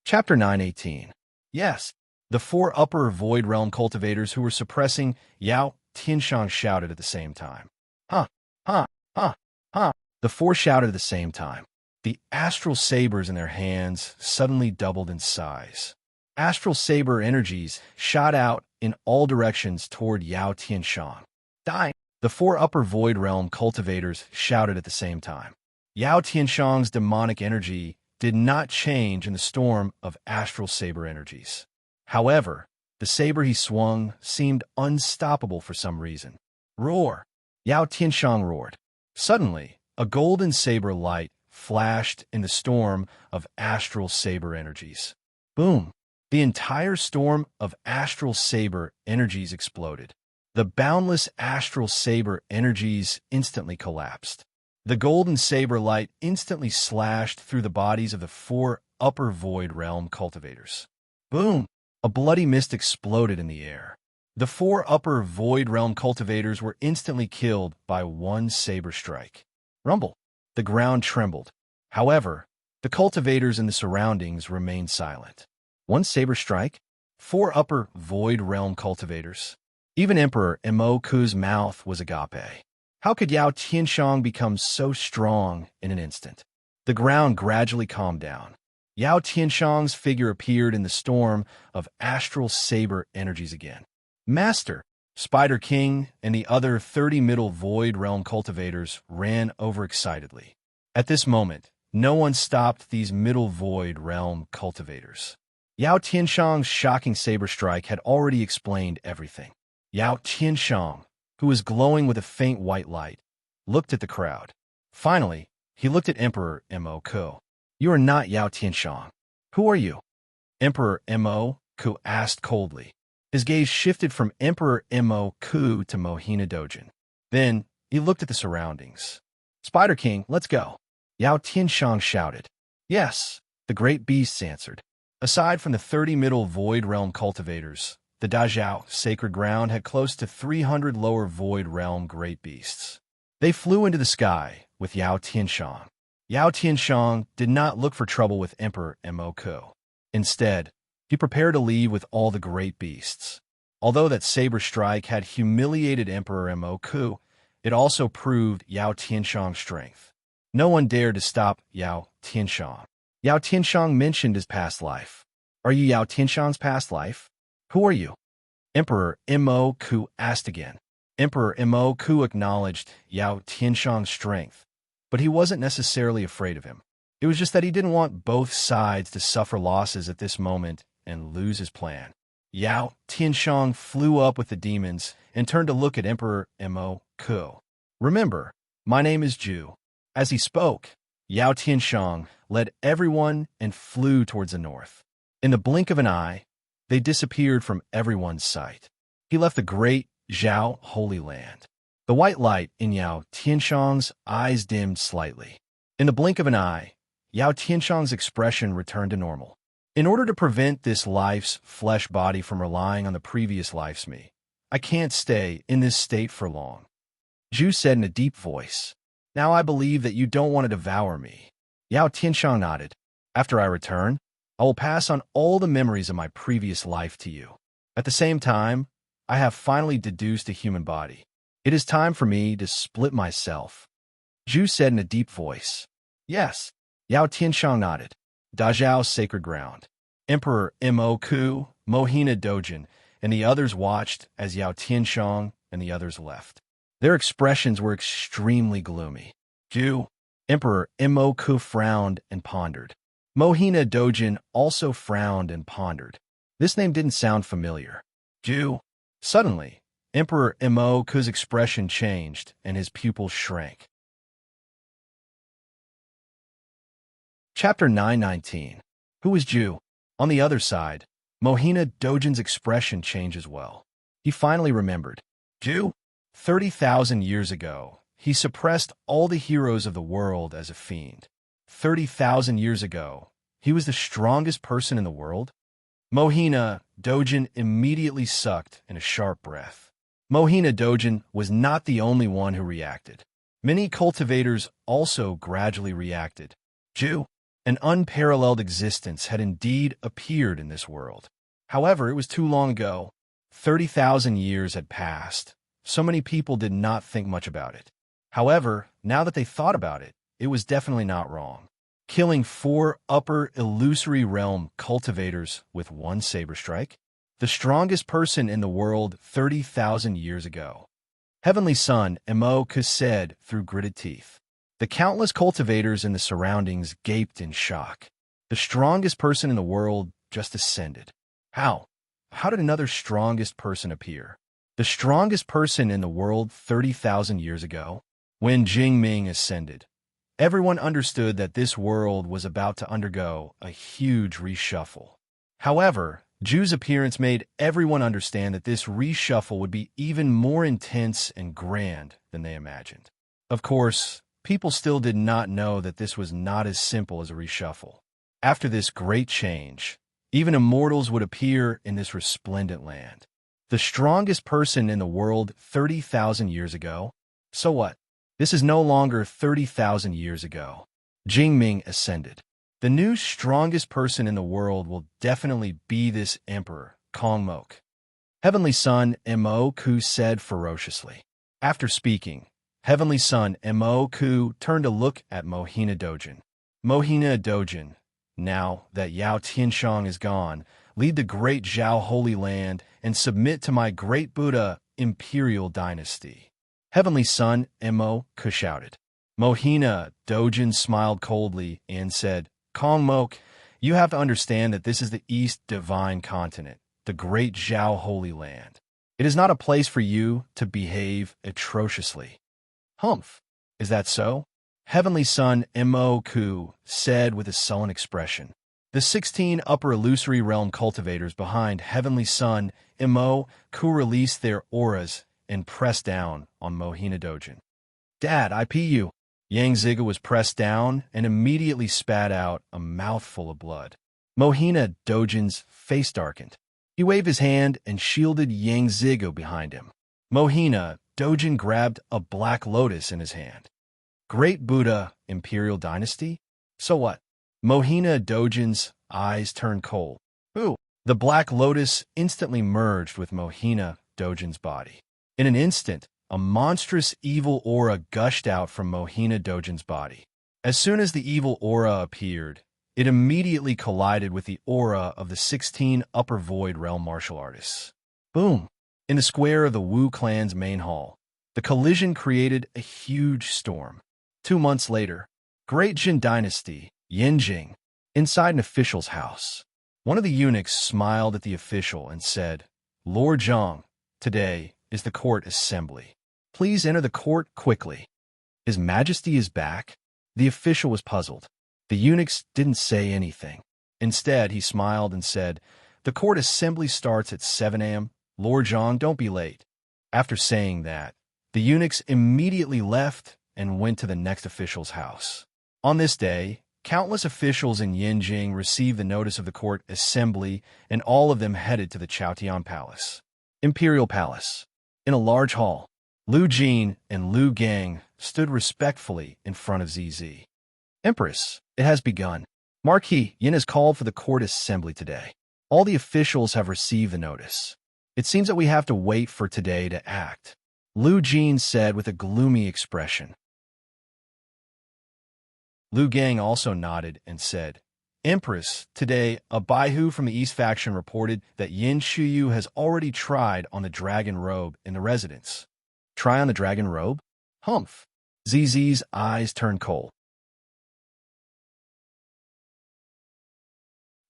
Chapter 9:18. Yes, the 4 upper void realm cultivators who were suppressing Yao Tianshang shouted at the same time. Ha! Ha! Ha! Ha! The 4 shouted at the same time. The astral sabers in their hands suddenly doubled in size. Astral saber energies shot out in all directions toward Yao Tianshang. Die! The 4 upper void realm cultivators shouted at the same time. Yao Tianshang's demonic energy did not change in the storm of astral saber energies. However, the saber he swung seemed unstoppable for some reason. Roar! Yao Tianshang roared. Suddenly, a golden saber light flashed in the storm of astral saber energies. Boom! The entire storm of astral saber energies exploded. The boundless astral saber energies instantly collapsed. The golden saber light instantly slashed through the bodies of the 4 upper void realm cultivators. Boom! A bloody mist exploded in the air. The 4 upper void realm cultivators were instantly killed by one saber strike. Rumble! The ground trembled. However, the cultivators in the surroundings remained silent. One saber strike? 4 upper void realm cultivators? Even Emperor Immoku's mouth was agape. How could Yao Tianxiang become so strong in an instant? The ground gradually calmed down. Yao Tianxiang's figure appeared in the storm of astral saber energies again. Master, Spider King, and the other 30 middle void realm cultivators ran overexcitedly. At this moment, no one stopped these middle void realm cultivators. Yao Tianxiang's shocking saber strike had already explained everything. Yao Tianxiang, who was glowing with a faint white light, looked at the crowd. Finally, he looked at Emperor Immoku. You are not Yao Tianxiang. Who are you? Emperor Immoku asked coldly. His gaze shifted from Emperor Immoku to Mohina Dojin. Then, he looked at the surroundings. Spider King, let's go. Yao Tianxiang shouted. Yes, the great beasts answered. Aside from the 30 middle void realm cultivators, the Dazhao sacred ground had close to 300 lower void realm great beasts. They flew into the sky with Yao Tianxiang. Yao Tianxiang did not look for trouble with Emperor Immoku. Instead, he prepared to leave with all the great beasts. Although that saber strike had humiliated Emperor Immoku, it also proved Yao Tianxiang's strength. No one dared to stop Yao Tianxiang. Yao Tianxiang mentioned his past life. Are you Yao Tianxiang's past life? Who are you? Emperor Immoku asked again. Emperor Immoku acknowledged Yao Tianxiang's strength, but he wasn't necessarily afraid of him. It was just that he didn't want both sides to suffer losses at this moment and lose his plan. Yao Tianxiang flew up with the demons and turned to look at Emperor Immoku. Remember, my name is Ju. As he spoke, Yao Tianxiang led everyone and flew towards the north. In the blink of an eye, they disappeared from everyone's sight. He left the great Zhao Holy Land. The white light in Yao Tianxiang's eyes dimmed slightly. In the blink of an eye, Yao Tianxiang's expression returned to normal. In order to prevent this life's flesh body from relying on the previous life's me, I can't stay in this state for long. Zhu said in a deep voice. Now I believe that you don't want to devour me. Yao Tianxiang nodded. After I return, I will pass on all the memories of my previous life to you. At the same time, I have finally deduced a human body. It is time for me to split myself. Zhu said in a deep voice. Yes. Yao Tianxiang nodded. Dazhao's sacred ground. Emperor Immoku, Mohina Dojin, and the others watched as Yao Tianxiang and the others left. Their expressions were extremely gloomy. Zhu, Emperor Immoku frowned and pondered. Mohina Dojin also frowned and pondered. This name didn't sound familiar. Zhu. Suddenly, Emperor Immoku's expression changed and his pupils shrank. Chapter 919. Who is Zhu? On the other side, Mohina Dojin's expression changed as well. He finally remembered. Zhu? 30,000 years ago, he suppressed all the heroes of the world as a fiend. 30,000 years ago, he was the strongest person in the world? Mohina Dojin immediately sucked in a sharp breath. Mohina Dojin was not the only one who reacted. Many cultivators also gradually reacted. Zhu, an unparalleled existence had indeed appeared in this world. However, it was too long ago. 30,000 years had passed. So many people did not think much about it. However, now that they thought about it, it was definitely not wrong. Killing 4 upper illusory realm cultivators with one saber strike? The strongest person in the world 30,000 years ago. Heavenly Son Immoku said through gritted teeth. The countless cultivators in the surroundings gaped in shock. The strongest person in the world just ascended. How? How did another strongest person appear? The strongest person in the world 30,000 years ago? When Jingming ascended, everyone understood that this world was about to undergo a huge reshuffle. However, Ju's appearance made everyone understand that this reshuffle would be even more intense and grand than they imagined. Of course, people still did not know that this was not as simple as a reshuffle. After this great change, even immortals would appear in this resplendent land. The strongest person in the world 30,000 years ago? So what? This is no longer 30,000 years ago. Jingming ascended. The new strongest person in the world will definitely be this emperor, Kongmok. Heavenly Son Mo-ku said ferociously. After speaking, Heavenly Son Mo-ku turned to look at Mohina Dojin. Mohina Dojin, now that Yao Tianshang is gone, lead the great Zhao Holy Land and submit to my great Buddha imperial dynasty. Heavenly Son Mo-ku shouted. Mohina Dojin smiled coldly and said, Kongmok, you have to understand that this is the East Divine Continent, the great Zhao Holy Land. It is not a place for you to behave atrociously. Humph, is that so? Heavenly Son Mo-ku said with a sullen expression. The 16 upper illusory realm cultivators behind Heavenly Son Mo-ku released their auras and pressed down on Mohina Dojin. Dad, I pee you. Yang Ziga was pressed down and immediately spat out a mouthful of blood. Mohina Dojin's face darkened. He waved his hand and shielded Yang Ziga behind him. Mohina Dojin grabbed a black lotus in his hand. Great Buddha Imperial Dynasty? So what? Mohina Dojin's eyes turned cold. Ooh! The black lotus instantly merged with Mohina Dojin's body. In an instant, a monstrous evil aura gushed out from Mohina Dojin's body. As soon as the evil aura appeared, it immediately collided with the aura of the 16 upper void realm martial artists. Boom! In the square of the Wu clan's main hall, the collision created a huge storm. 2 months later, Great Jin Dynasty, Yinjing, inside an official's house. One of the eunuchs smiled at the official and said, Lord Zhang, today is the court assembly. Please enter the court quickly. His Majesty is back? The official was puzzled. The eunuchs didn't say anything. Instead, he smiled and said, The court assembly starts at 7 a.m. Lord Zhang, don't be late. After saying that, the eunuchs immediately left and went to the next official's house. On this day, countless officials in Yinjing received the notice of the court assembly, and all of them headed to the Chaotian Palace. Imperial Palace. In a large hall, Lu Jin and Lu Gang stood respectfully in front of ZZ. Empress, it has begun. Marquis Yin has called for the court assembly today. All the officials have received the notice. It seems that we have to wait for today to act, Lu Jin said with a gloomy expression. Lu Gang also nodded and said, Empress, today a Baihu from the East faction reported that Yin Shuyu has already tried on the dragon robe in the residence. Try on the dragon robe? Humph. ZZ's eyes turned cold.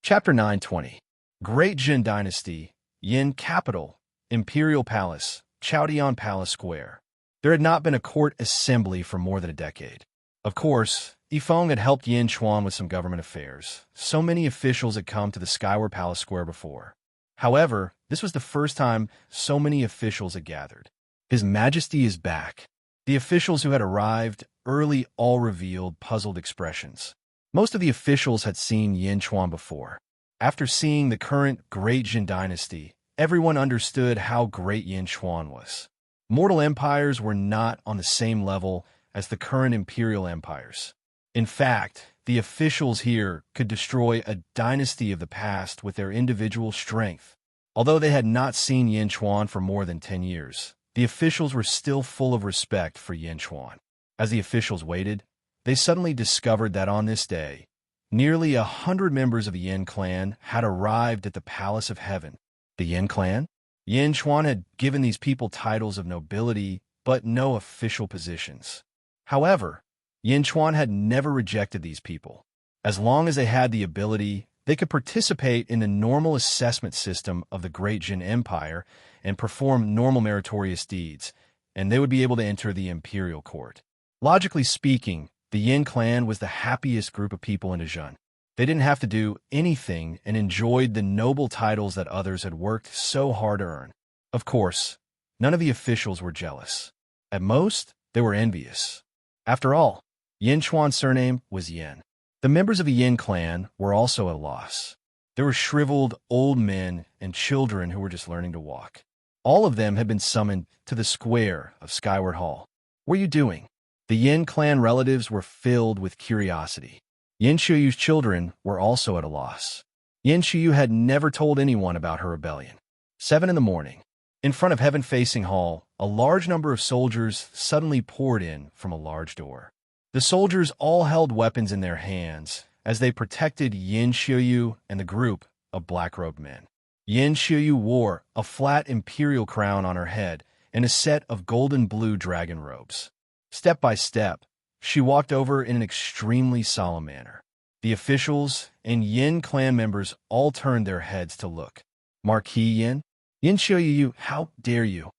Chapter 920. Great Jin Dynasty, Yin Capital, Imperial Palace, Chaotian Palace Square. There had not been a court assembly for more than a decade. Of course, Yifeng had helped Yin Chuan with some government affairs. So many officials had come to the Skyward Palace Square before. However, this was the first time so many officials had gathered. His Majesty is back. The officials who had arrived early all revealed puzzled expressions. Most of the officials had seen Yin Chuan before. After seeing the current Great Jin Dynasty, everyone understood how great Yin Chuan was. Mortal empires were not on the same level as the current imperial empires. In fact, the officials here could destroy a dynasty of the past with their individual strength. Although they had not seen Yin Chuan for more than 10 years, the officials were still full of respect for Yin Chuan. As the officials waited, they suddenly discovered that on this day, nearly 100 members of the Yin clan had arrived at the Palace of Heaven. The Yin clan? Yin Chuan had given these people titles of nobility, but no official positions. However, Yin Chuan had never rejected these people. As long as they had the ability, they could participate in the normal assessment system of the Great Jin Empire and perform normal meritorious deeds, and they would be able to enter the imperial court. Logically speaking, the Yin clan was the happiest group of people in Azhun. They didn't have to do anything and enjoyed the noble titles that others had worked so hard to earn. Of course, none of the officials were jealous. At most, they were envious. After all, Yin Chuan's surname was Yin. The members of the Yin clan were also at a loss. There were shriveled old men and children who were just learning to walk. All of them had been summoned to the square of Skyward Hall. What are you doing? The Yin clan relatives were filled with curiosity. Yin Shuyu's children were also at a loss. Yin Shuyu had never told anyone about her rebellion. 7 in the morning. In front of heaven-facing hall, a large number of soldiers suddenly poured in from a large door. The soldiers all held weapons in their hands as they protected Yin Shuyu and the group of black-robed men. Yin Shuyu wore a flat imperial crown on her head and a set of golden-blue dragon robes. Step by step, she walked over in an extremely solemn manner. The officials and Yin clan members all turned their heads to look. Marquis Yin? Yin Shuyu, how dare you?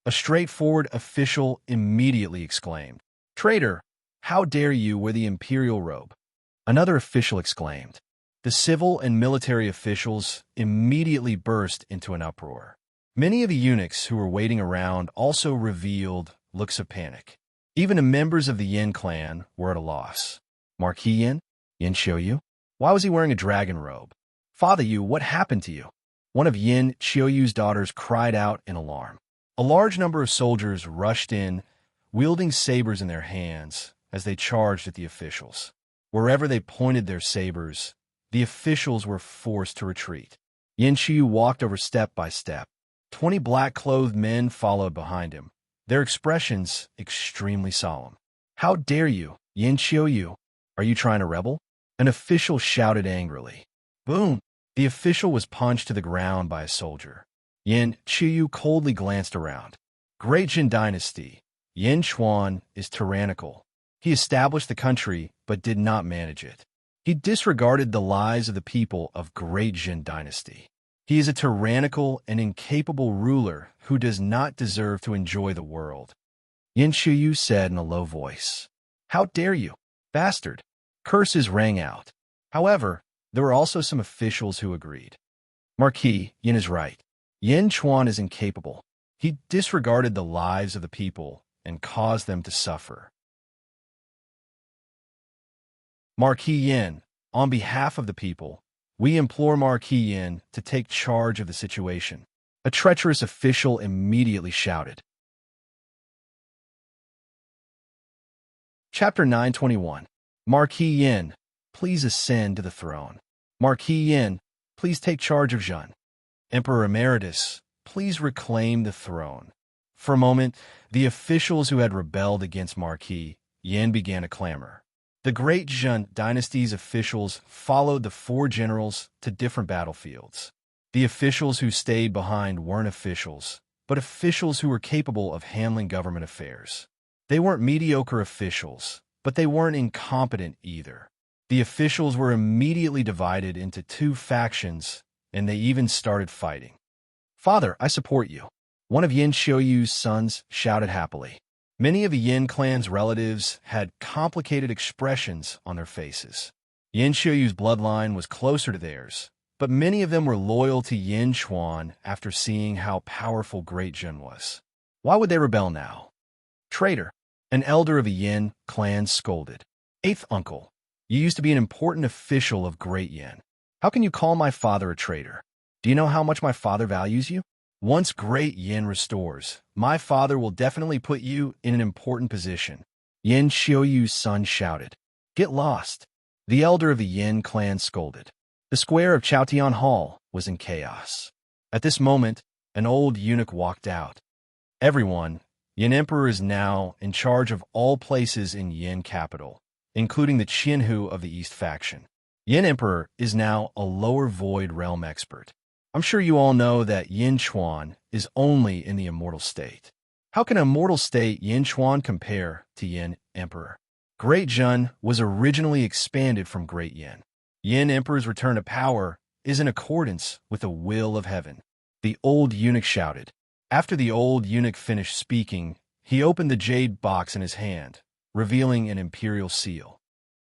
A straightforward official immediately exclaimed. Traitor, how dare you wear the imperial robe? Another official exclaimed. The civil and military officials immediately burst into an uproar. Many of the eunuchs who were waiting around also revealed looks of panic. Even the members of the Yin clan were at a loss. Marquis Yin? Yin Xiuyu? Why was he wearing a dragon robe? Father Yu, what happened to you? One of Yin Xiuyu's daughters cried out in alarm. A large number of soldiers rushed in, wielding sabers in their hands as they charged at the officials. Wherever they pointed their sabers, the officials were forced to retreat. Yin Xiu walked over step by step. 20 black-clothed men followed behind him, their expressions extremely solemn. How dare you, Yin Xiu? Are you trying to rebel? An official shouted angrily. Boom! The official was punched to the ground by a soldier. Yin Xiu coldly glanced around. Great Jin dynasty. Yin Chuan is tyrannical. He established the country, but did not manage it. He disregarded the lives of the people of Great Jin dynasty. He is a tyrannical and incapable ruler who does not deserve to enjoy the world. Yin Xiu said in a low voice. How dare you, bastard! Curses rang out. However, there were also some officials who agreed. Marquis, Yin is right. Yin Chuan is incapable. He disregarded the lives of the people and caused them to suffer. Marquis Yin, on behalf of the people, we implore Marquis Yin to take charge of the situation. A treacherous official immediately shouted. Chapter 921. Marquis Yin, please ascend to the throne. Marquis Yin, please take charge of Zhen. Emperor Emeritus, please reclaim the throne. For a moment, the officials who had rebelled against Marquis Yin began a clamor. The Great Zhen dynasty's officials followed the 4 generals to different battlefields. The officials who stayed behind weren't officials, but officials who were capable of handling government affairs. They weren't mediocre officials, but they weren't incompetent either. The officials were immediately divided into 2 factions, and they even started fighting. Father, I support you. One of Yin Xiuyu's sons shouted happily. Many of the Yin clan's relatives had complicated expressions on their faces. Yin Xiuyu's bloodline was closer to theirs, but many of them were loyal to Yin Chuan after seeing how powerful Great Jin was. Why would they rebel now? Traitor, an elder of the Yin clan scolded. 8th uncle, you used to be an important official of Great Yin. How can you call my father a traitor? Do you know how much my father values you? Once Great Yin restores, my father will definitely put you in an important position. Yin Xiuyu's son shouted. Get lost. The elder of the Yin clan scolded. The square of Chaotian Hall was in chaos. At this moment, an old eunuch walked out. Everyone, Yin Emperor is now in charge of all places in Yin capital, including the Qinhu of the East faction. Yin Emperor is now a lower void realm expert. I'm sure you all know that Yin Chuan is only in the immortal state. How can immortal state Yin Chuan compare to Yin Emperor? Great Jin was originally expanded from Great Yin. Yin Emperor's return to power is in accordance with the will of heaven. The old eunuch shouted. After the old eunuch finished speaking, he opened the jade box in his hand, revealing an imperial seal.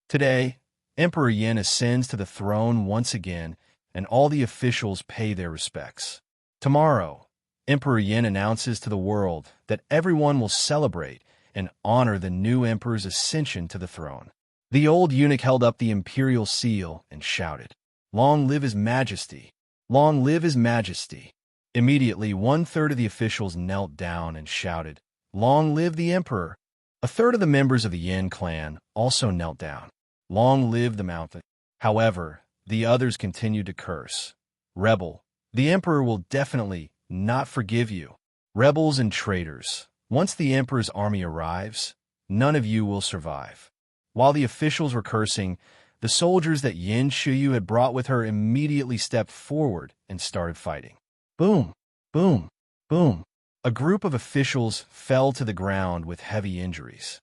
Today, Emperor Yin ascends to the throne once again, and all the officials pay their respects. Tomorrow, Emperor Yin announces to the world that everyone will celebrate and honor the new emperor's ascension to the throne. The old eunuch held up the imperial seal and shouted, "Long live His Majesty! Long live His Majesty!" Immediately, 1/3 of the officials knelt down and shouted, "Long live the emperor!" A third of the members of the Yin clan also knelt down. "Long live the mountain!" However, the others continued to curse. "Rebel, the emperor will definitely not forgive you. Rebels and traitors, once the emperor's army arrives, none of you will survive." While the officials were cursing, the soldiers that Yin Shuyu had brought with her immediately stepped forward and started fighting. Boom, boom, boom. A group of officials fell to the ground with heavy injuries.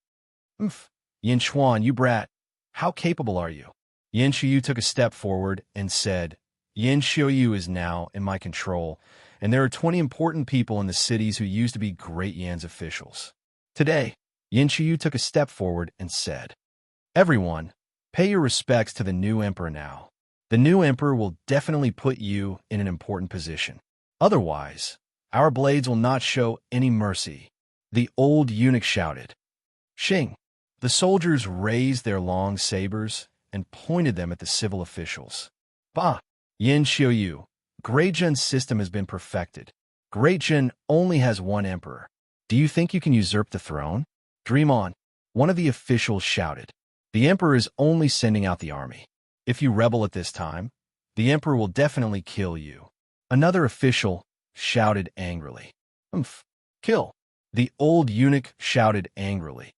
"Oof, Yin Chuan, you brat. How capable are you?" Yin Shuyu took a step forward and said, "Yin Shuyu is now in my control, and there are 20 important people in the cities who used to be Great Yan's officials. Today," Yin Shuyu took a step forward and said, "Everyone, pay your respects to the new emperor now. The new emperor will definitely put you in an important position. Otherwise, our blades will not show any mercy." The old eunuch shouted. Shing! The soldiers raised their long sabers and pointed them at the civil officials. "Bah! Yin Xiuyu, Great Zhen's system has been perfected. Great Zhen only has one emperor. Do you think you can usurp the throne? Dream on!" One of the officials shouted. "The emperor is only sending out the army. If you rebel at this time, the emperor will definitely kill you." Another official shouted angrily. "Humph! Kill!" The old eunuch shouted angrily.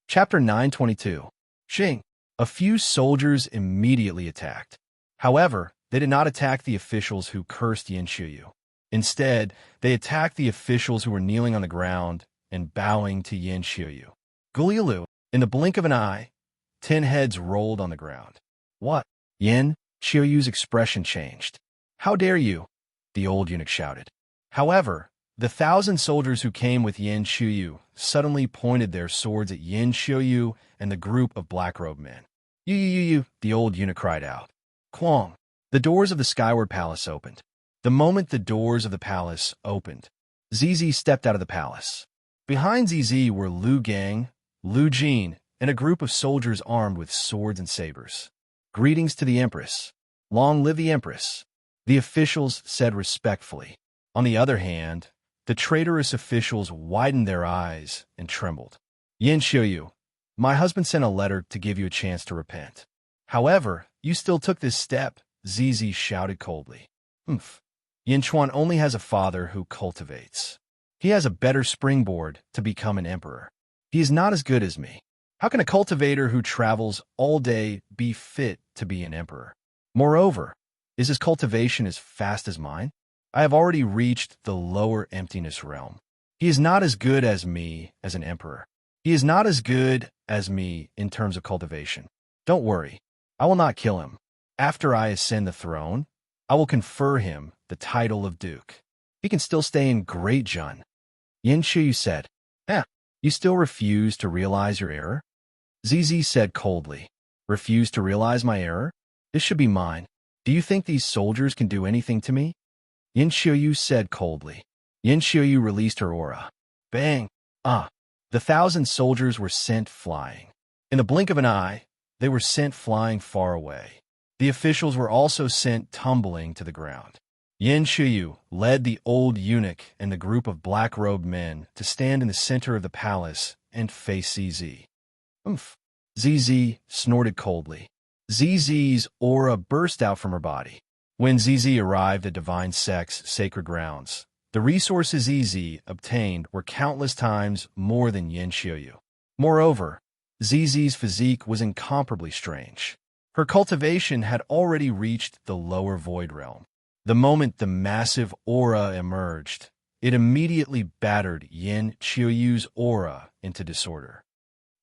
Chapter 922. Xing. A few soldiers immediately attacked. However, they did not attack the officials who cursed Yin Shuyu. Instead, they attacked the officials who were kneeling on the ground and bowing to Yin Shuyu. Gulialu, in the blink of an eye, 10 heads rolled on the ground. "What?" Yin Shuyu's expression changed. "How dare you?" the old eunuch shouted. However, the 1,000 soldiers who came with Yin Shuyu suddenly pointed their swords at Yin Shuyu and the group of black-robed men. You, the old eunuch cried out. Quang! The doors of the Skyward Palace opened. The moment the doors of the palace opened, Zizi stepped out of the palace. Behind Zizi were Lu Gang, Lu Jin, and a group of soldiers armed with swords and sabers. "Greetings to the Empress. Long live the Empress," the officials said respectfully. On the other hand, the traitorous officials widened their eyes and trembled. "Yin Xiuyu, my husband sent a letter to give you a chance to repent. However, you still took this step," Zizi shouted coldly. "Humph. Yin Chuan only has a father who cultivates. He has a better springboard to become an emperor. He is not as good as me. How can a cultivator who travels all day be fit to be an emperor? Moreover, is his cultivation as fast as mine? I have already reached the lower emptiness realm. He is not as good as me as an emperor. He is not as good as me in terms of cultivation. Don't worry, I will not kill him. After I ascend the throne, I will confer him the title of Duke. He can still stay in Great Zhen." Yin Shuyu said, You still refuse to realize your error?" Zizi said coldly. "Refuse to realize my error? This should be mine. Do you think these soldiers can do anything to me?" Yin Xiuyu said coldly. Yin Xiuyu released her aura. Bang! The 1,000 soldiers were sent flying. In the blink of an eye, they were sent flying far away. The officials were also sent tumbling to the ground. Yin Xiuyu led the old eunuch and the group of black-robed men to stand in the center of the palace and face ZZ. Oomph! ZZ snorted coldly. ZZ's aura burst out from her body. When ZZ arrived at Divine Sect's sacred grounds, the resources ZZ obtained were countless times more than Yin Xiuyu. Moreover, ZZ's physique was incomparably strange. Her cultivation had already reached the lower void realm. The moment the massive aura emerged, it immediately battered Yin Xiuyu's aura into disorder.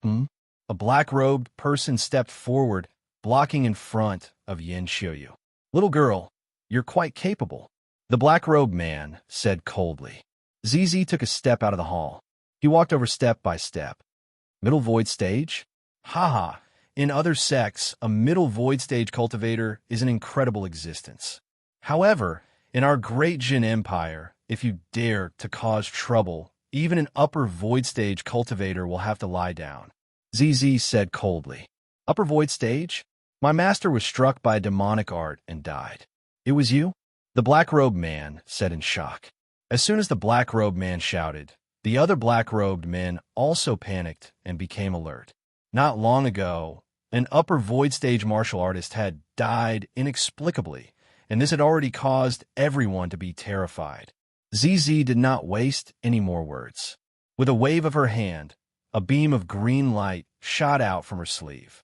A black-robed person stepped forward, blocking in front of Yin Xiuyu. "Little girl, you're quite capable," the black-robed man said coldly. ZZ took a step out of the hall. He walked over step by step. Middle void stage? Haha. In other sects, a middle void stage cultivator is an incredible existence. However, in our great Jin Empire, if you dare to cause trouble, even an upper void stage cultivator will have to lie down. ZZ said coldly. Upper void stage? My master was struck by a demonic art and died. It was you? The black-robed man said in shock. As soon as the black-robed man shouted, the other black-robed men also panicked and became alert. Not long ago, an upper void stage martial artist had died inexplicably, and this had already caused everyone to be terrified. ZZ did not waste any more words. With a wave of her hand, a beam of green light shot out from her sleeve.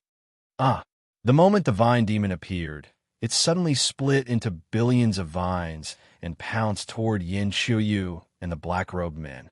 The moment the vine demon appeared, it suddenly split into billions of vines and pounced toward Yin Xiuyu and the black-robed men.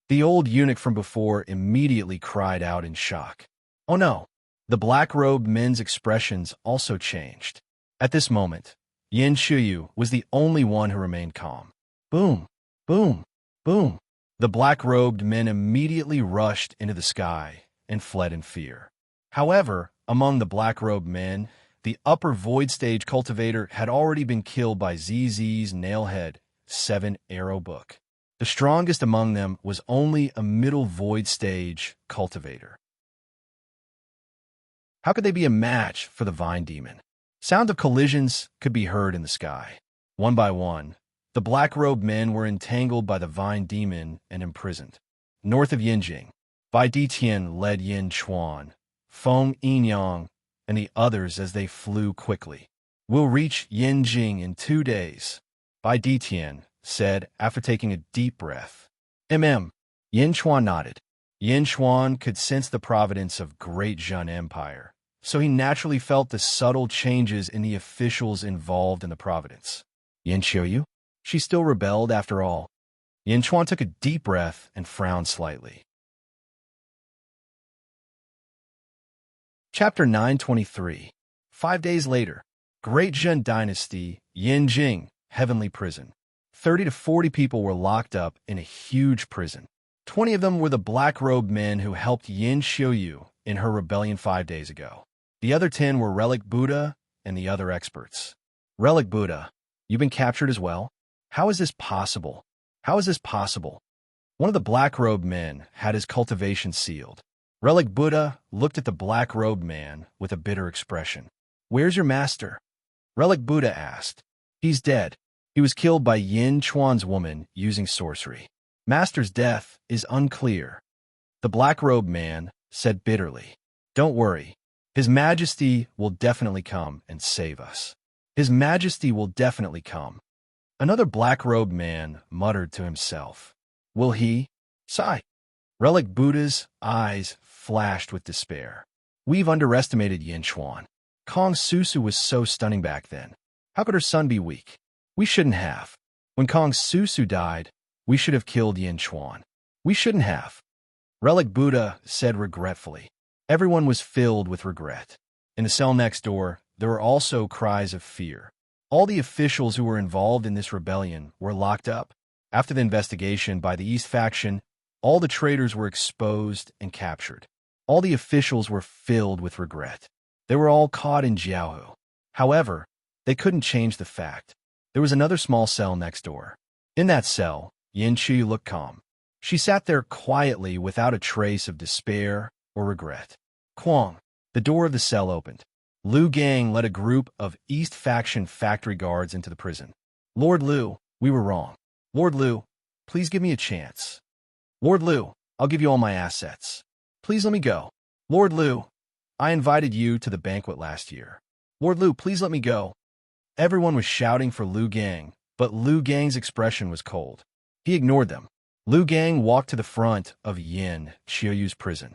The old eunuch from before immediately cried out in shock. Oh no! The black-robed men's expressions also changed. At this moment, Yin Xiuyu was the only one who remained calm. Boom! Boom! Boom! The black-robed men immediately rushed into the sky and fled in fear. However, among the black-robed men, the upper void stage cultivator had already been killed by ZZ's Nailhead 7-arrow book. The strongest among them was only a middle void stage cultivator. How could they be a match for the vine demon? Sound of collisions could be heard in the sky. One by one, the black-robed men were entangled by the vine demon and imprisoned. North of Yinjing, Bai Ditian led Yin Chuan, Feng Yinyang, and the others as they flew quickly. We'll reach Yinjing in 2 days, Bai Ditian said after taking a deep breath. Yin Chuan nodded. Yin Chuan could sense the providence of Great Jin Empire, so he naturally felt the subtle changes in the officials involved in the providence. Yin Xiuyu? She still rebelled after all. Yin Chuan took a deep breath and frowned slightly. Chapter 923. 5 days later, Great Jin Dynasty, Yinjing, Heavenly Prison. 30 to 40 people were locked up in a huge prison. 20 of them were the black-robed men who helped Yin Xiuyu in her rebellion 5 days ago. The other 10 were Relic Buddha and the other experts. Relic Buddha, you've been captured as well? How is this possible? How is this possible? One of the black-robed men had his cultivation sealed. Relic Buddha looked at the black-robed man with a bitter expression. Where's your master? Relic Buddha asked. He's dead. He was killed by Yin Chuan's woman using sorcery. Master's death is unclear. The black-robed man said bitterly. Don't worry. His Majesty will definitely come and save us. His Majesty will definitely come. Another black-robed man muttered to himself. Will he? Sigh. Relic Buddha's eyes flashed with despair. We've underestimated Yin Chuan. Kong Susu was so stunning back then. How could her son be weak? We shouldn't have. When Kong Susu died, we should have killed Yin Chuan. We shouldn't have. Relic Buddha said regretfully. Everyone was filled with regret. In the cell next door, there were also cries of fear. All the officials who were involved in this rebellion were locked up. After the investigation by the East faction, all the traitors were exposed and captured. All the officials were filled with regret. They were all caught in Jiaohu. However, they couldn't change the fact. There was another small cell next door. In that cell, Yin Xiuyu looked calm. She sat there quietly without a trace of despair or regret. Quang, the door of the cell opened. Lu Gang led a group of East faction factory guards into the prison. Lord Lu, we were wrong. Lord Lu, please give me a chance. Lord Lu, I'll give you all my assets. Please let me go. Lord Lu, I invited you to the banquet last year. Lord Lu, please let me go. Everyone was shouting for Lu Gang, but Lu Gang's expression was cold. He ignored them. Lu Gang walked to the front of Yin Xiuyu's prison.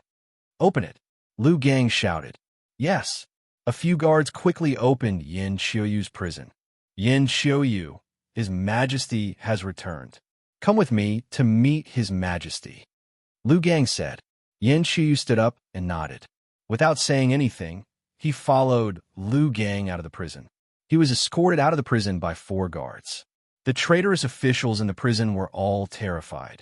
Open it. Lu Gang shouted. Yes. A few guards quickly opened Yin Xiuyu's prison. Yin Xiuyu, His Majesty has returned. Come with me to meet His Majesty. Lu Gang said. Yin Xiuyu stood up and nodded. Without saying anything, he followed Lu Gang out of the prison. He was escorted out of the prison by 4 guards. The traitorous officials in the prison were all terrified.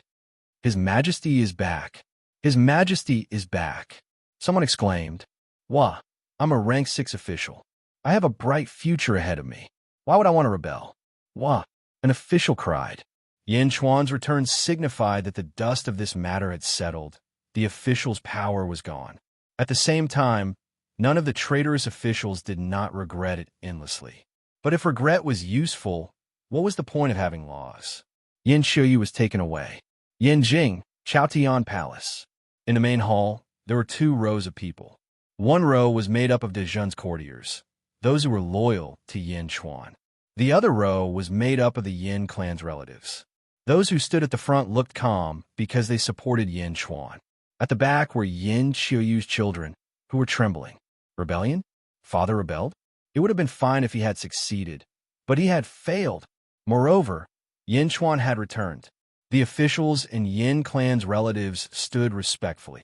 His Majesty is back. His Majesty is back. Someone exclaimed. Wah, I'm a rank 6 official. I have a bright future ahead of me. Why would I want to rebel? Wah, an official cried. Yin Chuan's return signified that the dust of this matter had settled. The official's power was gone. At the same time, none of the traitorous officials did not regret it endlessly. But if regret was useful, what was the point of having laws? Yin Xiuyu was taken away. Yanjing, Chaotian Palace. In the main hall, there were 2 rows of people. One row was made up of Dejun's courtiers, those who were loyal to Yin Chuan. The other row was made up of the Yin clan's relatives. Those who stood at the front looked calm because they supported Yin Chuan. At the back were Yin Qiuyu's children, who were trembling. Rebellion? Father rebelled? It would have been fine if he had succeeded, but he had failed. Moreover, Yin Chuan had returned. The officials and Yin clan's relatives stood respectfully.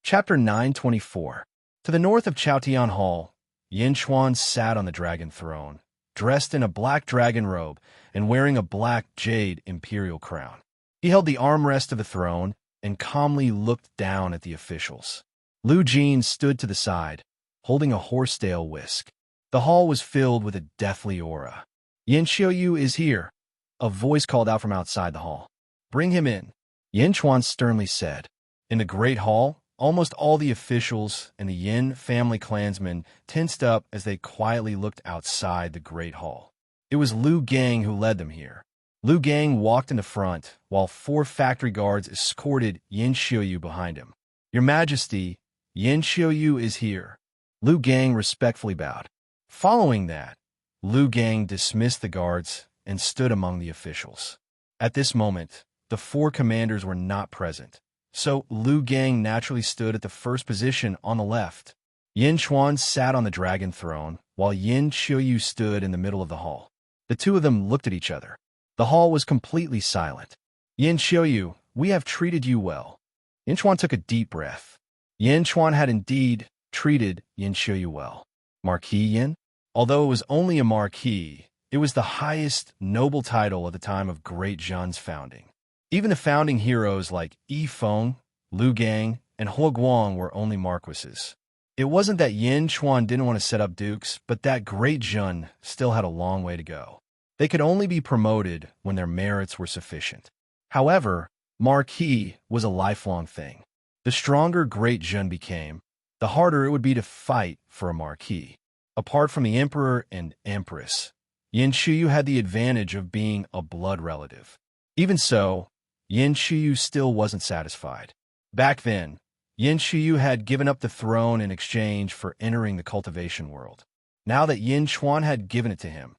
Chapter 924. To the north of Chaotian Hall, Yin Chuan sat on the dragon throne, dressed in a black dragon robe and wearing a black jade imperial crown. He held the armrest of the throne and calmly looked down at the officials. Lu Jin stood to the side, holding a horsetail whisk. The hall was filled with a deathly aura. Yin Xiuyu is here, a voice called out from outside the hall. Bring him in, Yin Chuan sternly said. In the great hall, almost all the officials and the Yin family clansmen tensed up as they quietly looked outside the great hall. It was Lu Gang who led them here. Lu Gang walked in the front, while 4 factory guards escorted Yin Xiuyu behind him. Your Majesty, Yin Xiuyu is here. Lu Gang respectfully bowed. Following that, Lu Gang dismissed the guards and stood among the officials. At this moment, the 4 commanders were not present, so Lu Gang naturally stood at the first position on the left. Yin Chuan sat on the dragon throne, while Yin Xiuyu stood in the middle of the hall. The 2 of them looked at each other. The hall was completely silent. Yin Xiuyu, we have treated you well. Yin Chuan took a deep breath. Yin Chuan had indeed treated Yin Xiuyu well. Marquis Yin? Although it was only a marquis, it was the highest noble title at the time of Great Zhen's founding. Even the founding heroes like Yi Feng, Lu Gang, and Huo Guang were only marquises. It wasn't that Yin Chuan didn't want to set up dukes, but that Great Zhen still had a long way to go. They could only be promoted when their merits were sufficient. However, marquis was a lifelong thing. The stronger Great Zhen became, the harder it would be to fight for a marquis. Apart from the emperor and empress, Yin Xiuyu had the advantage of being a blood relative. Even so, Yin Xiuyu still wasn't satisfied. Back then, Yin Xiuyu had given up the throne in exchange for entering the cultivation world. Now that Yin Chuan had given it to him,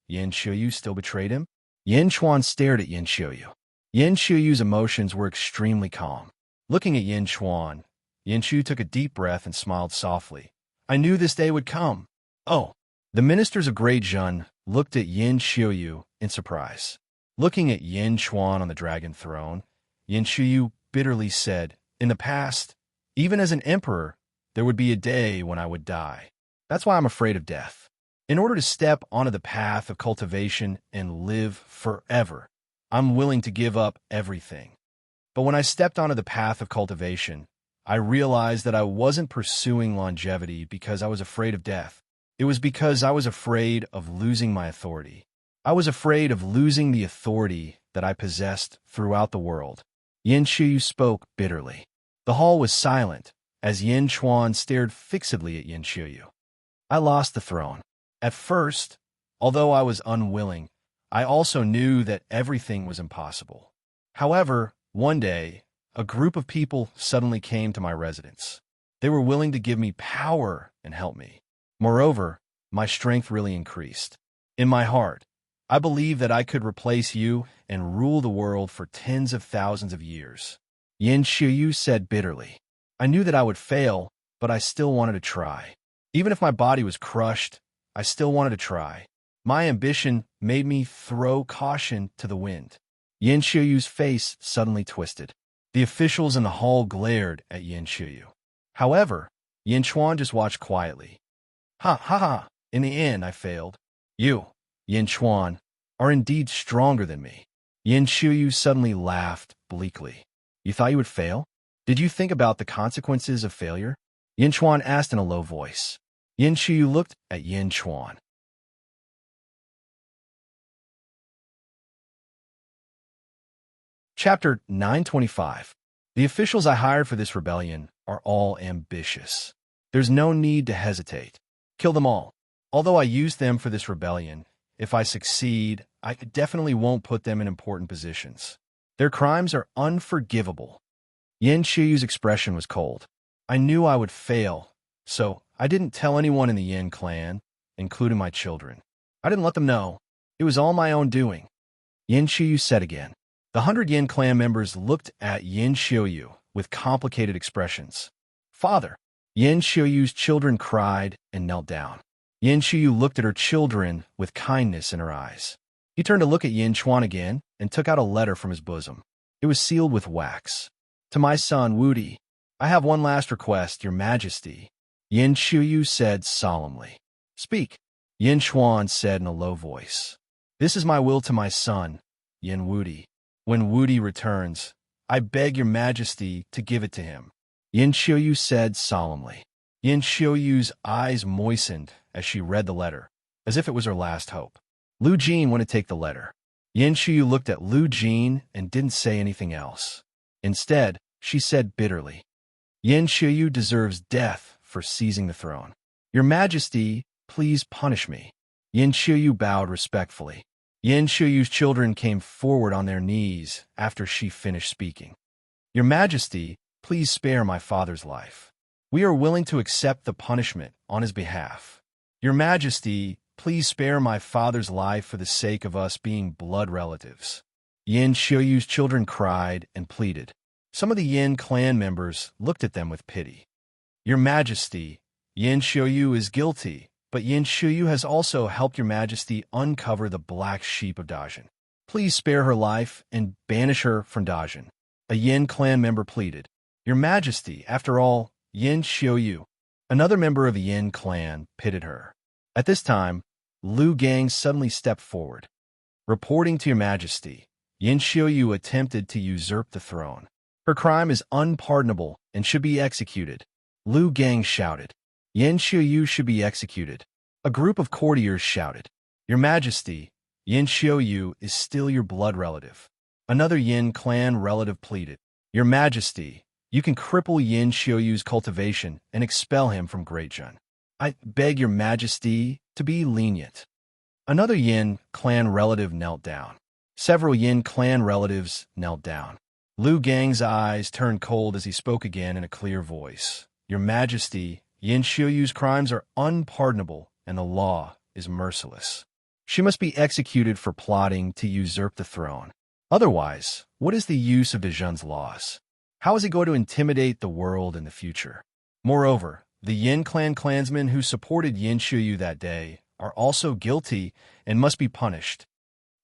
Yin Xiuyu still betrayed him? Yin Chuan stared at Yin Xiuyu. Yin Xiuyu's emotions were extremely calm. Looking at Yin Chuan, Yin Xiuyu took a deep breath and smiled softly. I knew this day would come. Oh. The ministers of Great Zhen looked at Yin Xiuyu in surprise. Looking at Yin Chuan on the dragon throne, Yin Xiuyu bitterly said, in the past, even as an emperor, there would be a day when I would die. That's why I'm afraid of death. In order to step onto the path of cultivation and live forever, I'm willing to give up everything. But when I stepped onto the path of cultivation, I realized that I wasn't pursuing longevity because I was afraid of death. It was because I was afraid of losing my authority. I was afraid of losing the authority that I possessed throughout the world. Yin Xiuyu spoke bitterly. The hall was silent as Yin Chuan stared fixedly at Yin Xiuyu. I lost the throne. At first, although I was unwilling, I also knew that everything was impossible. However, one day, a group of people suddenly came to my residence. They were willing to give me power and help me. Moreover, my strength really increased. In my heart, I believed that I could replace you and rule the world for tens of thousands of years. Yin Xiuyu said bitterly. I knew that I would fail, but I still wanted to try. Even if my body was crushed, I still wanted to try. My ambition made me throw caution to the wind. Yin Xiuyu's face suddenly twisted. The officials in the hall glared at Yin Xiuyu. However, Yin Chuan just watched quietly. Ha ha ha, in the end I failed. You, Yin Chuan, are indeed stronger than me. Yin Shuyu suddenly laughed bleakly. You thought you would fail? Did you think about the consequences of failure? Yin Chuan asked in a low voice. Yin Shuyu looked at Yin Chuan. Chapter 925. The officials I hired for this rebellion are all ambitious. There's no need to hesitate. Kill them all. Although I used them for this rebellion, if I succeed, I definitely won't put them in important positions. Their crimes are unforgivable. Yin Shuyu's expression was cold. I knew I would fail, so I didn't tell anyone in the Yin clan, including my children. I didn't let them know. It was all my own doing. Yin Shuyu said again. The 100 Yin clan members looked at Yin Shuyu with complicated expressions. Father. Yin Shuyu's children cried and knelt down. Yin Shuyu looked at her children with kindness in her eyes. He turned to look at Yin Chuan again and took out a letter from his bosom. It was sealed with wax. To my son, Wudi, I have one last request, Your Majesty. Yin Shuyu said solemnly. Speak. Yin Chuan said in a low voice. This is my will to my son, Yin Wudi. When Wudi returns, I beg Your Majesty to give it to him. Yin Shuyu said solemnly. Yin Shuyu's eyes moistened as she read the letter, as if it was her last hope. Lu Jin went to take the letter. Yin Shuyu looked at Lu Jin and didn't say anything else. Instead, she said bitterly, Yin Shuyu deserves death for seizing the throne. Your Majesty, please punish me. Yin Shuyu bowed respectfully. Yin Shuyu's children came forward on their knees after she finished speaking. Your Majesty, please spare my father's life. We are willing to accept the punishment on his behalf. Your Majesty, please spare my father's life for the sake of us being blood relatives. Yin Shuyu's children cried and pleaded. Some of the Yin clan members looked at them with pity. Your Majesty, Yin Shuyu is guilty, but Yin Shuyu has also helped Your Majesty uncover the black sheep of Dajin. Please spare her life and banish her from Dajin. A Yin clan member pleaded. Your Majesty, after all, Yin Shuyu. Another member of the Yin clan pitied her. At this time, Lu Gang suddenly stepped forward. Reporting to Your Majesty, Yin Shuyu attempted to usurp the throne. Her crime is unpardonable and should be executed. Lu Gang shouted. Yin Shuyu should be executed. A group of courtiers shouted. Your Majesty, Yin Shuyu is still your blood relative. Another Yin clan relative pleaded. Your Majesty, you can cripple Yin Shuyu's cultivation and expel him from Greatjun. I beg Your Majesty to be lenient. Another Yin clan relative knelt down. Several Yin clan relatives knelt down. Lu Gang's eyes turned cold as he spoke again in a clear voice. Your Majesty, Yin Shuyu's crimes are unpardonable and the law is merciless. She must be executed for plotting to usurp the throne. Otherwise, what is the use of Dajun's laws? How is he going to intimidate the world in the future? Moreover, the Yin clan clansmen who supported Yin Shuyu that day are also guilty and must be punished.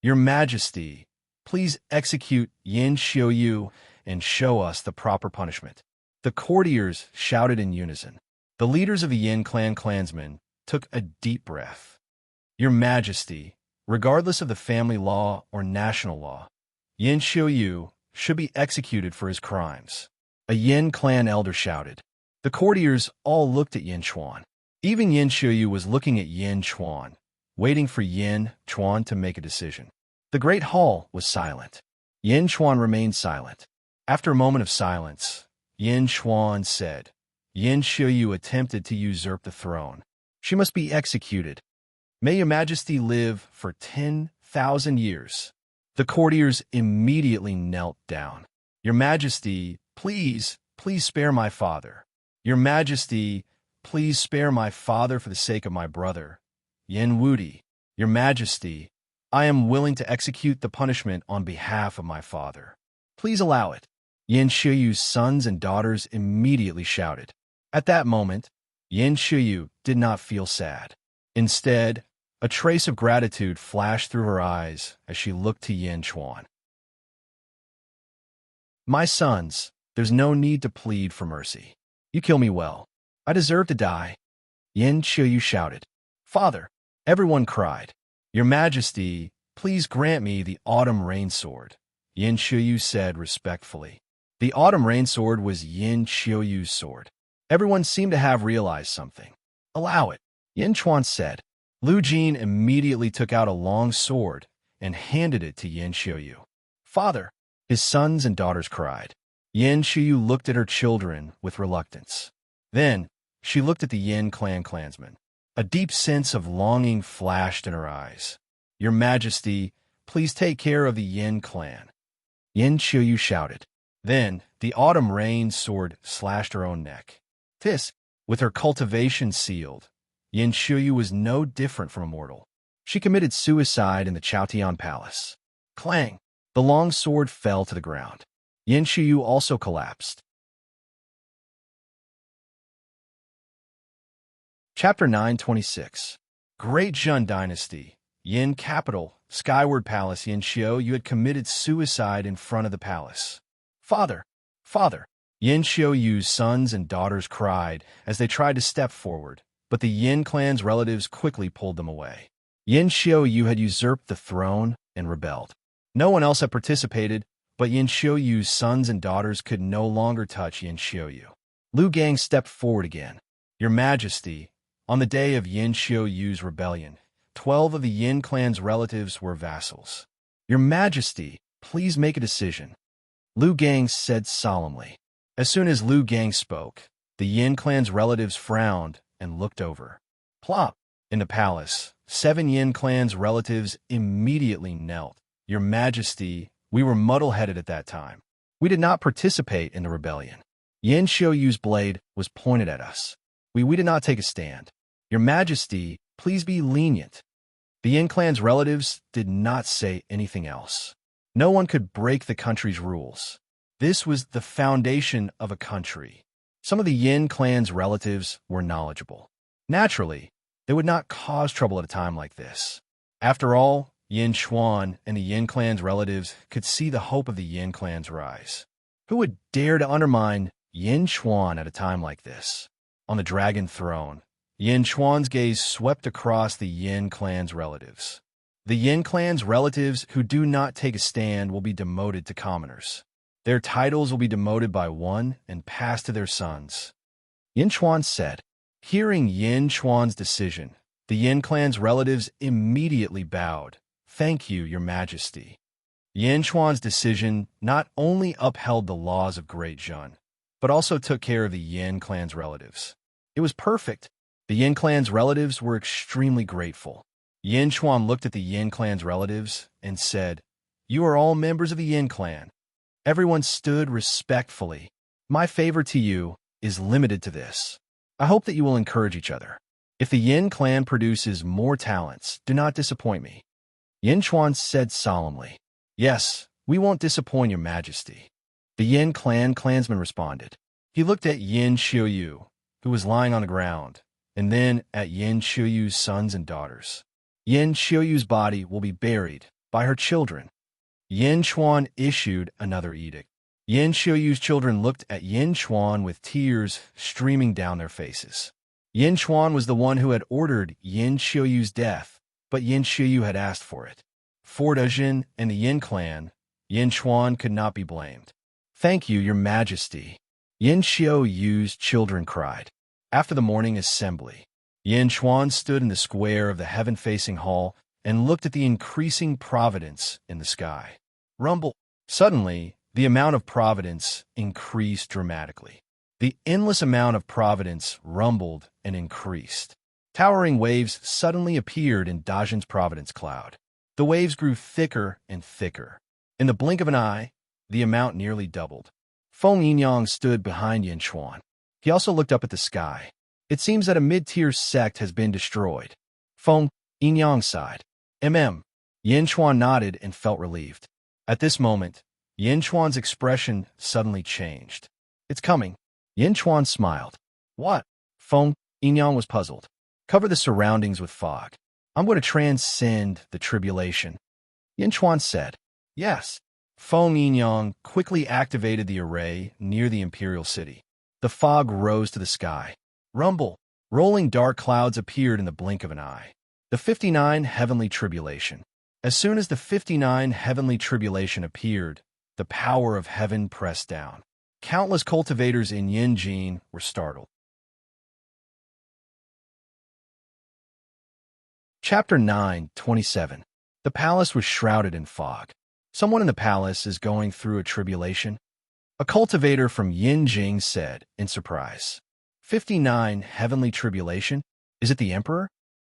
Your Majesty, please execute Yin Shuyu and show us the proper punishment. The courtiers shouted in unison. The leaders of the Yin clan clansmen took a deep breath. Your Majesty, regardless of the family law or national law, Yin Shuyu should be executed for his crimes. A Yin clan elder shouted. The courtiers all looked at Yin Chuan. Even Yin Shuyu was looking at Yin Chuan, waiting for Yin Chuan to make a decision. The great hall was silent. Yin Chuan remained silent. After a moment of silence, Yin Chuan said, Yin Shuyu attempted to usurp the throne. She must be executed. May Your Majesty live for 10,000 years. The courtiers immediately knelt down. Your Majesty, please spare my father. Your Majesty, please spare my father for the sake of my brother, Yin Wudi. Your Majesty, I am willing to execute the punishment on behalf of my father. Please allow it. Yin Shuyu's sons and daughters immediately shouted. At that moment, Yin Shuyu did not feel sad. Instead, a trace of gratitude flashed through her eyes as she looked to Yin Chuan. My sons, there's no need to plead for mercy. You kill me well. I deserve to die. Yin Shuyu shouted. Father, everyone cried. Your Majesty, please grant me the autumn rain sword, Yin Qiuyu said respectfully. The autumn rain sword was Yin Qiuyu's sword. Everyone seemed to have realized something. Allow it, Yin Chuan said. Lu Jin immediately took out a long sword and handed it to Yin Qiuyu. Father, his sons and daughters cried. Yin Qiuyu looked at her children with reluctance. Then, she looked at the Yin clan clansmen. A deep sense of longing flashed in her eyes. Your Majesty, please take care of the Yin clan. Yin Qiuyu shouted. Then, the autumn rain sword slashed her own neck. This, with her cultivation sealed, Yin Qiuyu was no different from Immortal. She committed suicide in the Chaotian Palace. Clang! The long sword fell to the ground. Yin Qiuyu also collapsed. Chapter 926. Great Zhun Dynasty. Yin Capital, Skyward Palace. Yin Qiuyu had committed suicide in front of the palace. Father! Father! Yin Qiuyu's sons and daughters cried as they tried to step forward, but the Yin clan's relatives quickly pulled them away. Yin Qiuyu had usurped the throne and rebelled. No one else had participated, but Yin Qiuyu's sons and daughters could no longer touch Yin Qiuyu. Lu Gang stepped forward again. Your Majesty, on the day of Yin Qiuyu's rebellion, 12 of the Yin clan's relatives were vassals. Your Majesty, please make a decision, Lu Gang said solemnly. As soon as Lu Gang spoke, the Yin clan's relatives frowned and looked over. Plop! In the palace, 7 Yin clan's relatives immediately knelt. Your Majesty, we were muddle-headed at that time. We did not participate in the rebellion. Yin Qiuyu's blade was pointed at us. We did not take a stand. Your Majesty, please be lenient. The Yin clan's relatives did not say anything else. No one could break the country's rules. This was the foundation of a country. Some of the Yin clan's relatives were knowledgeable. Naturally, they would not cause trouble at a time like this. After all, Yin Chuan and the Yin clan's relatives could see the hope of the Yin clan's rise. Who would dare to undermine Yin Chuan at a time like this? On the dragon throne, Yin Chuan's gaze swept across the Yin clan's relatives. The Yin clan's relatives who do not take a stand will be demoted to commoners. Their titles will be demoted by 1 and passed to their sons. Yin Chuan said. Hearing Yin Chuan's decision, the Yin clan's relatives immediately bowed. Thank you, Your Majesty. Yin Chuan's decision not only upheld the laws of Great Zhun, but also took care of the Yin clan's relatives. It was perfect. The Yin clan's relatives were extremely grateful. Yin Chuan looked at the Yin clan's relatives and said, You are all members of the Yin clan. Everyone stood respectfully. My favor to you is limited to this. I hope that you will encourage each other. If the Yin clan produces more talents, do not disappoint me. Yin Chuan said solemnly. Yes, we won't disappoint Your Majesty. The Yin clan clansman responded. He looked at Yin Qiuyu, who was lying on the ground, and then at Yin Qiuyu's sons and daughters. Yin Qiuyu's body will be buried by her children. Yin Chuan issued another edict. Yin Qiuyu's children looked at Yin Chuan with tears streaming down their faces. Yin Chuan was the one who had ordered Yin Qiuyu's death, but Yin Qiuyu had asked for it. For Dezhin and the Yin clan, Yin Chuan could not be blamed. Thank you, Your Majesty. Yin Qiuyu's children cried. After the morning assembly, Yin Chuan stood in the square of the heaven-facing hall and looked at the increasing providence in the sky. Rumble. Suddenly, the amount of providence increased dramatically. The endless amount of providence rumbled and increased. Towering waves suddenly appeared in Dezhin's providence cloud. The waves grew thicker and thicker. In the blink of an eye, the amount nearly doubled. Feng Yinyang stood behind Yin Chuan. He also looked up at the sky. It seems that a mid-tier sect has been destroyed. Feng Yinyang sighed. Yin Chuan nodded and felt relieved. At this moment, Yin Chuan's expression suddenly changed. It's coming. Yin Chuan smiled. What? Feng Yinyang was puzzled. Cover the surroundings with fog. I'm going to transcend the tribulation. Yin Chuan said. Yes. Feng Yinyang quickly activated the array near the imperial city. The fog rose to the sky. Rumble. Rolling dark clouds appeared in the blink of an eye. The 59 heavenly tribulation. As soon as the 59 heavenly tribulation appeared, the power of heaven pressed down. Countless cultivators in Yinjin were startled. Chapter 9:27. The palace was shrouded in fog. Someone in the palace is going through a tribulation. A cultivator from Yinjing said, in surprise. 59 heavenly tribulation? Is it the emperor?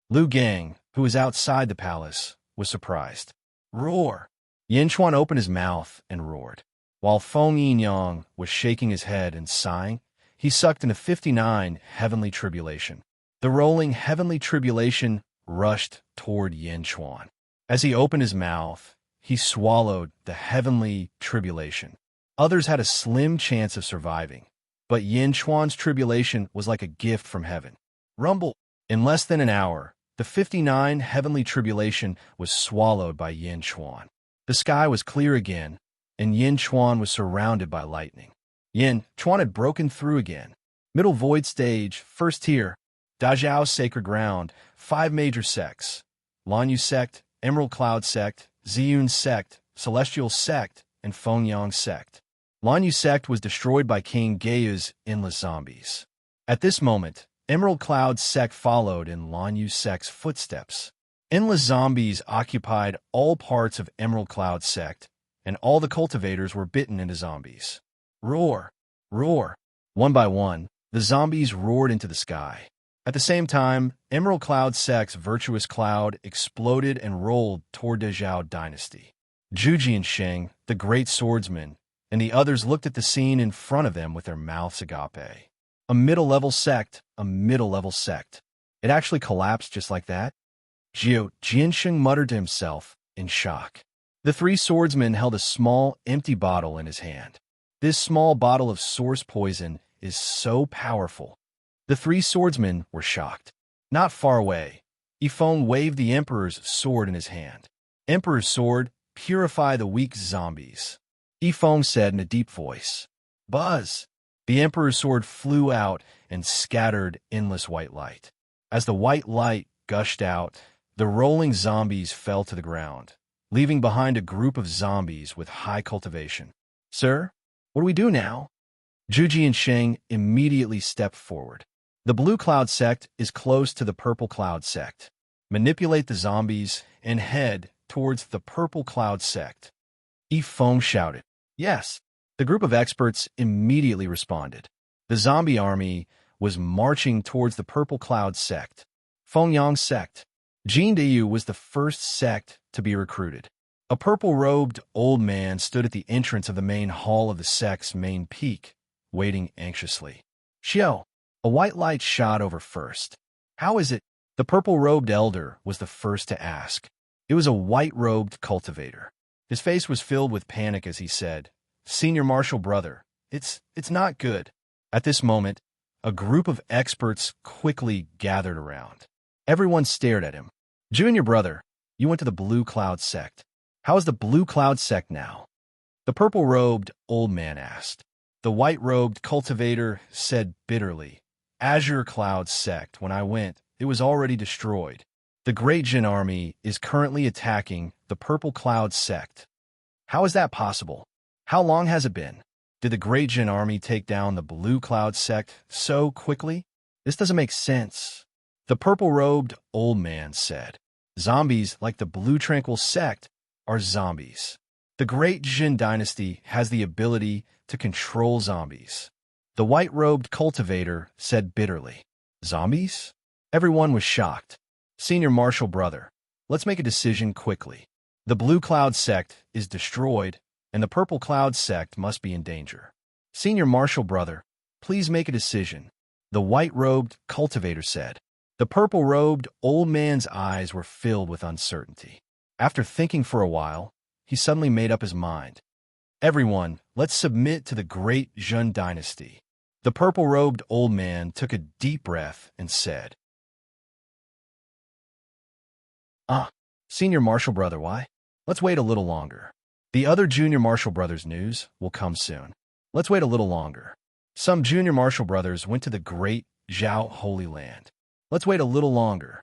Lu Gang, who was outside the palace, was surprised. Roar! Yin Chuan opened his mouth and roared. While Feng Yinyang was shaking his head and sighing, he sucked into 59 heavenly tribulation. The rolling heavenly tribulation rushed toward Yin Chuan. As he opened his mouth, he swallowed the heavenly tribulation. Others had a slim chance of surviving, but Yin Chuan's tribulation was like a gift from heaven. Rumble! In less than an hour, the 59 heavenly tribulation was swallowed by Yin Chuan. The sky was clear again, and Yin Chuan was surrounded by lightning. Yin Chuan had broken through again. Middle Void Stage, First Tier, Dajiao's Sacred Ground, 5 major sects: Lanyu Sect, Emerald Cloud Sect, Ziyun Sect, Celestial Sect, and Fengyang Sect. Lanyu Sect was destroyed by King Gao's endless zombies. At this moment, Emerald Cloud Sect followed in Lanyu Sect's footsteps. Endless zombies occupied all parts of Emerald Cloud Sect, and all the cultivators were bitten into zombies. Roar! Roar! One by one, the zombies roared into the sky. At the same time, Emerald Cloud Sect's virtuous cloud exploded and rolled toward the Zhao dynasty. Zhu Jiansheng, the great swordsman, and the others looked at the scene in front of them with their mouths agape. A middle-level sect, a middle-level sect. It actually collapsed just like that? Zhu Jiansheng muttered to himself in shock. The 3 swordsmen held a small, empty bottle in his hand. This small bottle of source poison is so powerful. The 3 swordsmen were shocked. Not far away, Yifeng waved the Emperor's sword in his hand. Emperor's sword, purify the weak zombies. Yifeng said in a deep voice. Buzz! The Emperor's sword flew out and scattered endless white light. As the white light gushed out, the rolling zombies fell to the ground, leaving behind a group of zombies with high cultivation. Sir, what do we do now? Zhu Jiansheng immediately stepped forward. The Blue Cloud Sect is close to the Purple Cloud Sect. Manipulate the zombies and head towards the Purple Cloud Sect. Yifeng shouted. Yes. The group of experts immediately responded. The zombie army was marching towards the Purple Cloud Sect. Fengyang Sect. Jin Dayu was the first sect to be recruited. A purple-robed old man stood at the entrance of the main hall of the sect's main peak, waiting anxiously. Xiao, a white light shot over first. How is it? The purple-robed elder was the first to ask. It was a white-robed cultivator. His face was filled with panic as he said, Senior Marshal Brother, it's not good. At this moment, a group of experts quickly gathered around. Everyone stared at him. Junior brother, you went to the Blue Cloud Sect. How is the Blue Cloud Sect now? The purple-robed old man asked. The white-robed cultivator said bitterly, Azure Cloud Sect, when I went, it was already destroyed. The Great Jin Army is currently attacking the Purple Cloud Sect. How is that possible? How long has it been? Did the Great Jin Army take down the Blue Cloud Sect so quickly? This doesn't make sense. The purple-robed old man said, Zombies like the Blue Tranquil Sect are zombies. The Great Jin Dynasty has the ability to control zombies. The white-robed cultivator said bitterly, Zombies? Everyone was shocked. Senior Marshal Brother, let's make a decision quickly. The Blue Cloud Sect is destroyed, and the Purple Cloud Sect must be in danger. Senior Marshal Brother, please make a decision. The white-robed cultivator said. The purple-robed old man's eyes were filled with uncertainty. After thinking for a while, he suddenly made up his mind. Everyone, let's submit to the Great Jin Dynasty. The purple-robed old man took a deep breath and said, Senior Marshal Brother, why? Let's wait a little longer. The other Junior Marshal Brothers news will come soon. Let's wait a little longer. Some Junior Marshal Brothers went to the Great Zhao Holy Land. Let's wait a little longer.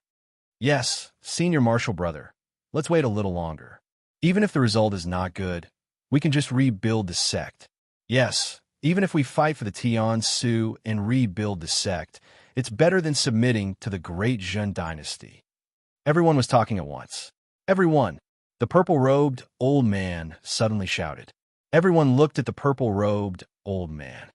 Yes, Senior Marshal Brother. let's wait a little longer. Even if the result is not good, we can just rebuild the sect. Yes, even if we fight for the Tian Su and rebuild the sect, it's better than submitting to the Great Jin Dynasty. Everyone was talking at once. Everyone. The purple-robed old man suddenly shouted. Everyone looked at the purple-robed old man.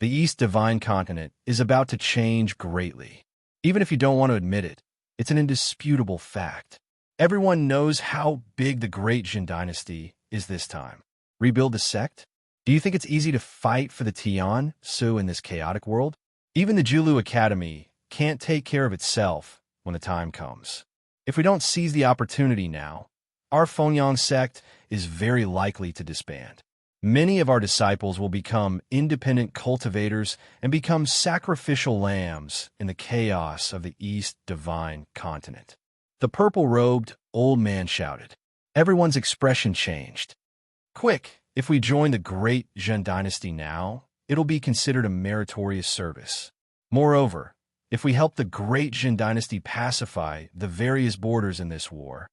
The East Divine Continent is about to change greatly. Even if you don't want to admit it, it's an indisputable fact. Everyone knows how big the Great Jin Dynasty is this time. Rebuild the sect? Do you think it's easy to fight for the Tian Su in this chaotic world? Even the Julu Academy can't take care of itself when the time comes. If we don't seize the opportunity now, our Fengyang sect is very likely to disband. Many of our disciples will become independent cultivators and become sacrificial lambs in the chaos of the East Divine Continent. The purple-robed old man shouted. Everyone's expression changed. Quick, if we join the Great Jin Dynasty now, it'll be considered a meritorious service. Moreover, if we help the Great Jin Dynasty pacify the various borders in this war,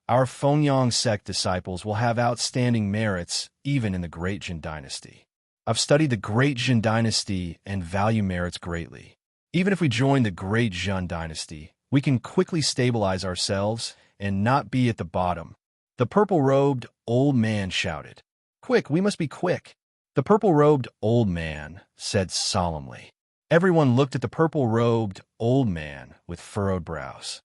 our Fengyang sect disciples will have outstanding merits even in the Great Jin Dynasty. I've studied the Great Jin Dynasty and value merits greatly. Even if we join the Great Jin Dynasty, we can quickly stabilize ourselves and not be at the bottom. The purple-robed old man shouted. Quick, we must be quick. The purple-robed old man said solemnly. Everyone looked at the purple-robed old man with furrowed brows.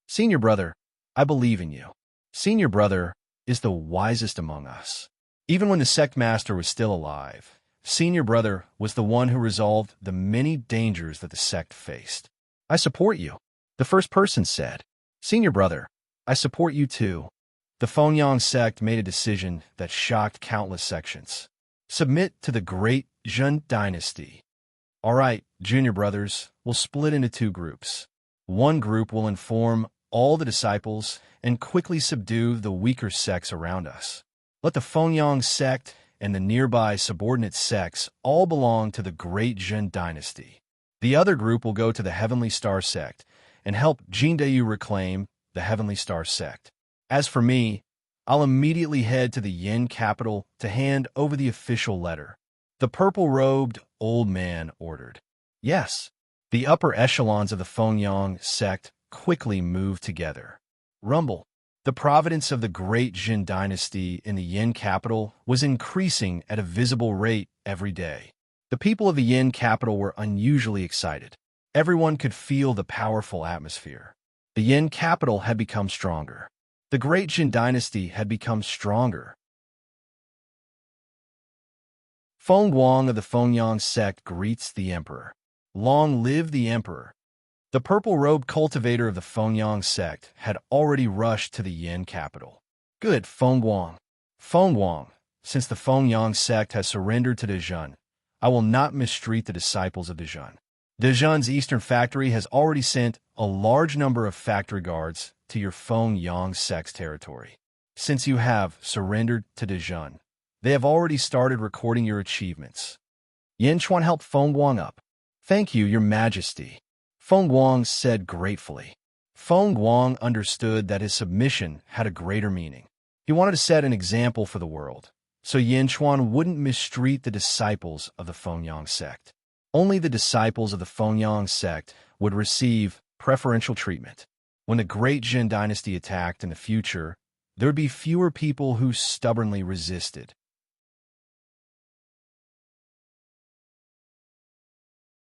Senior brother, I believe in you. Senior brother is the wisest among us. Even when the sect master was still alive, Senior brother was the one who resolved the many dangers that the sect faced. I support you, the first person said. Senior brother, I support you too. The Fengyang sect made a decision that shocked countless sections. Submit to the Great Jin Dynasty. All right, junior brothers, we'll split into two groups. One group will inform all the disciples and quickly subdue the weaker sects around us. Let the Fengyang sect and the nearby subordinate sects all belong to the Great Jin Dynasty. The other group will go to the Heavenly Star sect and help Jindayu reclaim the Heavenly Star sect. As for me, I'll immediately head to the Yin capital to hand over the official letter. The purple-robed old man ordered. Yes, the upper echelons of the Fengyang sect quickly moved together. Rumble. The providence of the Great Jin Dynasty in the Yin capital was increasing at a visible rate every day. The people of the Yin capital were unusually excited. Everyone could feel the powerful atmosphere. The Yin capital had become stronger. The Great Jin Dynasty had become stronger. Feng Guang of the Fengyang sect greets the emperor. Long live the emperor. The purple-robed cultivator of the Fengyang sect had already rushed to the Yin capital. Good, Feng Guang. Feng Guang, since the Fengyang sect has surrendered to Dejun, I will not mistreat the disciples of Dejun. Dejun's eastern factory has already sent a large number of factory guards to your Fengyang sect's territory. Since you have surrendered to Dejun, they have already started recording your achievements. Yin Chuan helped Feng Guang up. Thank you, your majesty. Feng Guang said gratefully. Feng Guang understood that his submission had a greater meaning. He wanted to set an example for the world, so Yin Chuan wouldn't mistreat the disciples of the Fengyang sect. Only the disciples of the Fengyang sect would receive preferential treatment. When the Great Jin Dynasty attacked in the future, there would be fewer people who stubbornly resisted.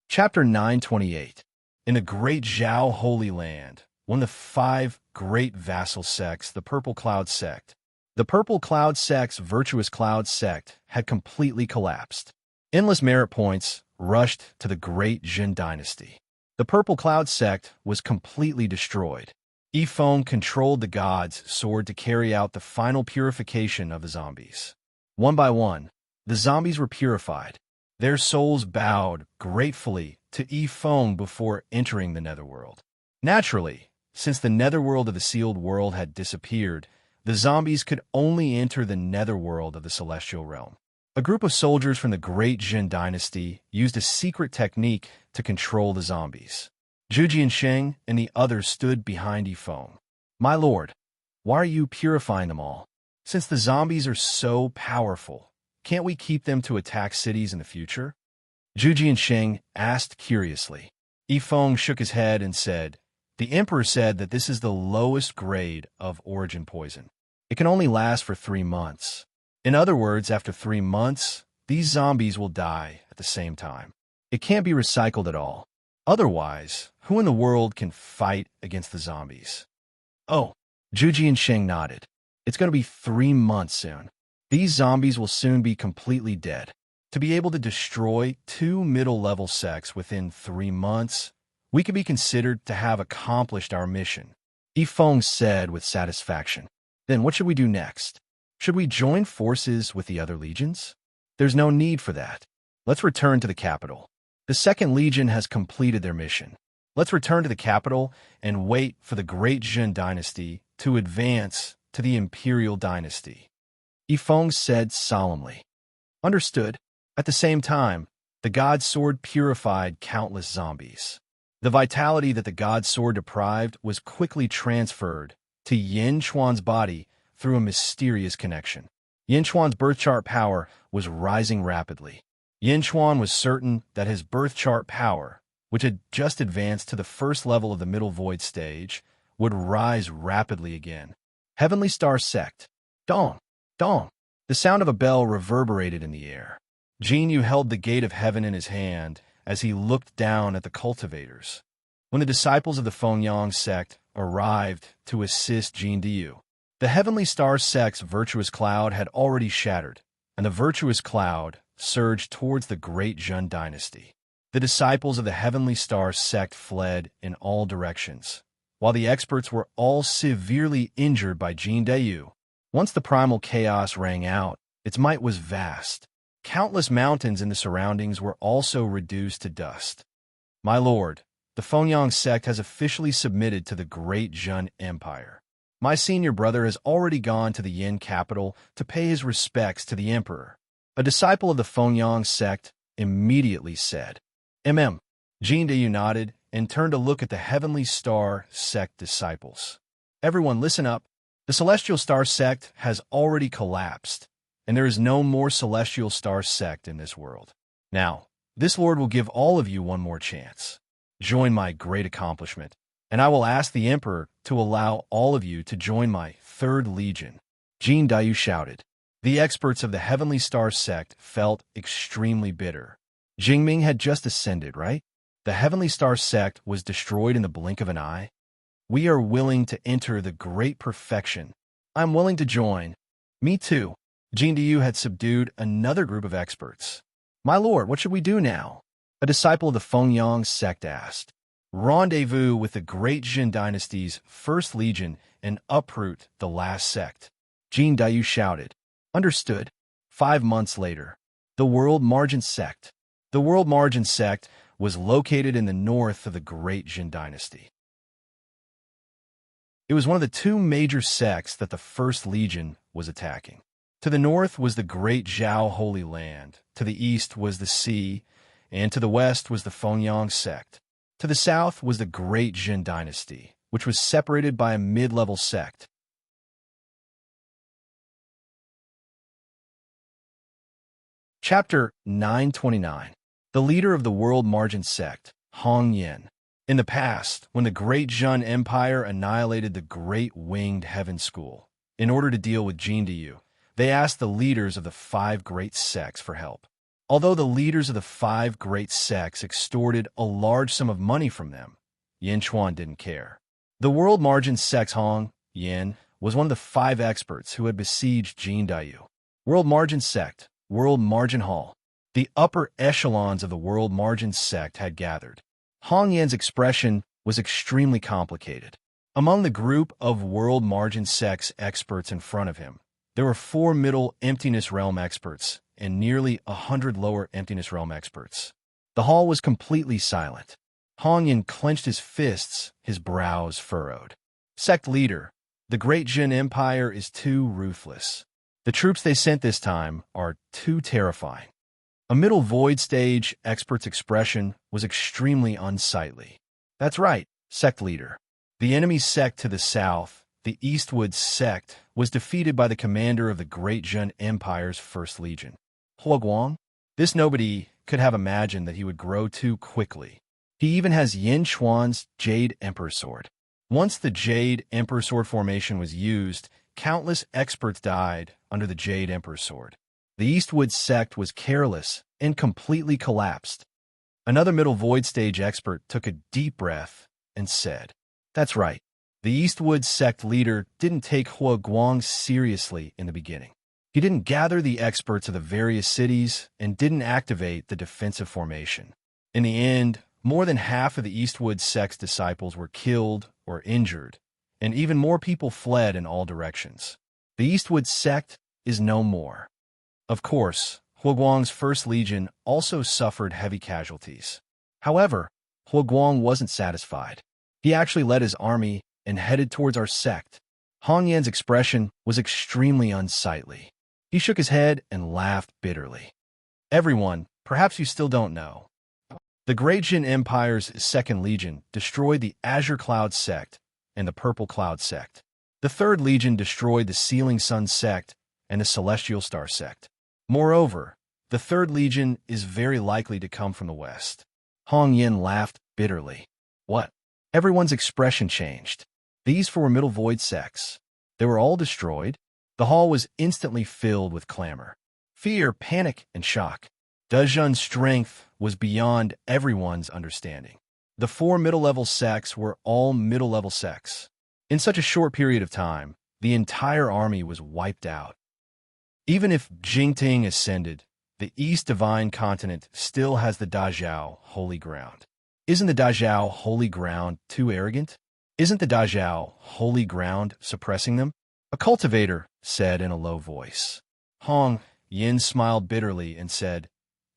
Chapter 928. In the Great Zhao Holy Land, one of the 5 great vassal sects, the Purple Cloud sect. The Purple Cloud sect's Virtuous Cloud sect had completely collapsed. Endless merit points rushed to the Great Jin Dynasty. The Purple Cloud sect was completely destroyed. Yifeng controlled the god's sword to carry out the final purification of the zombies. One by one, the zombies were purified. Their souls bowed gratefully to Yifeng before entering the netherworld. Naturally, since the netherworld of the sealed world had disappeared, the zombies could only enter the netherworld of the celestial realm. A group of soldiers from the Great Jin Dynasty used a secret technique to control the zombies. Zhu Jiansheng and the others stood behind Yifeng. My lord, Why are you purifying them all? Since the zombies are so powerful, can't we keep them to attack cities in the future? Zhu Jiansheng asked curiously. Yifeng shook his head and said, the Emperor said that this is the lowest grade of origin poison. It can only last for 3 months. In other words, after 3 months, these zombies will die at the same time. It can't be recycled at all. Otherwise, who in the world can fight against the zombies? Oh, Zhu Jiansheng nodded. It's going to be 3 months soon. These zombies will soon be completely dead. To be able to destroy 2 middle-level sects within 3 months, we could be considered to have accomplished our mission, Yifeng said with satisfaction. Then what should we do next? Should we join forces with the other legions? There's no need for that. Let's return to the capital. The Second Legion has completed their mission. Let's return to the capital and wait for the Great Jin Dynasty to advance to the Imperial Dynasty, Yifeng said solemnly. Understood. At the same time, the God Sword purified countless zombies. The vitality that the God Sword deprived was quickly transferred to Yin Chuan's body through a mysterious connection. Yin Chuan's birth chart power was rising rapidly. Yin Chuan was certain that his birth chart power, which had just advanced to the first level of the middle void stage, would rise rapidly again. Heavenly Star Sect. Dong! Dong! The sound of a bell reverberated in the air. Jin Yu held the gate of heaven in his hand as he looked down at the cultivators. When the disciples of the Fengyang sect arrived to assist Jin Yu, the Heavenly Star sect's virtuous cloud had already shattered, and the virtuous cloud surged towards the Great Jin Dynasty. The disciples of the Heavenly Star sect fled in all directions, while the experts were all severely injured by Jin Yu. Once the primal chaos rang out, its might was vast. Countless mountains in the surroundings were also reduced to dust. My lord, the Fengyang sect has officially submitted to the Great Jin Empire. My senior brother has already gone to the Yin capital to pay his respects to the Emperor. A disciple of the Fengyang sect immediately said. Jin Yu nodded and turned to look at the Heavenly Star sect disciples. Everyone listen up. The Celestial Star sect has already collapsed, and there is no more Celestial Star sect in this world. Now, this Lord will give all of you one more chance. Join my great accomplishment, and I will ask the Emperor to allow all of you to join my Third Legion. Jin Yu shouted. The experts of the Heavenly Star sect felt extremely bitter. Jingming had just ascended, right? The Heavenly Star sect was destroyed in the blink of an eye. We are willing to enter the great perfection. I'm willing to join. Me too. Jin Yu had subdued another group of experts. My lord, what should we do now? A disciple of the Fengyang sect asked. Rendezvous with the Great Jin Dynasty's First Legion and uproot the last sect. Jin Yu shouted. Understood. 5 months later. The World Margin Sect. The World Margin Sect was located in the north of the Great Jin Dynasty. It was one of the 2 major sects that the First Legion was attacking. To the north was the Great Zhao Holy Land, to the east was the sea, and to the west was the Fengyang sect. To the south was the Great Jin Dynasty, which was separated by a mid-level sect. Chapter 929. The leader of the World Margin Sect, Hong Yin. In the past, when the Great Jin Empire annihilated the Great Winged Heaven School, in order to deal with Jin Yu, they asked the leaders of the 5 great sects for help. Although the leaders of the 5 great sects extorted a large sum of money from them, Yin Chuan didn't care. The World Margin Sect's Hong Yin was one of the 5 experts who had besieged Jin Yu. World Margin Sect, World Margin Hall. The upper echelons of the World Margin Sect had gathered. Hong Yin's expression was extremely complicated. Among the group of World Margin Sect's experts in front of him, there were 4 Middle Emptiness Realm experts and nearly 100 Lower Emptiness Realm experts. The hall was completely silent. Hong Yin clenched his fists, his brows furrowed. Sect leader, the Great Jin Empire is too ruthless. The troops they sent this time are too terrifying. A middle void stage expert's expression was extremely unsightly. That's right, sect leader. The enemy sect to the south, the Eastwood sect, was defeated by the commander of the Great Jun Empire's First Legion, Huoguang. This nobody could have imagined that he would grow too quickly. He even has Yin Chuan's Jade Emperor Sword. Once the Jade Emperor Sword formation was used, countless experts died under the Jade Emperor Sword. The Eastwood sect was careless and completely collapsed. Another Middle Void Stage expert took a deep breath and said, "That's right. The Eastwood sect leader didn't take Huoguang seriously in the beginning. He didn't gather the experts of the various cities and didn't activate the defensive formation. In the end, more than half of the Eastwood sect's disciples were killed or injured, and even more people fled in all directions. The Eastwood sect is no more." Of course, Huoguang's First Legion also suffered heavy casualties. However, Huoguang wasn't satisfied. He actually led his army and headed towards our sect. Hong Yan's expression was extremely unsightly. He shook his head and laughed bitterly. "Everyone, perhaps you still don't know. The Great Jin Empire's Second Legion destroyed the Azure Cloud sect and the Purple Cloud sect. The Third Legion destroyed the Sealing Sun sect and the Celestial Star sect. Moreover, the Third Legion is very likely to come from the west." Hong Yin laughed bitterly. "What?" Everyone's expression changed. These four Middle Void sects. They were all destroyed. The hall was instantly filled with clamor, fear, panic, and shock. Dezhun's strength was beyond everyone's understanding. The four middle-level sects were all middle-level sects. In such a short period of time, the entire army was wiped out. Even if Jingting ascended, the East Divine Continent still has the Dazhao Holy Ground. Isn't the Dazhao Holy Ground too arrogant? Isn't the Dazhao Holy Ground suppressing them? A cultivator said in a low voice. Hong Yin smiled bitterly and said,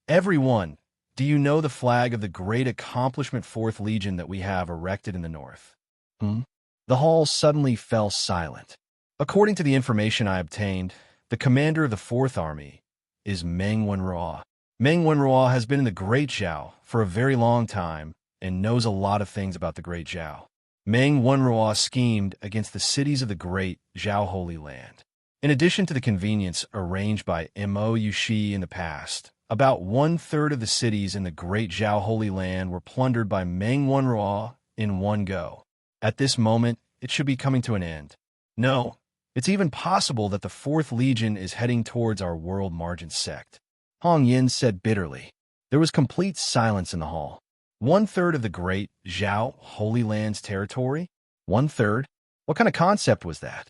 "Everyone, do you know the flag of the great accomplishment Fourth Legion that we have erected in the north?" The hall suddenly fell silent. "According to the information I obtained, the commander of the Fourth Army is Meng Wenruo. Meng Wenruo has been in the Great Zhao for a very long time and knows a lot of things about the Great Zhao. Meng Wenruo schemed against the cities of the Great Zhao Holy Land. In addition to the convenience arranged by Mo Yushi in the past, about one-third of the cities in the Great Zhao Holy Land were plundered by Meng Wenruo in one go. At this moment, it should be coming to an end. No, it's even possible that the Fourth Legion is heading towards our World Margin sect." Hong Yin said bitterly. There was complete silence in the hall. One-third of the Great Zhao Holy Land's territory? One-third? What kind of concept was that?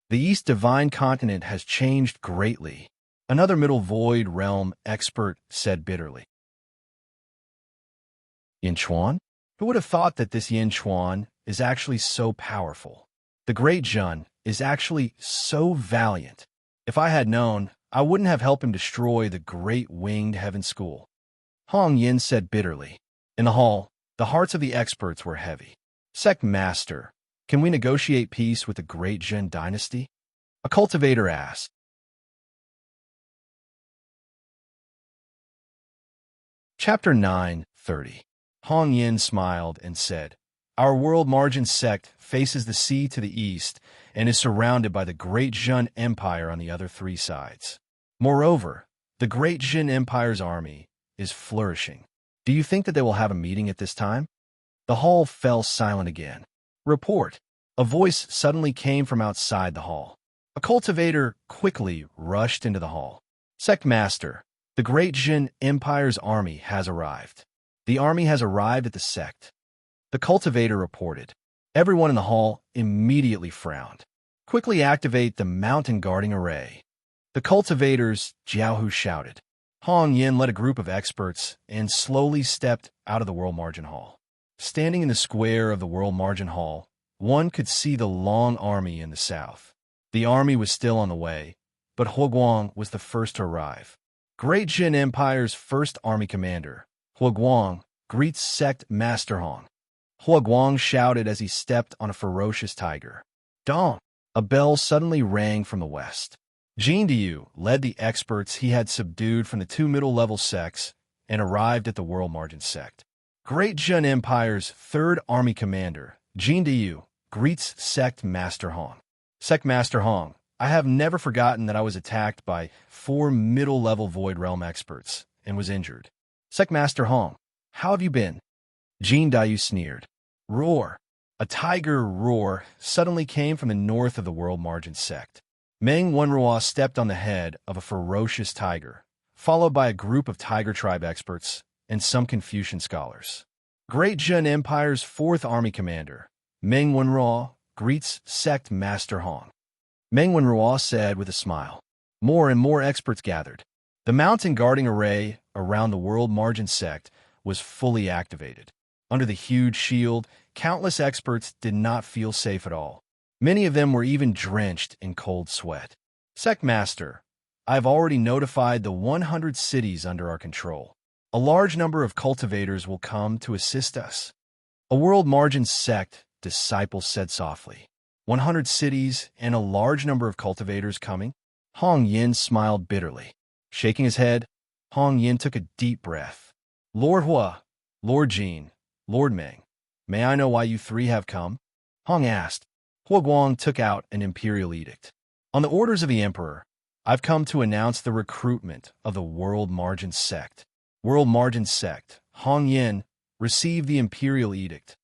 The East Divine Continent has changed greatly. Another Middle Void Realm expert said bitterly. Yin Chuan? Who would have thought that this Yin Chuan is actually so powerful? The Great Jun is actually so valiant. If I had known, I wouldn't have helped him destroy the Great Winged Heaven School. Hong Yin said bitterly. In the hall, the hearts of the experts were heavy. "Sect Master, can we negotiate peace with the Great Jin dynasty?" A cultivator asked. Chapter 9:30. Hong Yin smiled and said, "Our World Margin sect faces the sea to the east and is surrounded by the Great Jin Empire on the other three sides. Moreover, the Great Jin Empire's army is flourishing. Do you think that they will have a meeting at this time?" The hall fell silent again. "Report." A voice suddenly came from outside the hall. A cultivator quickly rushed into the hall. "Sect Master, the Great Jin Empire's army has arrived. The army has arrived at the sect." The cultivator reported. Everyone in the hall immediately frowned. "Quickly activate the mountain guarding array." The cultivators, Jiaohu shouted. Hong Yin led a group of experts and slowly stepped out of the World Margin Hall. Standing in the square of the World Margin Hall, one could see the long army in the south. The army was still on the way, but Huoguang was the first to arrive. Great Jin Empire's first army commander, Huoguang, greets Sect Master Hong. Huoguang shouted as he stepped on a ferocious tiger. "Dong!" A bell suddenly rang from the west. Jin Diyu led the experts he had subdued from the two middle-level sects and arrived at the World Margin sect. Great Jin Empire's third army commander, Jin Diyu, greets Sect Master Hong. Sect Master Hong, I have never forgotten that I was attacked by 4 middle-level Void Realm experts and was injured. Sect Master Hong, how have you been? Jin Dayu sneered. Roar. A tiger roar suddenly came from the north of the World Margin sect. Meng Wenruo stepped on the head of a ferocious tiger, followed by a group of tiger tribe experts and some Confucian scholars. Great Jin Empire's 4th Army Commander, Meng Wenruo, greets Sect Master Hong. Meng Wenruo said with a smile. More and more experts gathered. The mountain guarding array around the World Margin sect was fully activated. Under the huge shield, countless experts did not feel safe at all. Many of them were even drenched in cold sweat. Sect Master, I have already notified the 100 cities under our control. A large number of cultivators will come to assist us. A World Margin sect disciple said softly. 100 cities and a large number of cultivators coming? Hong Yin smiled bitterly. Shaking his head, Hong Yin took a deep breath. Lord Hua, Lord Jin, Lord Meng, may I know why you 3 have come? Hong asked. Hua Guang took out an imperial edict. On the orders of the emperor, I've come to announce the recruitment of the World Margin sect. World Margin sect, Hong Yin, receive the imperial edict.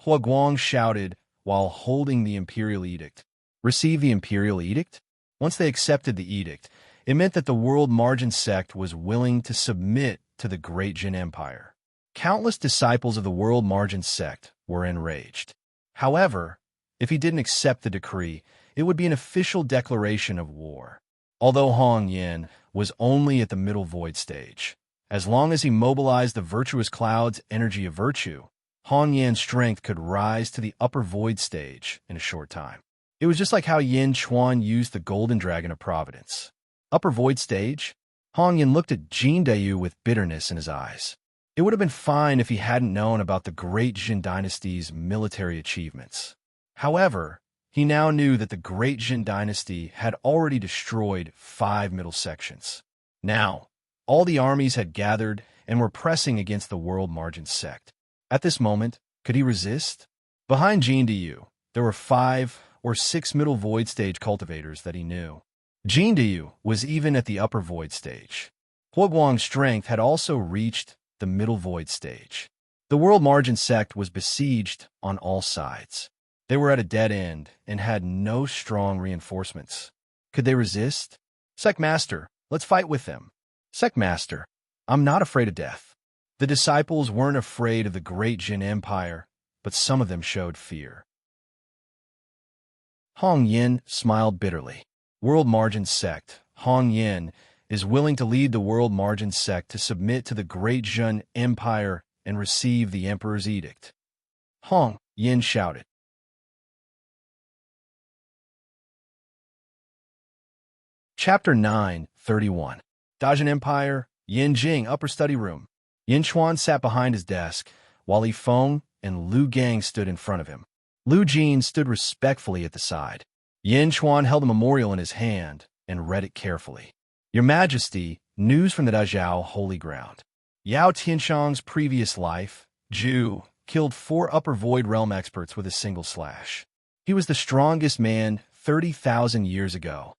Hua Guang shouted while holding the imperial edict. Receive the imperial edict? Once they accepted the edict, it meant that the World Margin sect was willing to submit to the Great Jin Empire. Countless disciples of the World Margin sect were enraged. However, if he didn't accept the decree, it would be an official declaration of war. Although Hong Yin was only at the middle void stage, as long as he mobilized the virtuous cloud's energy of virtue, Hong Yin's strength could rise to the upper void stage in a short time. It was just like how Yin Chuan used the golden dragon of providence. Upper void stage? Hong Yin looked at Jin Dayu with bitterness in his eyes. It would have been fine if he hadn't known about the great Jin dynasty's military achievements. However, he now knew that the great Jin dynasty had already destroyed 5 middle sections. Now, all the armies had gathered and were pressing against the World Margin sect. At this moment, could he resist? Behind Jin Dayu, there were 5 or 6 middle void stage cultivators that he knew. Jin Dayu was even at the upper void stage. Hua Guang's strength had also reached the middle void stage. The World Margin sect was besieged on all sides. They were at a dead end and had no strong reinforcements. Could they resist? Sect Master, let's fight with them. Sect Master, I'm not afraid of death. The disciples weren't afraid of the great Jin Empire, but some of them showed fear. Hong Yin smiled bitterly. World Margin sect, Hong Yin, is willing to lead the World Margin sect to submit to the great Jin Empire and receive the Emperor's edict. Hong Yin shouted. Chapter 9:31. Dajin Empire, Yin Jing Upper Study Room. Yin Chuan sat behind his desk, while Li Feng and Lu Gang stood in front of him. Lu Jin stood respectfully at the side. Yin Chuan held a memorial in his hand and read it carefully. Your Majesty, news from the Dazhao Holy Ground. Yao Tianshang's previous life, Zhu, killed 4 upper void realm experts with a single slash. He was the strongest man 30,000 years ago.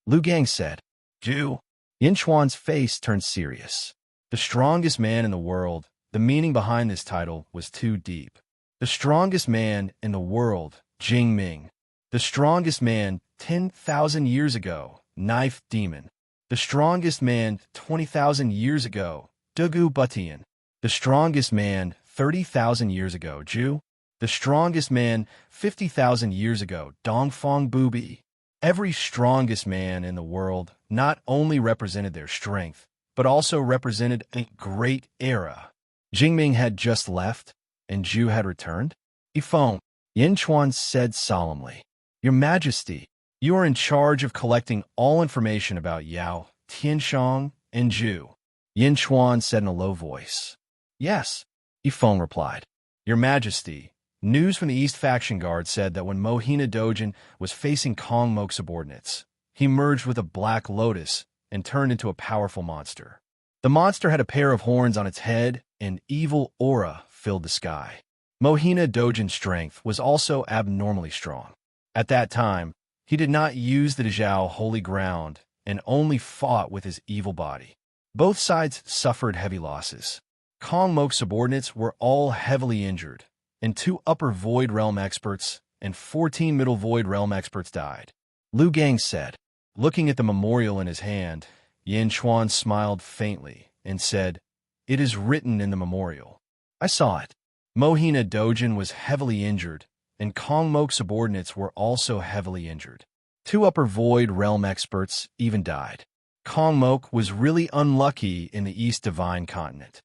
Lu Gang said, Zhu. Yin Chuan's face turned serious. The strongest man in the world, the meaning behind this title was too deep. The strongest man in the world, Jing Ming. The strongest man 10,000 years ago, Knife Demon. The strongest man 20,000 years ago, Dugu Butian. The strongest man 30,000 years ago, Zhu. The strongest man 50,000 years ago, Dongfang Bubi. Every strongest man in the world not only represented their strength, but also represented a great era. Jingming had just left, and Zhu had returned. Ifeng, Yin Chuan said solemnly, Your Majesty, you are in charge of collecting all information about Yao, Tianshang, and Zhu. Yin Chuan said in a low voice. Yes, Ifeng replied. Your Majesty, news from the East Faction Guard said that when Mohina Dojin was facing Kong Mok subordinates, he merged with a black lotus and turned into a powerful monster. The monster had a pair of horns on its head, and evil aura filled the sky. Mohina Dojin's strength was also abnormally strong. At that time, he did not use the Dazhao holy ground and only fought with his evil body. Both sides suffered heavy losses. Kong Mok's subordinates were all heavily injured, and 2 upper void realm experts and 14 middle void realm experts died. Lu Gang said. Looking at the memorial in his hand, Yin Chuan smiled faintly and said, "It is written in the memorial. I saw it." Mohina Dojin was heavily injured, and Kong Mok's subordinates were also heavily injured. 2 upper void realm experts even died. Kong Mok was really unlucky in the East Divine Continent.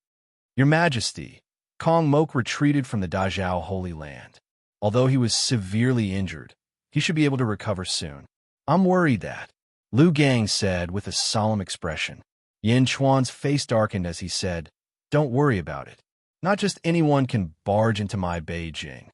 Your Majesty, Kong Mok retreated from the Dazhao Holy Land. Although he was severely injured, he should be able to recover soon. I'm worried that, Lu Gang said with a solemn expression. Yin Chuan's face darkened as he said, "Don't worry about it. Not just anyone can barge into my Beijing."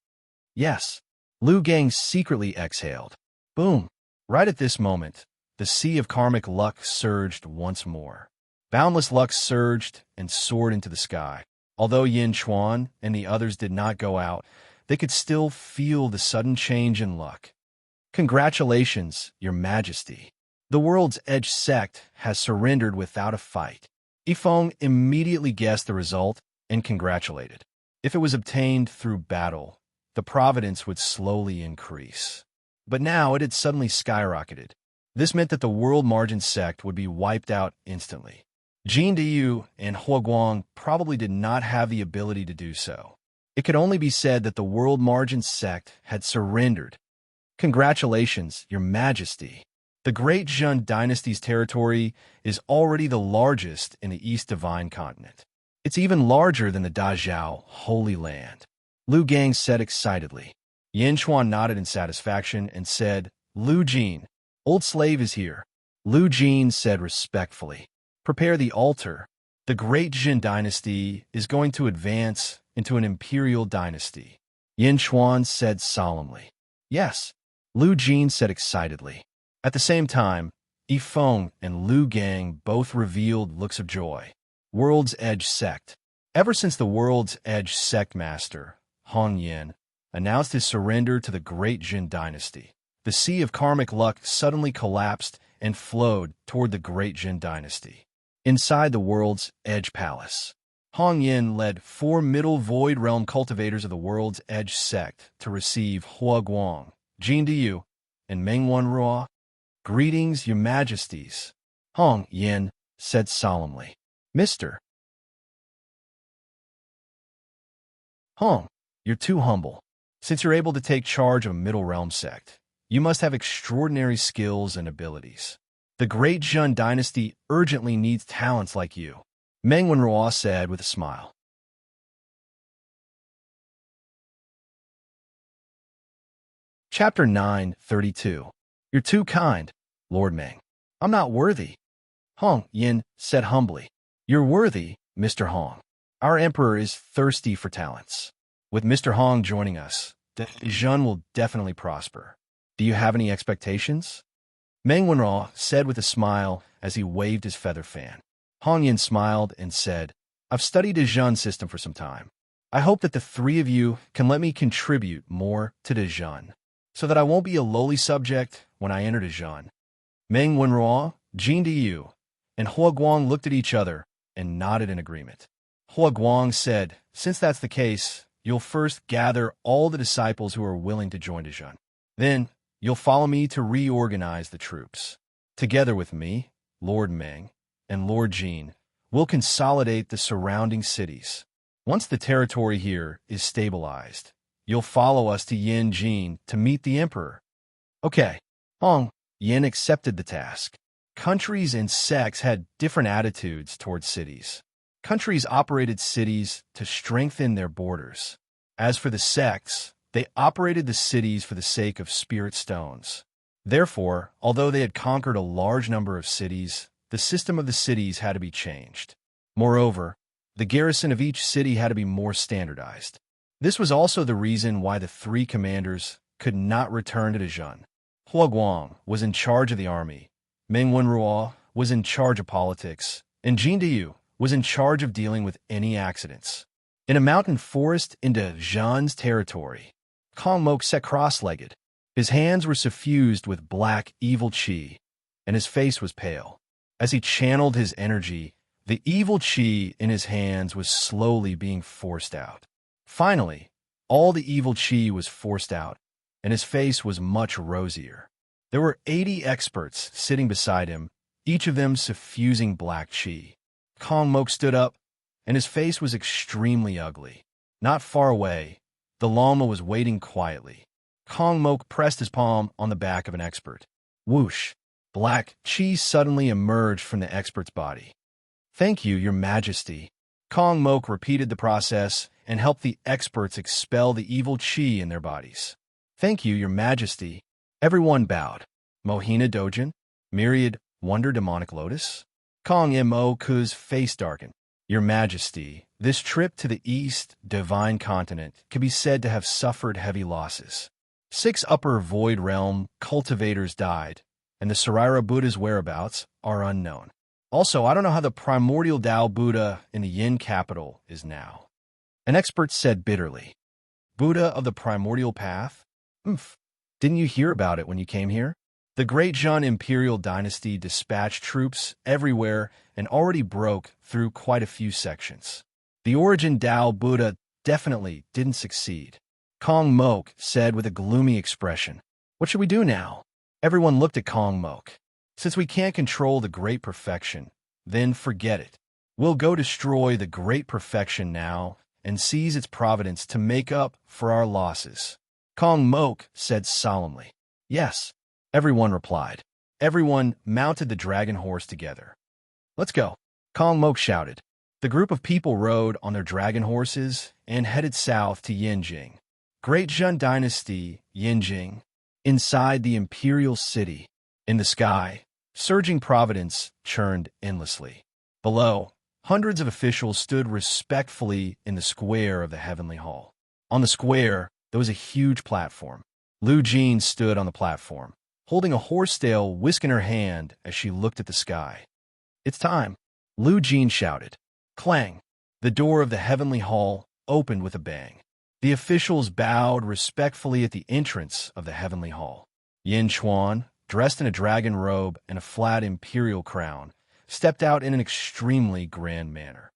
Yes, Lu Gang secretly exhaled. Boom. Right at this moment, the sea of karmic luck surged once more. Boundless luck surged and soared into the sky. Although Yin Chuan and the others did not go out, they could still feel the sudden change in luck. Congratulations, Your Majesty. The World's Edge sect has surrendered without a fight. Yifeng immediately guessed the result and congratulated. If it was obtained through battle, the providence would slowly increase. But now it had suddenly skyrocketed. This meant that the World Margin sect would be wiped out instantly. Jin Diyu and Hua Guang probably did not have the ability to do so. It could only be said that the World Margin sect had surrendered. Congratulations, Your Majesty. The Great Zhun Dynasty's territory is already the largest in the East Divine Continent. It's even larger than the Dazhao Holy Land. Lu Gang said excitedly. Yin Chuan nodded in satisfaction and said, "Lu Jin, old slave is here." Lu Jin said respectfully, "Prepare the altar. The Great Zhun Dynasty is going to advance into an imperial dynasty." Yin Chuan said solemnly. "Yes," Lu Jin said excitedly. At the same time, Yifeng and Lu Gang both revealed looks of joy. World's Edge Sect. Ever since the World's Edge Sect Master, Hong Yin, announced his surrender to the Great Jin Dynasty, the sea of karmic luck suddenly collapsed and flowed toward the Great Jin Dynasty. Inside the World's Edge Palace, Hong Yin led 4 middle void realm cultivators of the World's Edge Sect to receive Hua Guang, Jin Diyu, and Meng Wenruo. "Greetings, Your Majesties," Hong Yin said solemnly. "Mr. Hong, you're too humble. Since you're able to take charge of a middle realm sect, you must have extraordinary skills and abilities. The Great Zhun Dynasty urgently needs talents like you," Meng Wenruo said with a smile. Chapter 932. You're too kind, Lord Meng. I'm not worthy, Hong Yin said humbly. "You're worthy, Mr. Hong. Our emperor is thirsty for talents. With Mr. Hong joining us, the Zhun will definitely prosper. Do you have any expectations?" Meng Wenruo said with a smile as he waved his feather fan. Hong Yin smiled and said, "I've studied the Zhun system for some time. I hope that the 3 of you can let me contribute more to the Zhun, so that I won't be a lowly subject when I enter the Zhun." Meng Wenruo, Jin Diyu, and Hua Guang looked at each other and nodded in agreement. Hua Guang said, "Since that's the case, you'll first gather all the disciples who are willing to join the Zhun. Then, you'll follow me to reorganize the troops. Together with me, Lord Meng, and Lord Jin, we'll consolidate the surrounding cities. Once the territory here is stabilized, you'll follow us to Yin Jin to meet the emperor." Okay, Hong Yin accepted the task. Countries and sects had different attitudes towards cities. Countries operated cities to strengthen their borders. As for the sects, they operated the cities for the sake of spirit stones. Therefore, although they had conquered a large number of cities, the system of the cities had to be changed. Moreover, the garrison of each city had to be more standardized. This was also the reason why the 3 commanders could not return to Dezhun. Hua Guang was in charge of the army, Meng Wenruo was in charge of politics, and Jin Diyu was in charge of dealing with any accidents. In a mountain forest into Zhan's territory, Kong Mok sat cross-legged. His hands were suffused with black, evil qi, and his face was pale. As he channeled his energy, the evil qi in his hands was slowly being forced out. Finally, all the evil qi was forced out, and his face was much rosier. There were 80 experts sitting beside him, each of them suffusing black qi. Kong Mok stood up, and his face was extremely ugly. Not far away, the Lama was waiting quietly. Kong Mok pressed his palm on the back of an expert. Whoosh! Black qi suddenly emerged from the expert's body. Thank you, Your Majesty. Kong Mok repeated the process and helped the experts expel the evil qi in their bodies. Thank you, Your Majesty. Everyone bowed. Mohina Dojin, Myriad Wonder Demonic Lotus. Kong Moku's face darkened. Your Majesty, this trip to the East Divine Continent can be said to have suffered heavy losses. 6 Upper Void Realm cultivators died, and the Saraira Buddha's whereabouts are unknown. Also, I don't know how the primordial Tao Buddha in the Yin capital is now. An expert said bitterly. Buddha of the primordial path? Didn't you hear about it when you came here? The Great Zhan Imperial Dynasty dispatched troops everywhere and already broke through quite a few sections. The origin Tao Buddha definitely didn't succeed. Kong Mok said with a gloomy expression. What should we do now? Everyone looked at Kong Mok. Since we can't control the Great Perfection, then forget it. We'll go destroy the Great Perfection now and seize its providence to make up for our losses. Kong Mok said solemnly. Yes. Everyone replied. Everyone mounted the dragon horse together. Let's go. Kong Mok shouted. The group of people rode on their dragon horses and headed south to Yinjing. Great Zhan Dynasty, Yinjing. Inside the imperial city, in the sky, surging providence churned endlessly. Below, hundreds of officials stood respectfully in the square of the heavenly hall. On the square, there was a huge platform. Lu Jin stood on the platform, holding a horsetail whisk in her hand as she looked at the sky. It's time, Lu Jin shouted. Clang! The door of the heavenly hall opened with a bang. The officials bowed respectfully at the entrance of the heavenly hall. Yin Chuan, dressed in a dragon robe and a flat imperial crown, stepped out in an extremely grand manner.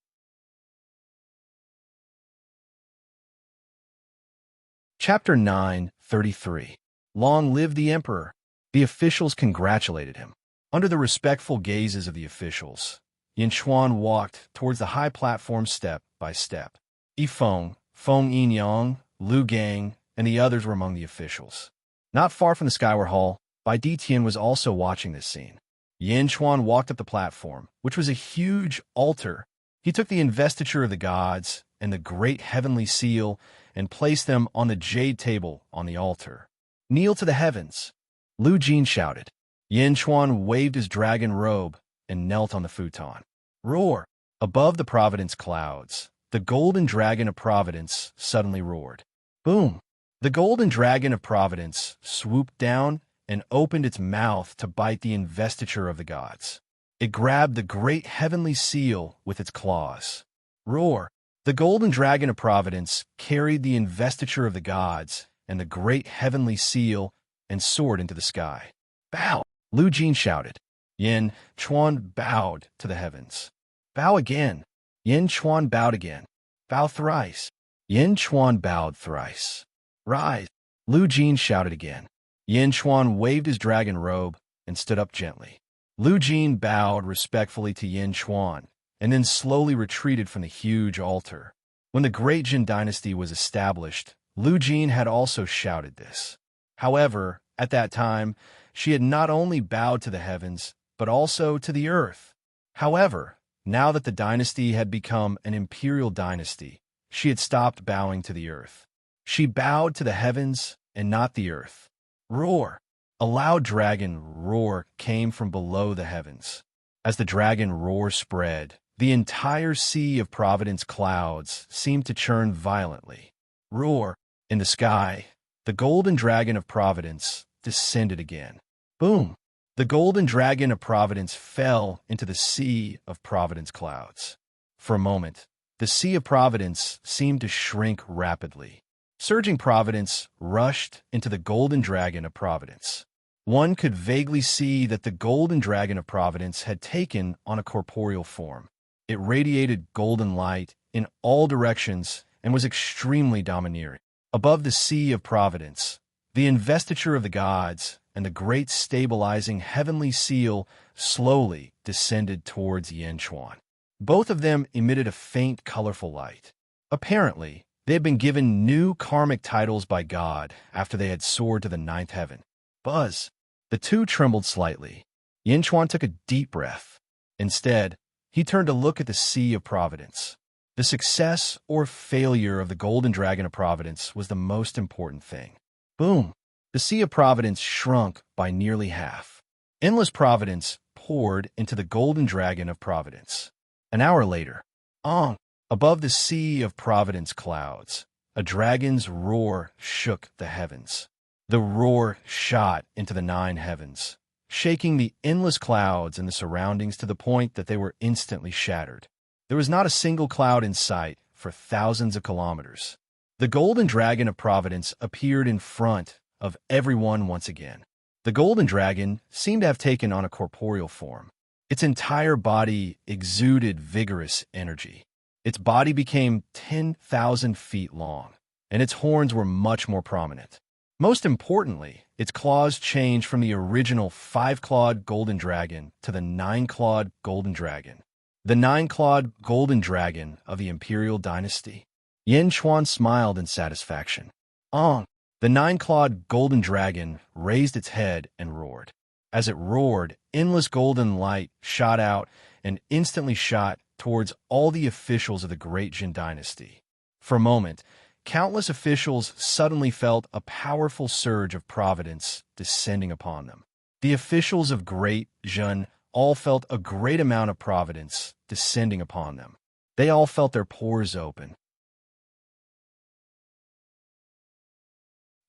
Chapter 9:33. Long live the Emperor! The officials congratulated him. Under the respectful gazes of the officials, Yin Chuan walked towards the high platform step by step. Yifeng, Feng Yinyang, Lu Gang, and the others were among the officials. Not far from the Skyward Hall, Bai Ditian was also watching this scene. Yin Chuan walked up the platform, which was a huge altar. He took the investiture of the gods and the great heavenly seal and placed them on the jade table on the altar. Kneel to the heavens! Lu Jin shouted. Yin Chuan waved his dragon robe and knelt on the futon. Roar! Above the Providence clouds, the golden dragon of Providence suddenly roared. Boom! The golden dragon of Providence swooped down and opened its mouth to bite the investiture of the gods. It grabbed the great heavenly seal with its claws. Roar! The golden dragon of Providence carried the investiture of the gods and the great heavenly seal and soared into the sky. Bow! Lu Jin shouted. Yin Chuan bowed to the heavens. Bow again. Yin Chuan bowed again. Bow thrice. Yin Chuan bowed thrice. Rise! Lu Jin shouted again. Yin Chuan waved his dragon robe and stood up gently. Lu Jin bowed respectfully to Yin Chuan and then slowly retreated from the huge altar. When the Great Jin dynasty was established, Lu Jin had also shouted this. However, at that time, she had not only bowed to the heavens, but also to the earth. However, now that the dynasty had become an imperial dynasty, she had stopped bowing to the earth. She bowed to the heavens and not the earth. Roar! A loud dragon roar came from below the heavens. As the dragon roar spread, the entire sea of Providence clouds seemed to churn violently. Roar! In the sky, the golden dragon of Providence descended again. Boom! The golden dragon of Providence fell into the sea of Providence clouds. For a moment, the Sea of Providence seemed to shrink rapidly. Surging Providence rushed into the Golden Dragon of Providence. One could vaguely see that the Golden Dragon of Providence had taken on a corporeal form. It radiated golden light in all directions and was extremely domineering. Above the Sea of Providence, the investiture of the gods and the great stabilizing heavenly seal slowly descended towards Yanchuan. Both of them emitted a faint, colorful light. Apparently, they had been given new karmic titles by God after they had soared to the ninth heaven. Buzz! The two trembled slightly. Yanchuan took a deep breath. Instead, he turned to look at the Sea of Providence. The success or failure of the Golden Dragon of Providence was the most important thing. Boom! The Sea of Providence shrunk by nearly half. Endless providence poured into the Golden Dragon of Providence. An hour later, above the Sea of Providence clouds, a dragon's roar shook the heavens. The roar shot into the nine heavens, shaking the endless clouds and the surroundings to the point that they were instantly shattered. There was not a single cloud in sight for thousands of kilometers. The Golden Dragon of Providence appeared in front of everyone once again. The Golden Dragon seemed to have taken on a corporeal form. Its entire body exuded vigorous energy. Its body became 10,000 feet long, and its horns were much more prominent. Most importantly, its claws changed from the original 5-clawed golden dragon to the 9-clawed golden dragon. The 9-clawed golden dragon of the Imperial Dynasty. Yanchuan smiled in satisfaction. The 9-clawed golden dragon raised its head and roared. As it roared, endless golden light shot out and instantly shot towards all the officials of the Great Jin Dynasty. For a moment, countless officials suddenly felt a powerful surge of providence descending upon them. The officials of Great Jin all felt a great amount of providence descending upon them. They all felt their pores open.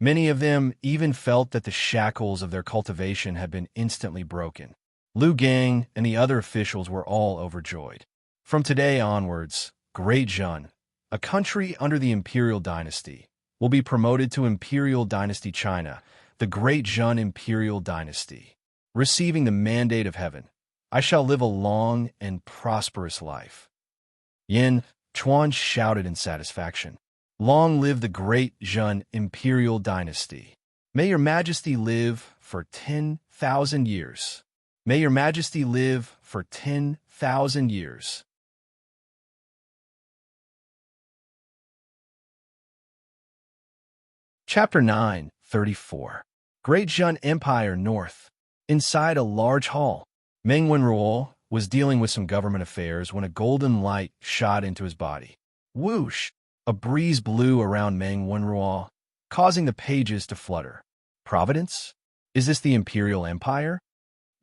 Many of them even felt that the shackles of their cultivation had been instantly broken. Liu Gang and the other officials were all overjoyed. From today onwards, Great Jin, a country under the Imperial Dynasty, will be promoted to Imperial Dynasty China, the Great Jin Imperial Dynasty. Receiving the mandate of heaven, I shall live a long and prosperous life. Yin Chuan shouted in satisfaction. Long live the Great Jin Imperial Dynasty. May your majesty live for 10,000 years. May your majesty live for 10,000 years. Chapter 9:34. Great Jin Empire North. Inside a large hall, Meng Wenruo was dealing with some government affairs when a golden light shot into his body. Whoosh! A breeze blew around Meng Wenruo, causing the pages to flutter. Providence? Is this the Imperial Empire?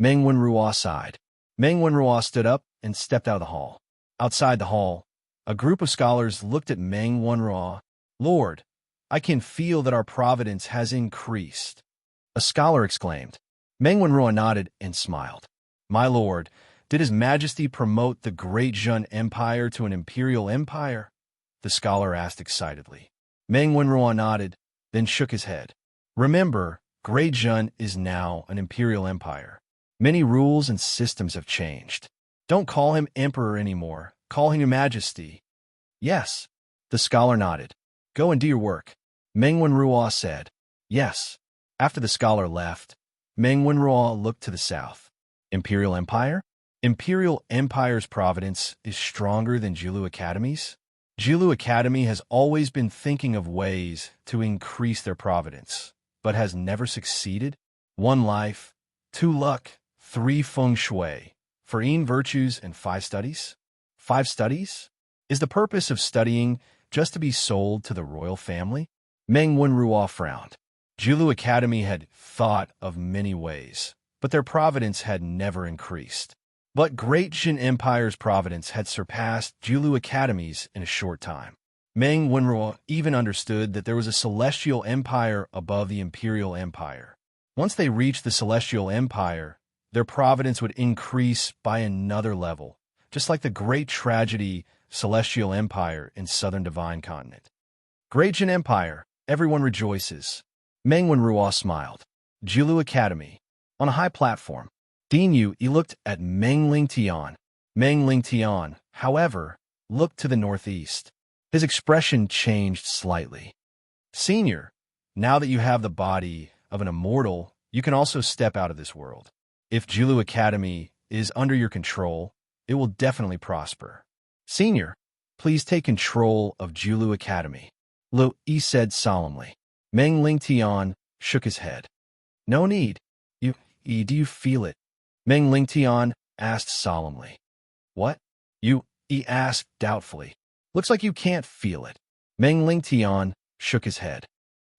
Meng Wenruo sighed. Meng Wenruo stood up and stepped out of the hall. Outside the hall, a group of scholars looked at Meng Wenruo. Lord, I can feel that our providence has increased. A scholar exclaimed. Meng Wenruo nodded and smiled. My lord, did His Majesty promote the Great Jin Empire to an Imperial Empire? The scholar asked excitedly. Meng Wenruo nodded, then shook his head. Remember, Great Jin is now an Imperial Empire. Many rules and systems have changed. Don't call him Emperor anymore. Call him Your Majesty. Yes. The scholar nodded. Go and do your work. Meng Wenruo said. Yes. After the scholar left, Meng Wenruo looked to the south. Imperial Empire? Imperial Empire's providence is stronger than Jilu Academy's? Jilu Academy has always been thinking of ways to increase their providence, but has never succeeded. 1 life, 2 luck, 3 feng shui, 4 virtues, and 5 studies? 5 studies? Is the purpose of studying just to be sold to the royal family? Meng Wenruo frowned. Jilu Academy had thought of many ways, but their providence had never increased. But Great Jin Empire's providence had surpassed Jilu Academy's in a short time. Meng Wenruo even understood that there was a celestial empire above the Imperial Empire. Once they reached the celestial empire, their providence would increase by another level, just like the great tragedy celestial empire in southern divine continent. Great Jin Empire, everyone rejoices. Meng Wenruo smiled. Jiulu Academy. On a high platform, Dean Yu looked at Meng Lingtian. Meng Lingtian, however, looked to the northeast. His expression changed slightly. Senior, now that you have the body of an immortal, you can also step out of this world. If Jiulu Academy is under your control, it will definitely prosper. Senior, please take control of Jiulu Academy. Lu Yi said solemnly. Meng Lingtian shook his head. No need. Do you feel it? Meng Lingtian asked solemnly. What? He asked doubtfully. Looks like you can't feel it. Meng Lingtian shook his head.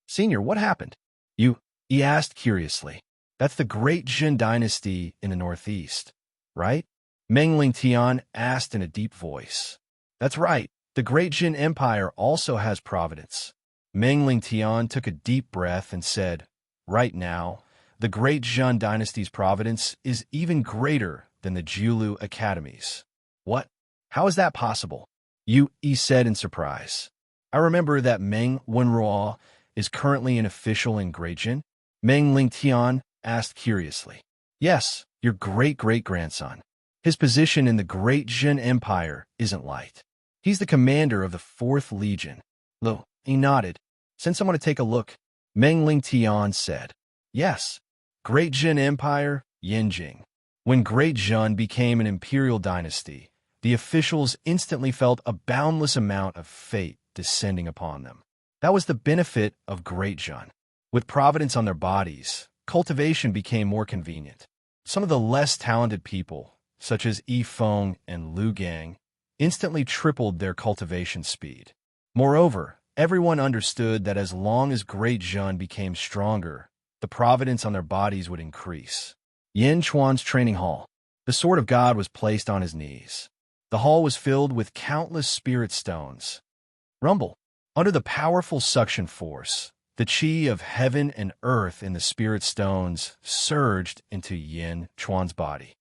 Senior, what happened? He asked curiously. That's the Great Jin Dynasty in the northeast, right? Meng Lingtian asked in a deep voice. That's right. The Great Jin Empire also has providence. Meng Lingtian took a deep breath and said, right now, the Great Jin Dynasty's providence is even greater than the Jiulu Academy's. What? How is that possible? He said in surprise. I remember that Meng Wenruo is currently an official in Great Jin. Meng Lingtian asked curiously. Yes, your great-great-grandson. His position in the Great Jin Empire isn't light. He's the commander of the 4th Legion. Lu, he nodded. Send someone to take a look. Meng Lingtian said. Yes. Great Jin Empire, Yinjing. When Great Jin became an imperial dynasty, the officials instantly felt a boundless amount of fate descending upon them. That was the benefit of Great Jin. With providence on their bodies, cultivation became more convenient. Some of the less talented people, such as Yi Feng and Lu Gang, instantly tripled their cultivation speed. Moreover, everyone understood that as long as Great Jin became stronger, the providence on their bodies would increase. Yin Chuan's training hall. The sword of God was placed on his knees. The hall was filled with countless spirit stones. Rumble. Under the powerful suction force, the chi of heaven and earth in the spirit stones surged into Yin Chuan's body.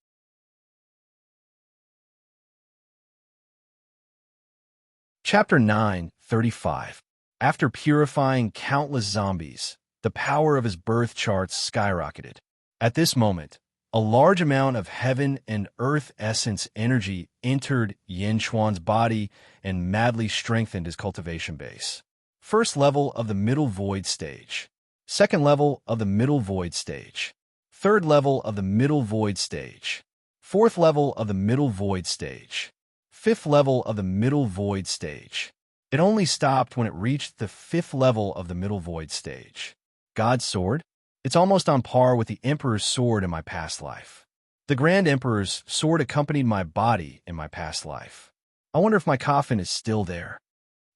Chapter 9:35. After purifying countless zombies, the power of his birth charts skyrocketed. At this moment, a large amount of heaven and earth essence energy entered Yin Chuan's body and madly strengthened his cultivation base. First level of the middle void stage. Second level of the middle void stage. Third level of the middle void stage. Fourth level of the middle void stage. Fifth level of the middle void stage. It only stopped when it reached the 5th level of the middle void stage. God's sword? It's almost on par with the Emperor's sword in my past life. The Grand Emperor's sword accompanied my body in my past life. I wonder if my coffin is still there.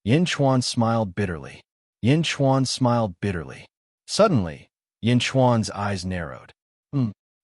Yin Chuan smiled bitterly. Yin Chuan smiled bitterly. Suddenly, Yin Chuan's eyes narrowed.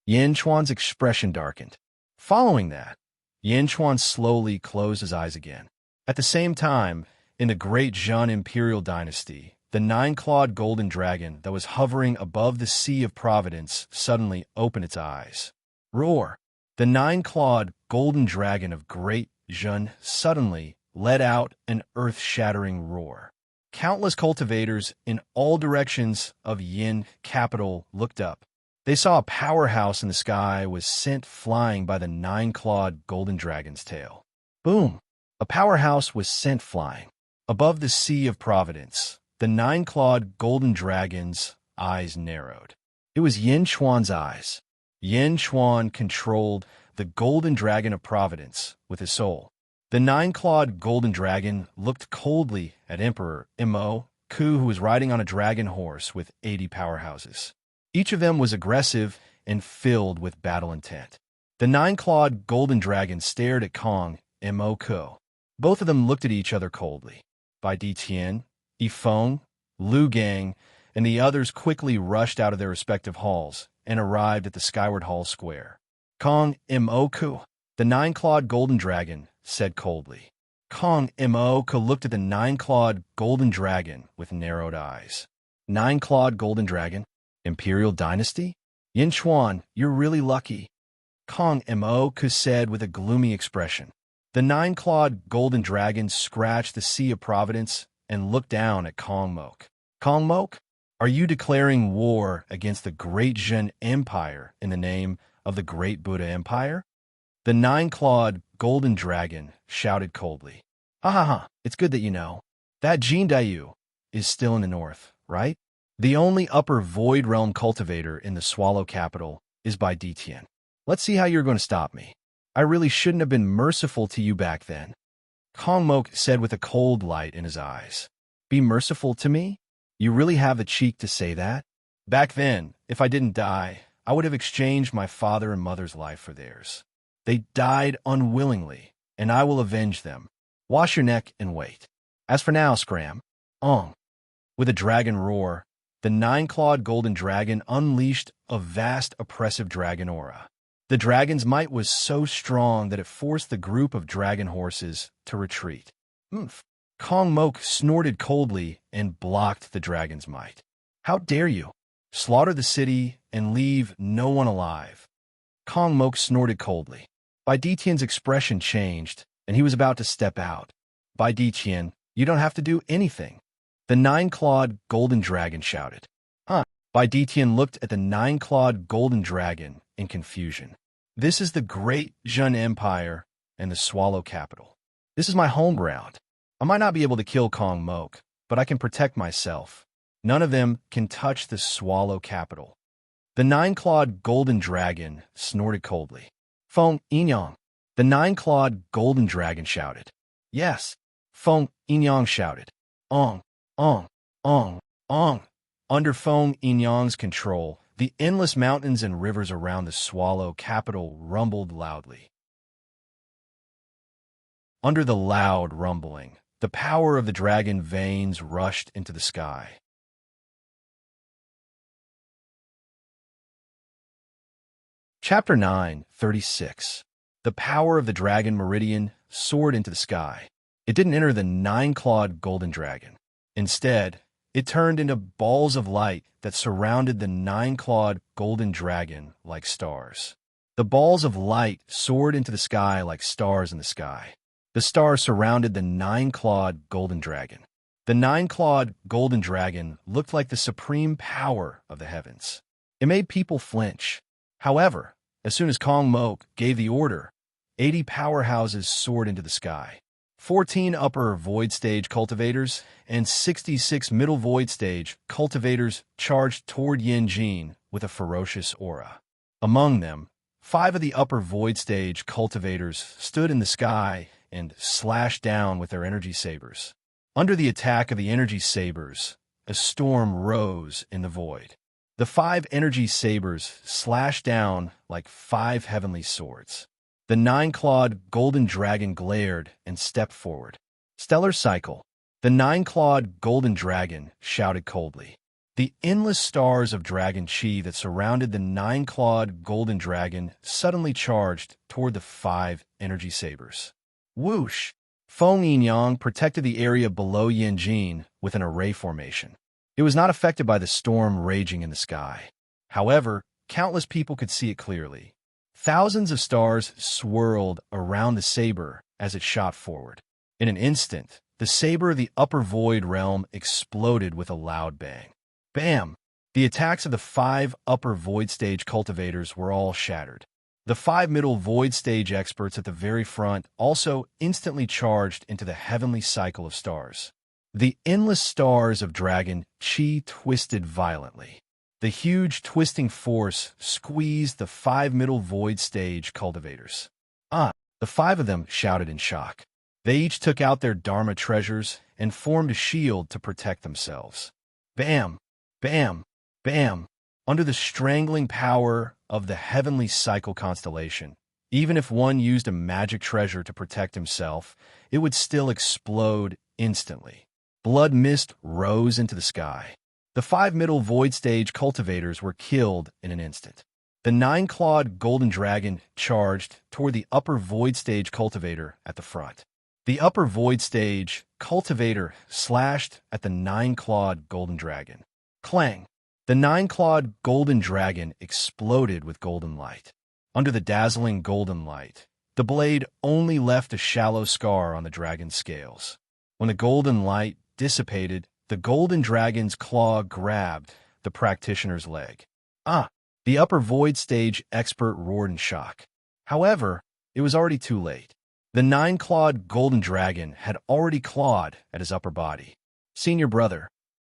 Yin Chuan's expression darkened. Following that, Yin Chuan slowly closed his eyes again. At the same time, in the Great Jin Imperial Dynasty, the 9-clawed golden dragon that was hovering above the Sea of Providence suddenly opened its eyes. Roar! The 9-clawed golden dragon of Great Jin suddenly let out an earth-shattering roar. Countless cultivators in all directions of Yin capital looked up. They saw a powerhouse in the sky was sent flying by the 9-clawed golden dragon's tail. Boom! A powerhouse was sent flying. Above the Sea of Providence, the 9-clawed golden dragon's eyes narrowed. It was Yin Chuan's eyes. Yin Chuan controlled the golden dragon of Providence with his soul. The 9-clawed golden dragon looked coldly at Emperor Mo Ku, who was riding on a dragon horse with 80 powerhouses. Each of them was aggressive and filled with battle intent. The 9-clawed golden dragon stared at Kong and Mo Ku. Both of them looked at each other coldly. Bai Di Tian, Yi Feng, Lu Gang, and the others quickly rushed out of their respective halls and arrived at the Skyward Hall Square. Kong Mo Ku, the 9-clawed golden dragon, said coldly. Kong Mo Ku looked at the 9-clawed golden dragon with narrowed eyes. 9-clawed golden dragon? Imperial Dynasty? Yin Chuan, you're really lucky. Kong Mo Ku said with a gloomy expression. The nine-clawed golden dragon scratched the sea of providence and looked down at Kong Mok. Kong Mok, are you declaring war against the great Zhen Empire in the name of the great Buddha Empire? The nine-clawed golden dragon shouted coldly. Ha ha ha, it's good that you know. That Jin Dayu is still in the north, right? The only upper void realm cultivator in the Swallow capital is by Ditian. Let's see how you're going to stop me. I really shouldn't have been merciful to you back then. Kong Mok said with a cold light in his eyes. Be merciful to me? You really have the cheek to say that? Back then, if I didn't die, I would have exchanged my father and mother's life for theirs. They died unwillingly, and I will avenge them. Wash your neck and wait. As for now, Scram. With a dragon roar, the nine-clawed golden dragon unleashed a vast oppressive dragon aura. The dragon's might was so strong that it forced the group of dragon horses to retreat. Oomph! Kong Mok snorted coldly and blocked the dragon's might. How dare you? Slaughter the city and leave no one alive. Kong Mok snorted coldly. Bai Ditian's expression changed, and he was about to step out. Bai Ditian, you don't have to do anything. The nine-clawed golden dragon shouted. Bai Ditian looked at the nine-clawed golden dragon in confusion. This is the great Zhen Empire and the Swallow capital. This is my home ground. I might not be able to kill Kong Mok, but I can protect myself. None of them can touch the Swallow capital. The nine-clawed golden dragon snorted coldly. Feng Yinyang. The nine-clawed golden dragon shouted. Yes. Feng Yinyang shouted. Ong, ong, ong, ong. Under Feng Yinyang's control, the endless mountains and rivers around the Swallow capital rumbled loudly. Under the loud rumbling, the power of the dragon veins rushed into the sky. Chapter 9:36. The power of the dragon meridian soared into the sky. It didn't enter the nine-clawed golden dragon. Instead, it turned into balls of light that surrounded the nine-clawed golden dragon like stars. The balls of light soared into the sky like stars in the sky. The stars surrounded the nine-clawed golden dragon. The nine-clawed golden dragon looked like the supreme power of the heavens. It made people flinch. However, as soon as Kong Mok gave the order, 80 powerhouses soared into the sky. 14 upper void stage cultivators and 66 middle void stage cultivators charged toward Yanjin with a ferocious aura. Among them, 5 of the upper void stage cultivators stood in the sky and slashed down with their energy sabers. Under the attack of the energy sabers, a storm rose in the void. The 5 energy sabers slashed down like 5 heavenly swords. The nine-clawed golden dragon glared and stepped forward. Stellar cycle. The nine-clawed golden dragon shouted coldly. The endless stars of dragon chi that surrounded the nine-clawed golden dragon suddenly charged toward the 5 energy sabers. Whoosh! Feng Yinyang protected the area below Yanjin with an array formation. It was not affected by the storm raging in the sky. However, countless people could see it clearly. Thousands of stars swirled around the saber as it shot forward. In an instant, the saber of the upper void realm exploded with a loud bang. Bam! The attacks of the 5 upper void stage cultivators were all shattered. The 5 middle void stage experts at the very front also instantly charged into the heavenly cycle of stars. The endless stars of dragon chi twisted violently. The huge twisting force squeezed the 5 middle void stage cultivators. The 5 of them shouted in shock. They each took out their Dharma treasures and formed a shield to protect themselves. Bam! Bam! Bam! Under the strangling power of the heavenly cycle constellation, even if one used a magic treasure to protect himself, it would still explode instantly. Blood mist rose into the sky. The 5 middle void stage cultivators were killed in an instant. The nine-clawed golden dragon charged toward the upper void stage cultivator at the front. The upper void stage cultivator slashed at the nine-clawed golden dragon. Clang! The nine-clawed golden dragon exploded with golden light. Under the dazzling golden light, The blade only left a shallow scar on the dragon's scales. When the golden light dissipated, the golden dragon's claw grabbed the practitioner's leg. Ah! The upper void stage expert roared in shock. However, it was already too late. The nine-clawed golden dragon had already clawed at his upper body. "Senior brother,"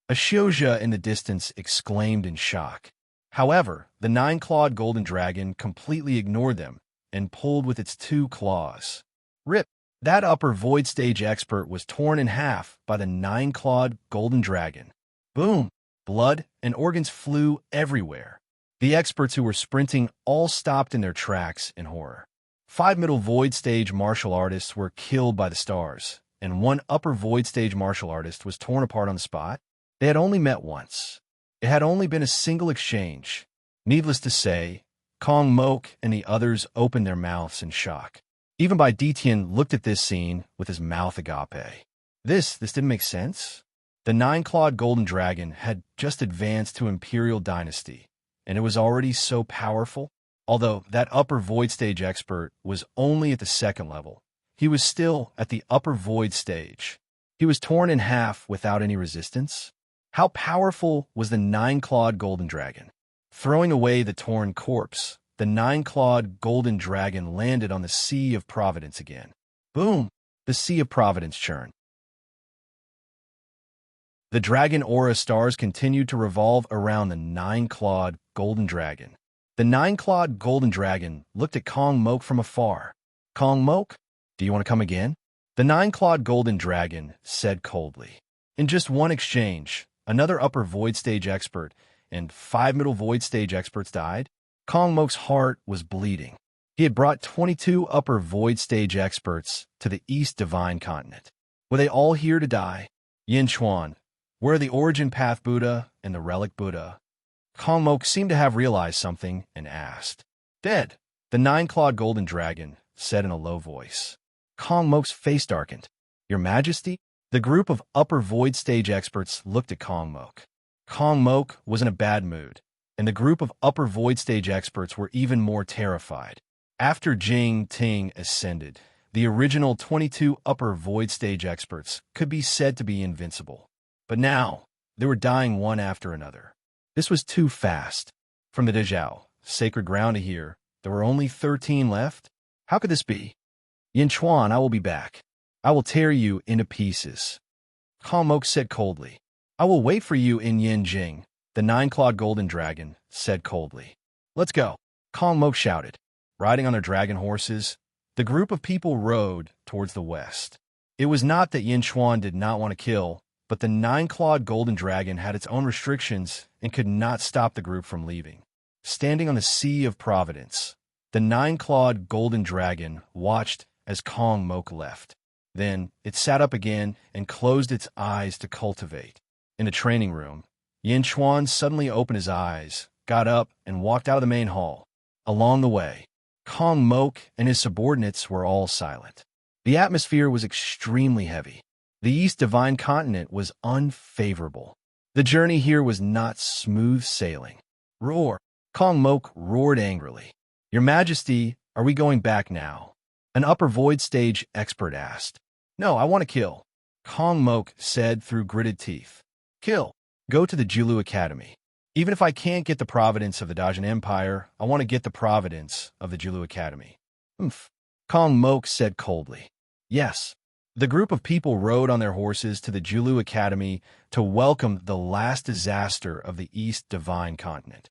a Shioja in the distance exclaimed in shock. However, the nine-clawed golden dragon completely ignored them and pulled with its two claws. Rip! That upper void stage expert was torn in half by the nine-clawed golden dragon. Boom! Blood and organs flew everywhere. The experts who were sprinting all stopped in their tracks in horror. 5 middle void stage martial artists were killed by the stars, and 1 upper void stage martial artist was torn apart on the spot. They had only met once. It had only been a single exchange. Needless to say, Kong Mok and the others opened their mouths in shock. Even Bai Ditian looked at this scene with his mouth agape. This didn't make sense. The nine-clawed golden dragon had just advanced to Imperial Dynasty, and it was already so powerful. Although that upper void stage expert was only at the 2nd level, he was still at the upper void stage. He was torn in half without any resistance. How powerful was the nine-clawed golden dragon? Throwing away the torn corpse, the nine-clawed golden dragon landed on the Sea of Providence again. Boom! The Sea of Providence churned. The dragon aura stars continued to revolve around the nine-clawed golden dragon. The nine-clawed golden dragon looked at Kong Mok from afar. "Kong Mok, do you want to come again?" The nine-clawed golden dragon said coldly. In just one exchange, another upper void stage expert and 5 middle void stage experts died. Kong Mok's heart was bleeding. He had brought 22 upper void stage experts to the East Divine Continent. Were they all here to die? Yin Chuan, where are the Origin Path Buddha and the Relic Buddha? Kong Mok seemed to have realized something and asked. "Dead," the nine-clawed golden dragon said in a low voice. Kong Mok's face darkened. "Your Majesty?" The group of upper void stage experts looked at Kong Mok. Kong Mok was in a bad mood, and the group of upper void stage experts were even more terrified. After Jing Ting ascended, the original 22 upper void stage experts could be said to be invincible. But now, they were dying one after another. This was too fast. From the Dezhao, sacred ground, to here, there were only 13 left? How could this be? "Yin Chuan, I will be back. I will tear you into pieces." Kong Mok said coldly. "I will wait for you in Yin Jing," the nine-clawed golden dragon said coldly. "Let's go," Kong Mok shouted. Riding on their dragon horses, the group of people rode towards the west. It was not that Yin Chuan did not want to kill, but the nine-clawed golden dragon had its own restrictions and could not stop the group from leaving. Standing on the Sea of Providence, the nine-clawed golden dragon watched as Kong Mok left. Then it sat up again and closed its eyes to cultivate. In the training room, Yin Chuan suddenly opened his eyes, got up, and walked out of the main hall. Along the way, Kong Mok and his subordinates were all silent. The atmosphere was extremely heavy. The East Divine Continent was unfavorable. The journey here was not smooth sailing. "Roar!" Kong Mok roared angrily. "Your Majesty, are we going back now?" An upper void stage expert asked. "No, I want to kill," Kong Mok said through gritted teeth. "Kill. Go to the Jilu Academy. Even if I can't get the providence of the Dajin Empire, I want to get the providence of the Jilu Academy." "Humph," Kong Mok said coldly. "Yes." The group of people rode on their horses to the Jilu Academy to welcome the last disaster of the East Divine Continent.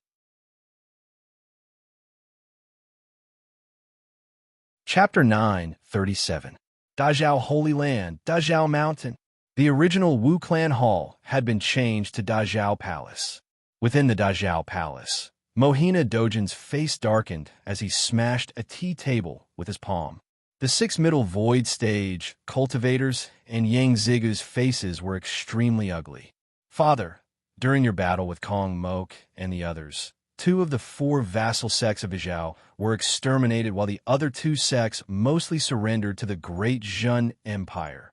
Chapter 9:37. Dazhao Holy Land, Dazhao Mountain. The original Wu Clan Hall had been changed to Dazhao Palace. Within the Dazhao Palace, Mohina Dojin's face darkened as he smashed a tea table with his palm. The 6 middle void stage cultivators and Yang Zigu's faces were extremely ugly. "Father, during your battle with Kong Mok and the others, 2 of the 4 vassal sects of Izhao were exterminated while the other 2 sects mostly surrendered to the Great Zhun Empire."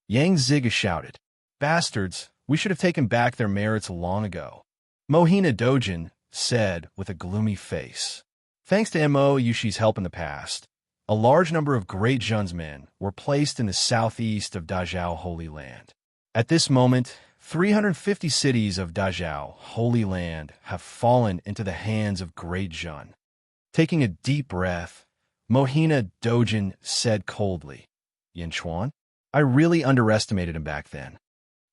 Yang Ziga shouted. "Bastards, we should have taken back their merits long ago," Mohina Dojin said with a gloomy face. "Thanks to Mo Yushi's help in the past, A large number of Great Jun's men were placed in the southeast of Dazhao Holy Land. At this moment, 350 cities of Dazhao Holy Land have fallen into the hands of Great Jun. Taking a deep breath, Mohina Dojin said coldly, Yin Chuan, I really underestimated him back then.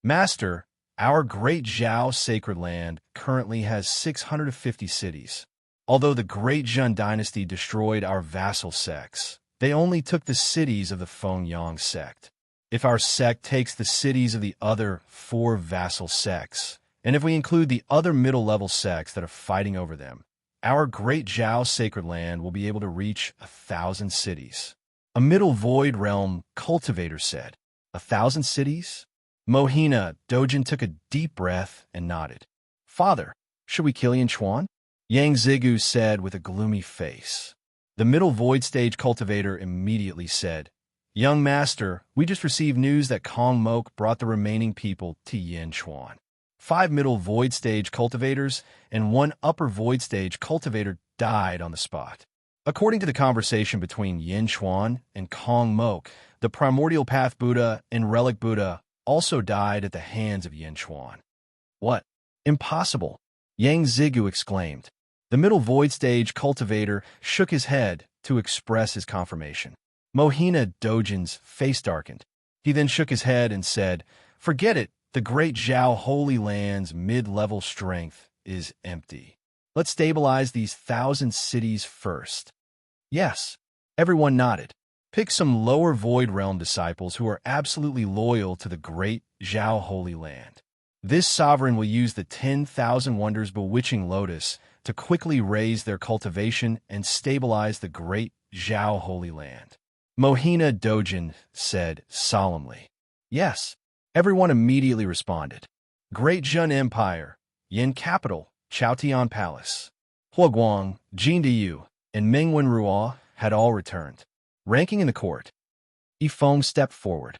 Master, our Great Zhao sacred land currently has 650 cities. Although the Great Jun dynasty destroyed our vassal sects, they only took the cities of the Fengyang sect. If our sect takes the cities of the other 4 vassal sects, and if we include the other middle-level sects that are fighting over them, our Great Zhao sacred land will be able to reach 1,000 cities. A middle void realm cultivator said, 1,000 cities? Mohina Dojin took a deep breath and nodded. Father, should we kill Yin Chuan? Yang Zigu said with a gloomy face. The middle void stage cultivator immediately said, Young master, we just received news that Kong Mok brought the remaining people to Yin Chuan. 5 middle void stage cultivators and 1 upper void stage cultivator died on the spot. According to the conversation between Yin Chuan and Kong Mok, the primordial path Buddha and relic Buddha also died at the hands of Yin Chuan. What? Impossible! Yang Zigu exclaimed. The middle void stage cultivator shook his head to express his confirmation. Mohina Dojin's face darkened. He then shook his head and said, Forget it, the Great Zhao Holy Land's mid-level strength is empty. Let's stabilize these 1,000 cities first. Yes, everyone nodded. Pick some lower void realm disciples who are absolutely loyal to the Great Zhao Holy Land. This sovereign will use the 10,000 Wonders Bewitching Lotus to quickly raise their cultivation and stabilize the Great Zhao Holy Land. Mohina Dojin said solemnly. Yes, everyone immediately responded. Great Jun Empire, Yin Capital, Chaotian Palace, Huaguang, Jindiyu, and Mingwen Ruo had all returned. Ranking in the court, Yifeng stepped forward.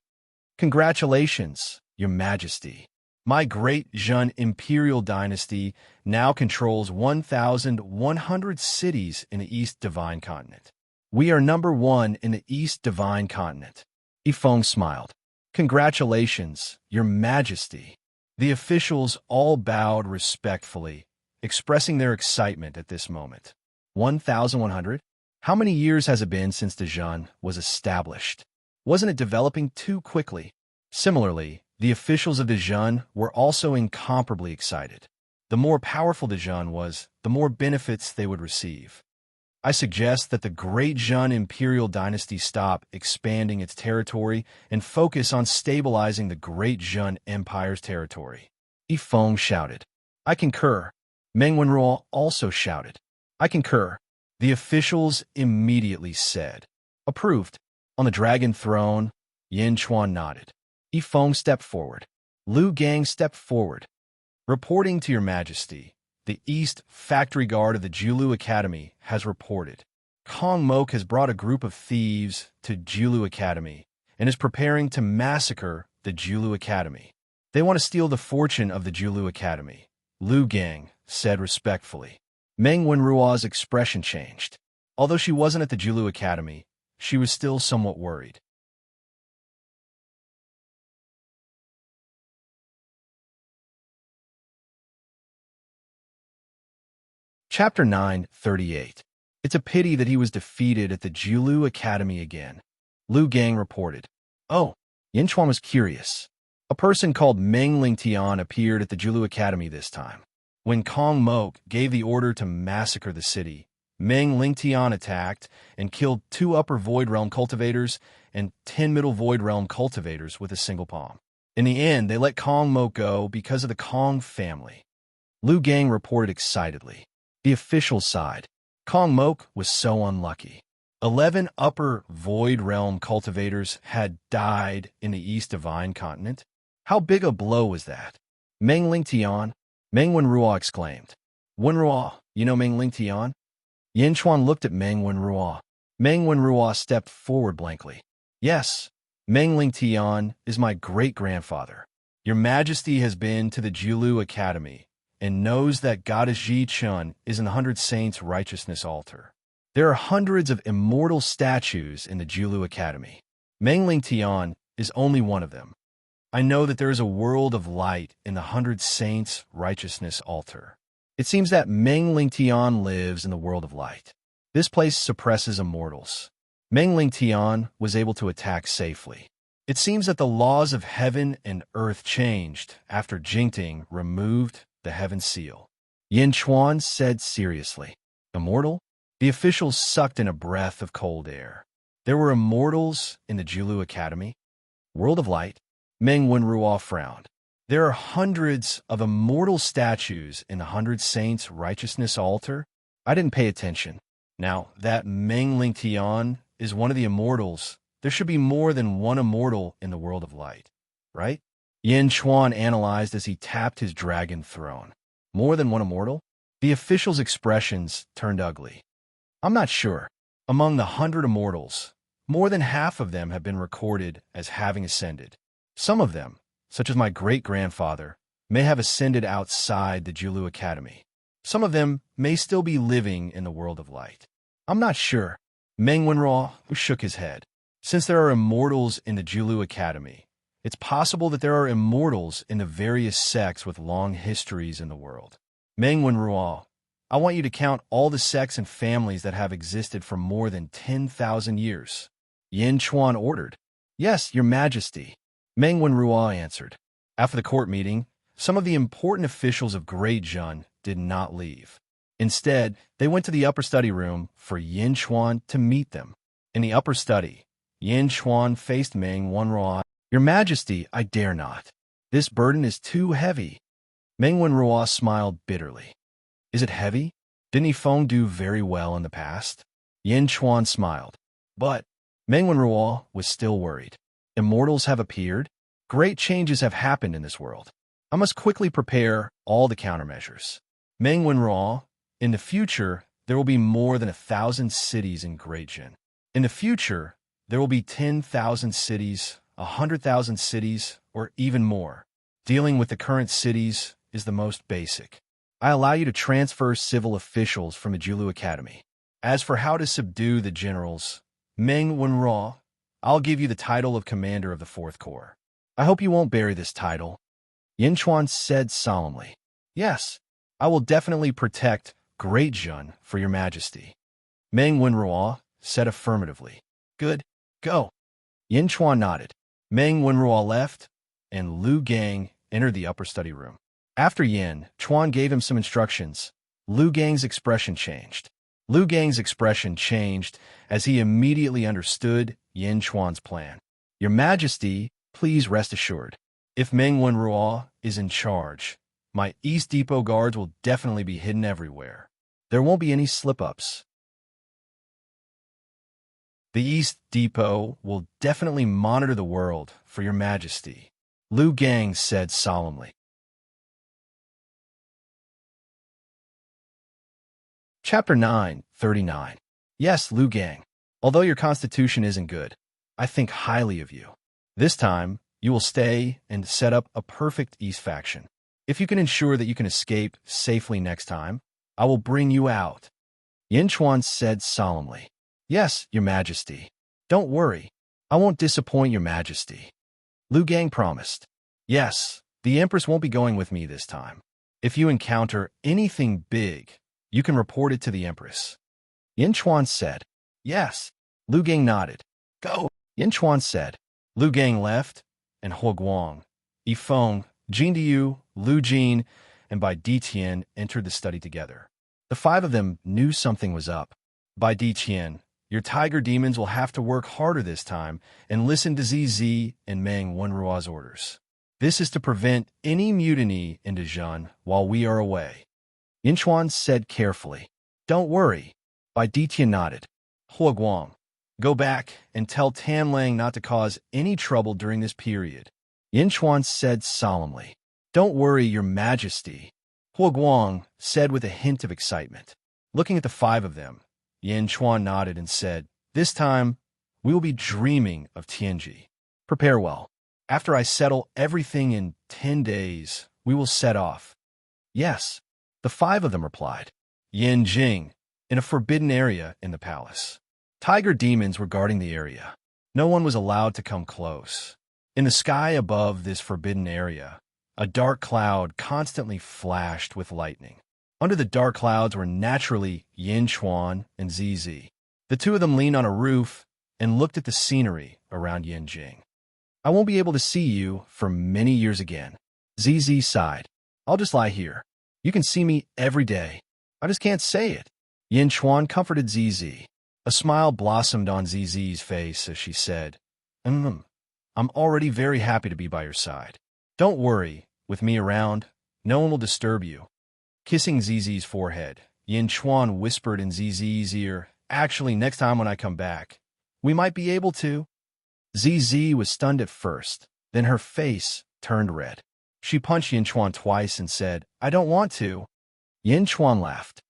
Congratulations, Your Majesty. My Great Jun Imperial Dynasty now controls 1,100 cities in the East Divine Continent. We are number 1 in the East Divine Continent. Yifeng smiled. Congratulations, Your Majesty. The officials all bowed respectfully, expressing their excitement at this moment. 1,100? How many years has it been since the Jun was established? Wasn't it developing too quickly? Similarly, the officials of the Jun were also incomparably excited. The more powerful the Jun was, the more benefits they would receive. I suggest that the Great Jun Imperial Dynasty stop expanding its territory and focus on stabilizing the Great Jun Empire's territory. Yifeng shouted. I concur. Meng Wenruo also shouted. I concur. The officials immediately said. Approved. On the dragon throne, Yin Chuan nodded. Yifeng stepped forward. Lu Gang stepped forward. Reporting to Your Majesty, the East Factory Guard of the Julu Academy has reported. Kong Mok has brought a group of thieves to Julu Academy and is preparing to massacre the Julu Academy. They want to steal the fortune of the Julu Academy, Lu Gang said respectfully. Meng Wenruo's expression changed. Although she wasn't at the Julu Academy, she was still somewhat worried. Chapter 9:38. It's a pity that he was defeated at the Julu Academy again. Lu Gang reported. Oh, Yin Chuan was curious. A person called Meng Lingtian appeared at the Julu Academy this time. When Kong Mok gave the order to massacre the city, Meng Lingtian attacked and killed 2 upper void realm cultivators and 10 middle void realm cultivators with a single palm. In the end, they let Kong Mok go because of the Kong family. Lu Gang reported excitedly. The official sighed. Kong Mok was so unlucky. 11 upper void realm cultivators had died in the East Divine Continent. How big a blow was that? Meng Lingtian, Meng Wenruo exclaimed. Wenruo, you know Meng Lingtian? Yin Chuan looked at Meng Wenruo. Meng Wenruo stepped forward blankly. Yes, Meng Lingtian is my great-grandfather. Your Majesty has been to the Julu Academy and knows that Goddess Ji Chun is an 100 Saints righteousness altar. There are hundreds of immortal statues in the Julu Academy. Mengling Tian is only one of them. I know that there is a world of light in the 100 Saints' righteousness altar. It seems that Mengling Tian lives in the world of light. This place suppresses immortals. Mengling Tian was able to attack safely. It seems that the laws of heaven and earth changed after Jingting removed the heaven seal. Yin Chuan said seriously. Immortal? The officials sucked in a breath of cold air. There were immortals in the Julu Academy? World of Light? Meng Wenruo frowned. There are hundreds of immortal statues in the 100 Saints' righteousness altar? I didn't pay attention. Now, that Mengling Tian is one of the immortals. There should be more than one immortal in the world of light, right? Yin Chuan analyzed as he tapped his dragon throne. More than one immortal? The official's expressions turned ugly. I'm not sure. Among the 100 immortals, more than half of them have been recorded as having ascended. Some of them, such as my great-grandfather, may have ascended outside the Julu Academy. Some of them may still be living in the world of light. I'm not sure. Meng Wenruo shook his head. Since there are immortals in the Julu Academy, it's possible that there are immortals in the various sects with long histories in the world. Meng Wenruo, I want you to count all the sects and families that have existed for more than 10,000 years. Yin Chuan ordered. Yes, Your Majesty. Meng Wenruo answered. After the court meeting, some of the important officials of Great Jun did not leave. Instead, they went to the upper study room for Yin Chuan to meet them. In the upper study, Yin Chuan faced Meng Wenruo. Your Majesty, I dare not. This burden is too heavy. Meng Wenruo smiled bitterly. Is it heavy? Didn't Yifeng do very well in the past? Yin Chuan smiled. But Meng Wenruo was still worried. Immortals have appeared. Great changes have happened in this world. I must quickly prepare all the countermeasures. Meng Wenruo, in the future, there will be more than 1,000 cities in Great Jin. In the future, there will be 10,000 cities, 100,000 cities, or even more. Dealing with the current cities is the most basic. I allow you to transfer civil officials from the Julu Academy. As for how to subdue the generals, Meng Wenruo, I'll give you the title of Commander of the 4th Corps. I hope you won't bury this title. Yin Chuan said solemnly. Yes, I will definitely protect Great Jun for Your Majesty. Meng Wenruo said affirmatively. Good, go. Yin Chuan nodded. Meng Wenruo left, and Lu Gang entered the upper study room. After Yin Chuan gave him some instructions, Lu Gang's expression changed. Lu Gang's expression changed as he immediately understood Yin Chuan's plan. Your Majesty, please rest assured. If Meng Wenruo is in charge, my East Depot guards will definitely be hidden everywhere. There won't be any slip-ups. The East Depot will definitely monitor the world for Your Majesty, Lu Gang said solemnly. Chapter 9:39. Yes, Lu Gang. Although your constitution isn't good, I think highly of you. This time, you will stay and set up a perfect East faction. If you can ensure that you can escape safely next time, I will bring you out. Yin Chuan said solemnly. Yes, Your Majesty. Don't worry. I won't disappoint Your Majesty. Lu Gang promised. Yes, the Empress won't be going with me this time. If you encounter anything big, you can report it to the Empress. Yin Chuan said. Yes. Lu Gang nodded. Go. Yin Chuan said. Lu Gang left, and Huo Guang, Yifeng, Jin Diyu, Lu Jin, and Bai Ditian entered the study together. The 5 of them knew something was up. Bai Ditian, your tiger demons will have to work harder this time and listen to ZZ and Meng Wenruo's orders. This is to prevent any mutiny in Dezhan while we are away. Yin Chuan said carefully. Don't worry. Bai Ditian nodded. Huo Guang, go back and tell Tan Lang not to cause any trouble during this period. Yin Chuan said solemnly. Don't worry, Your Majesty. Huo Guang said with a hint of excitement. Looking at the 5 of them, Yin Chuan nodded and said, This time, we will be dreaming of Tianji. Prepare well. After I settle everything in 10 days, we will set off. Yes, the 5 of them replied. Yin Jing, in a forbidden area in the palace. Tiger demons were guarding the area. No one was allowed to come close. In the sky above this forbidden area, a dark cloud constantly flashed with lightning. Under the dark clouds were naturally Yin Chuan and ZZ. The two of them leaned on a roof and looked at the scenery around Yinjing. I won't be able to see you for many years again. ZZ sighed. I'll just lie here. You can see me every day. I just can't say it. Yin Chuan comforted ZZ. A smile blossomed on ZZ's face as she said, I'm already very happy to be by your side. Don't worry, with me around, no one will disturb you. Kissing ZZ's forehead, Yin Chuan whispered in ZZ's ear, actually, next time when I come back, we might be able to. ZZ was stunned at first, then her face turned red. She punched Yin Chuan twice and said, I don't want to. Yin Chuan laughed.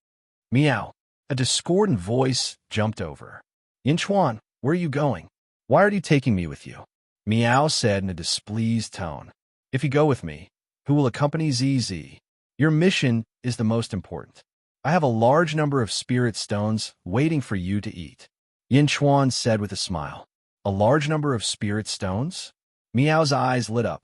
Meow. A discordant voice jumped over. Yin Chuan, where are you going? Why are you taking me with you? Meow said in a displeased tone. If you go with me, who will accompany ZZ? Your mission is the most important. I have a large number of spirit stones waiting for you to eat. Yin Chuan said with a smile. A large number of spirit stones? Meow's eyes lit up.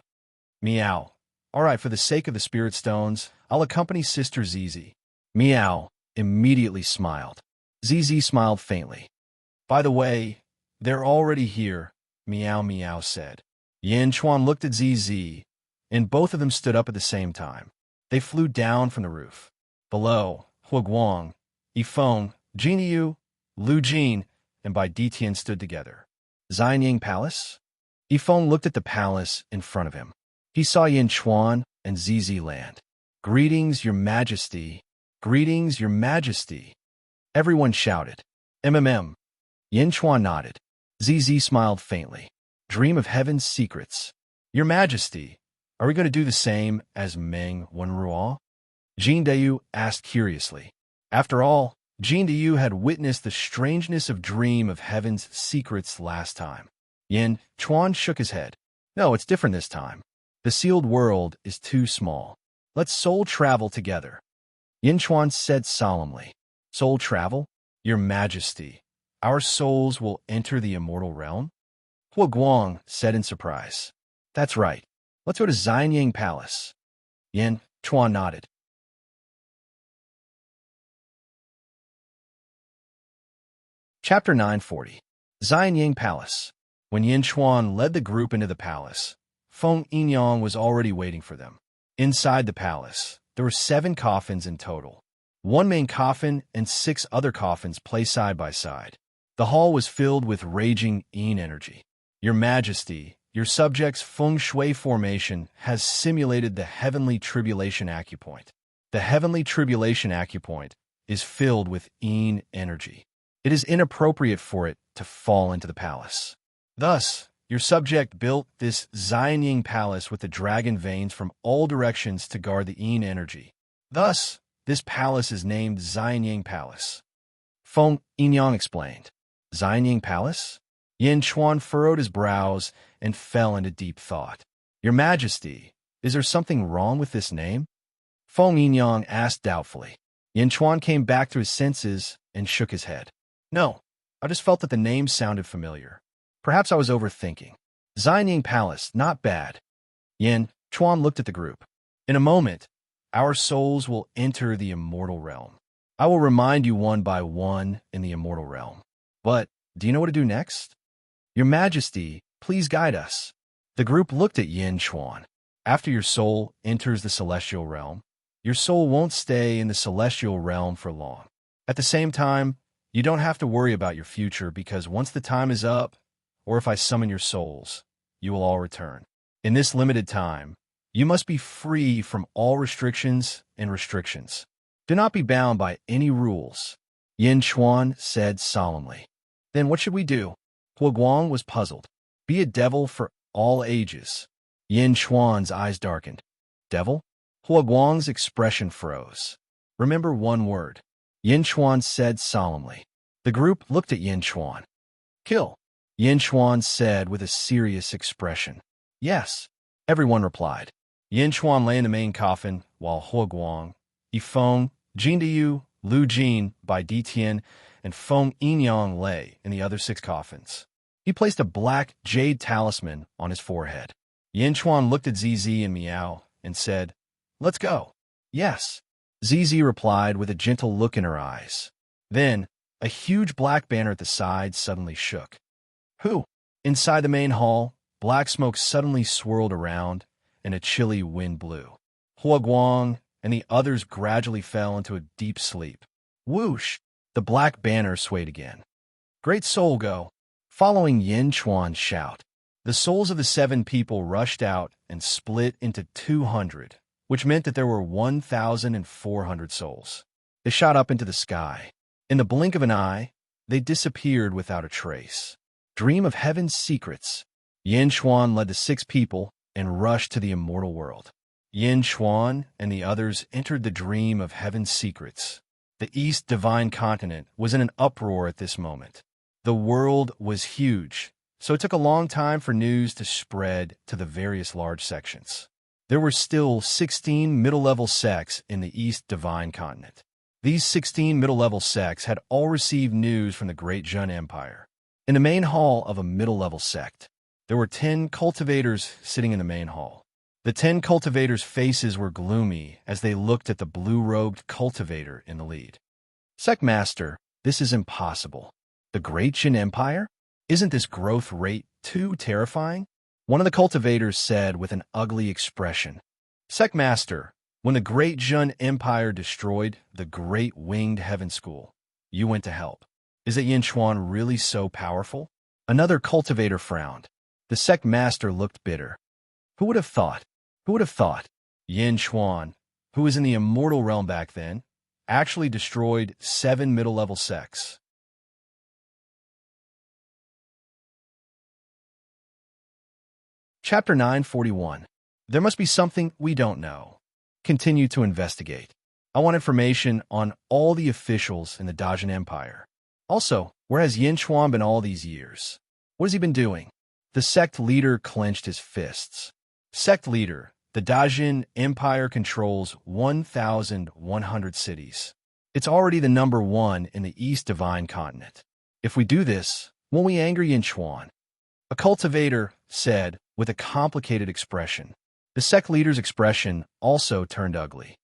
Meow. All right, for the sake of the spirit stones, I'll accompany Sister ZZ. Meow immediately smiled. ZZ smiled faintly. By the way, they're already here, Meow Meow said. Yin Chuan looked at ZZ, and both of them stood up at the same time. They flew down from the roof. Below, Huguang, Yifeng, Jiniu, Lu Jin, and Bai Ditian stood together. Xianying Palace? Yifeng looked at the palace in front of him. He saw Yin Chuan and ZZ land. Greetings, Your Majesty. Greetings, Your Majesty. Everyone shouted. MMM. Yin Chuan nodded. ZZ smiled faintly. Dream of heaven's secrets. Your Majesty, are we going to do the same as Meng Wenruo? Jin Dayu asked curiously. After all, Jin Dayu had witnessed the strangeness of dream of heaven's secrets last time. Yin Chuan shook his head. No, it's different this time. The sealed world is too small. Let's soul travel together. Yin Chuan said solemnly. Soul travel? Your Majesty, our souls will enter the immortal realm? Huguang said in surprise. That's right. Let's go to Xianying Palace. Yin Chuan nodded. Chapter 940. Xianying Palace. When Yin Chuan led the group into the palace, Feng Yinyang was already waiting for them. Inside the palace, there were 7 coffins in total. 1 main coffin and 6 other coffins placed side by side. The hall was filled with raging yin energy. Your Majesty, your subject's feng shui formation has simulated the heavenly tribulation acupoint. The heavenly tribulation acupoint is filled with yin energy. It is inappropriate for it to fall into the palace. Thus, your subject built this Xianying Palace with the dragon veins from all directions to guard the yin energy. Thus, this palace is named Xianying Palace. Feng Yinyang explained. Xianying Palace? Yin Chuan furrowed his brows and fell into deep thought. Your Majesty, is there something wrong with this name? Feng Yinyang asked doubtfully. Yin Chuan came back to his senses and shook his head. No, I just felt that the name sounded familiar. Perhaps I was overthinking. Xianying Palace, not bad. Yin Chuan looked at the group. In a moment, our souls will enter the immortal realm. I will remind you one by one in the immortal realm. But do you know what to do next? Your Majesty, please guide us. The group looked at Yin Chuan. After your soul enters the celestial realm, your soul won't stay in the celestial realm for long. At the same time, you don't have to worry about your future because once the time is up, or if I summon your souls, you will all return. In this limited time, you must be free from all restrictions and restrictions. Do not be bound by any rules. Yin Chuan said solemnly. Then what should we do? Huguang was puzzled. Be a devil for all ages. Yin Chuan's eyes darkened. Devil? Huguang's expression froze. Remember one word. Yin Chuan said solemnly. The group looked at Yin Chuan. Kill. Yin Chuan said with a serious expression. Yes. Everyone replied. Yin Chuan lay in the main coffin, while Huguang, Yifeng, Jindayu, Lu Jin by Di Tian, and Feng Yinyang lay in the other 6 coffins. He placed a black jade talisman on his forehead. Yin Chuan looked at ZZ and Miao and said, "Let's go." "Yes," ZZ replied with a gentle look in her eyes. Then, a huge black banner at the side suddenly shook. "Who?" Inside the main hall, black smoke suddenly swirled around, and a chilly wind blew. Hua Guang and the others gradually fell into a deep sleep. Whoosh! The black banner swayed again. "Great soul, go!" Following Yin Chuan's shout, the souls of the 7 people rushed out and split into 200, which meant that there were 1,400 souls. They shot up into the sky. In the blink of an eye, they disappeared without a trace. Dream of heaven's secrets. Yin Chuan led the 6 people and rushed to the immortal world. Yin Chuan and the others entered the dream of heaven's secrets. The East Divine Continent was in an uproar at this moment. The world was huge, so it took a long time for news to spread to the various large sections. There were still 16 middle-level sects in the East Divine Continent. These 16 middle-level sects had all received news from the Great Jun Empire. In the main hall of a middle-level sect, there were 10 cultivators sitting in the main hall. The 10 cultivators' faces were gloomy as they looked at the blue-robed cultivator in the lead. "Sect Master, this is impossible. The Great Jin Empire? Isn't this growth rate too terrifying?" One of the cultivators said with an ugly expression. "Sect Master, when the Great Jun Empire destroyed the Great Winged Heaven School, you went to help. Is that Yin Chuan really so powerful?" Another cultivator frowned. The sect master looked bitter. Who would have thought? Who would have thought? Yin Chuan, who was in the immortal realm back then, actually destroyed 7 middle-level sects. Chapter 941. There must be something we don't know. Continue to investigate. I want information on all the officials in the Dajin Empire. Also, where has Yin Chuan been all these years? What has he been doing? The sect leader clenched his fists. Sect leader, the Dajin Empire controls 1,100 cities. It's already the number 1 in the East Divine Continent. If we do this, won't we anger Yin Chuan? A cultivator said with a complicated expression. The sect leader's expression also turned ugly.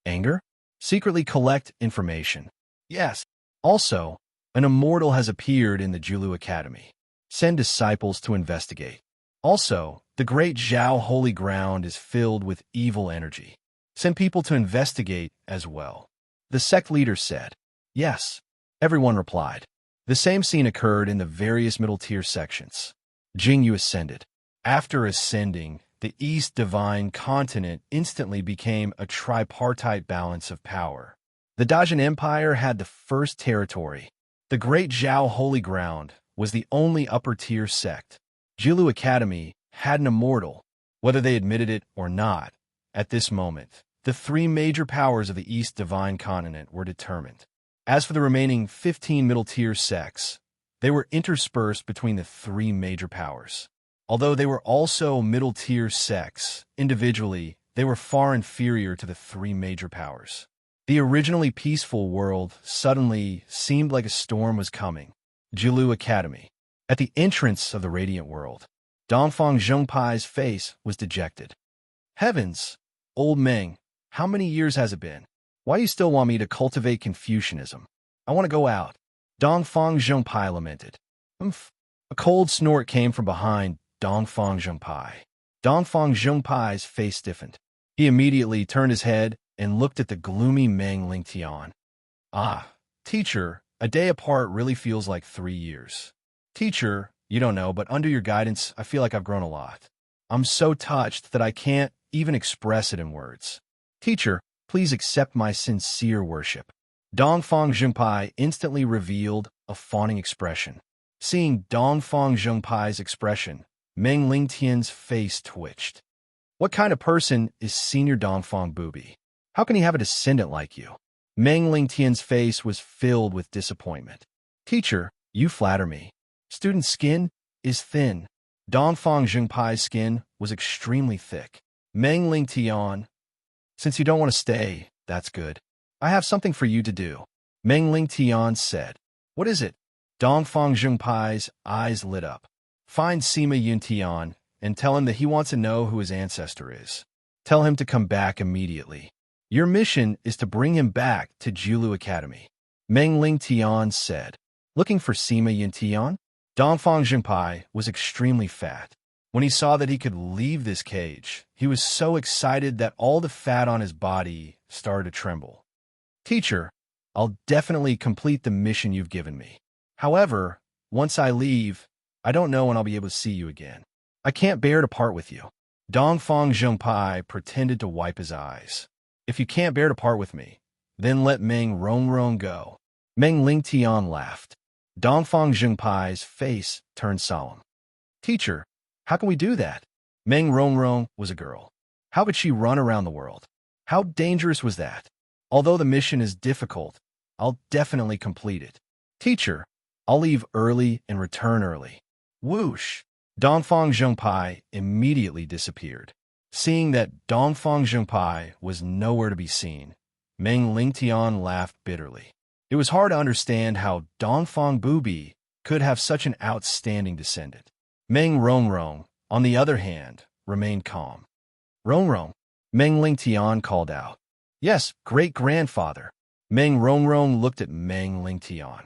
Anger? Secretly collect information. Yes. Also, an immortal has appeared in the Julu Academy. Send disciples to investigate. Also, the great Zhao holy ground is filled with evil energy. Send people to investigate as well. The sect leader said. Yes. Everyone replied. The same scene occurred in the various middle-tier sections. Jingyu ascended. After ascending, the East Divine Continent instantly became a tripartite balance of power. The Dajin Empire had the first territory. The Great Zhao Holy Ground was the only upper-tier sect. Jilu Academy had an immortal, whether they admitted it or not. At this moment, the 3 major powers of the East Divine Continent were determined. As for the remaining 15 middle-tier sects, they were interspersed between the 3 major powers. Although they were also middle-tier sects, individually, they were far inferior to the 3 major powers. The originally peaceful world suddenly seemed like a storm was coming. Jilu Academy. At the entrance of the radiant world, Dongfang Zhengpai's face was dejected. Heavens! Old Meng, how many years has it been? Why do you still want me to cultivate Confucianism? I want to go out. Dongfang Zhengpai lamented. Umph. A cold snort came from behind Dongfang Zhengpai. Dongfang Zhengpai's face stiffened. He immediately turned his head and looked at the gloomy Meng Lingtian. Ah, teacher, a day apart really feels like 3 years. Teacher, you don't know, but under your guidance, I feel like I've grown a lot. I'm so touched that I can't even express it in words. Teacher, please accept my sincere worship. Dongfang Zhengpai instantly revealed a fawning expression. Seeing Dongfang Zhengpai's expression, Meng Lingtian's face twitched. What kind of person is Senior Dongfang Booby? How can he have a descendant like you? Meng Lingtian's face was filled with disappointment. Teacher, you flatter me. Student's skin is thin. Dongfang Zhengpai's skin was extremely thick. Meng Lingtian, since you don't want to stay, that's good. I have something for you to do, Meng Ling Tian said. What is it? Dongfang Zhengpai's eyes lit up. Find Sima Yuntian and tell him that he wants to know who his ancestor is. Tell him to come back immediately. Your mission is to bring him back to Julu Academy, Meng Ling Tian said. Looking for Sima Yuntian? Dongfang Zhengpai was extremely fat. When he saw that he could leave this cage, he was so excited that all the fat on his body started to tremble. Teacher, I'll definitely complete the mission you've given me. However, once I leave, I don't know when I'll be able to see you again. I can't bear to part with you. Dongfang Zhengpai pretended to wipe his eyes. If you can't bear to part with me, then let Meng Rongrong go. Meng Ling Tian laughed. Dongfang Zhengpai's face turned solemn. Teacher, how can we do that? Meng Rongrong was a girl. How could she run around the world? How dangerous was that? Although the mission is difficult, I'll definitely complete it. Teacher, I'll leave early and return early. Whoosh! Dongfang Zhengpai immediately disappeared. Seeing that Dongfang Zhengpai was nowhere to be seen, Meng Lingtian laughed bitterly. It was hard to understand how Dongfang Bubi could have such an outstanding descendant. Meng Rongrong, on the other hand, remained calm. Rongrong, Meng Lingtian called out. Yes, great-grandfather. Meng Rongrong looked at Meng Lingtian.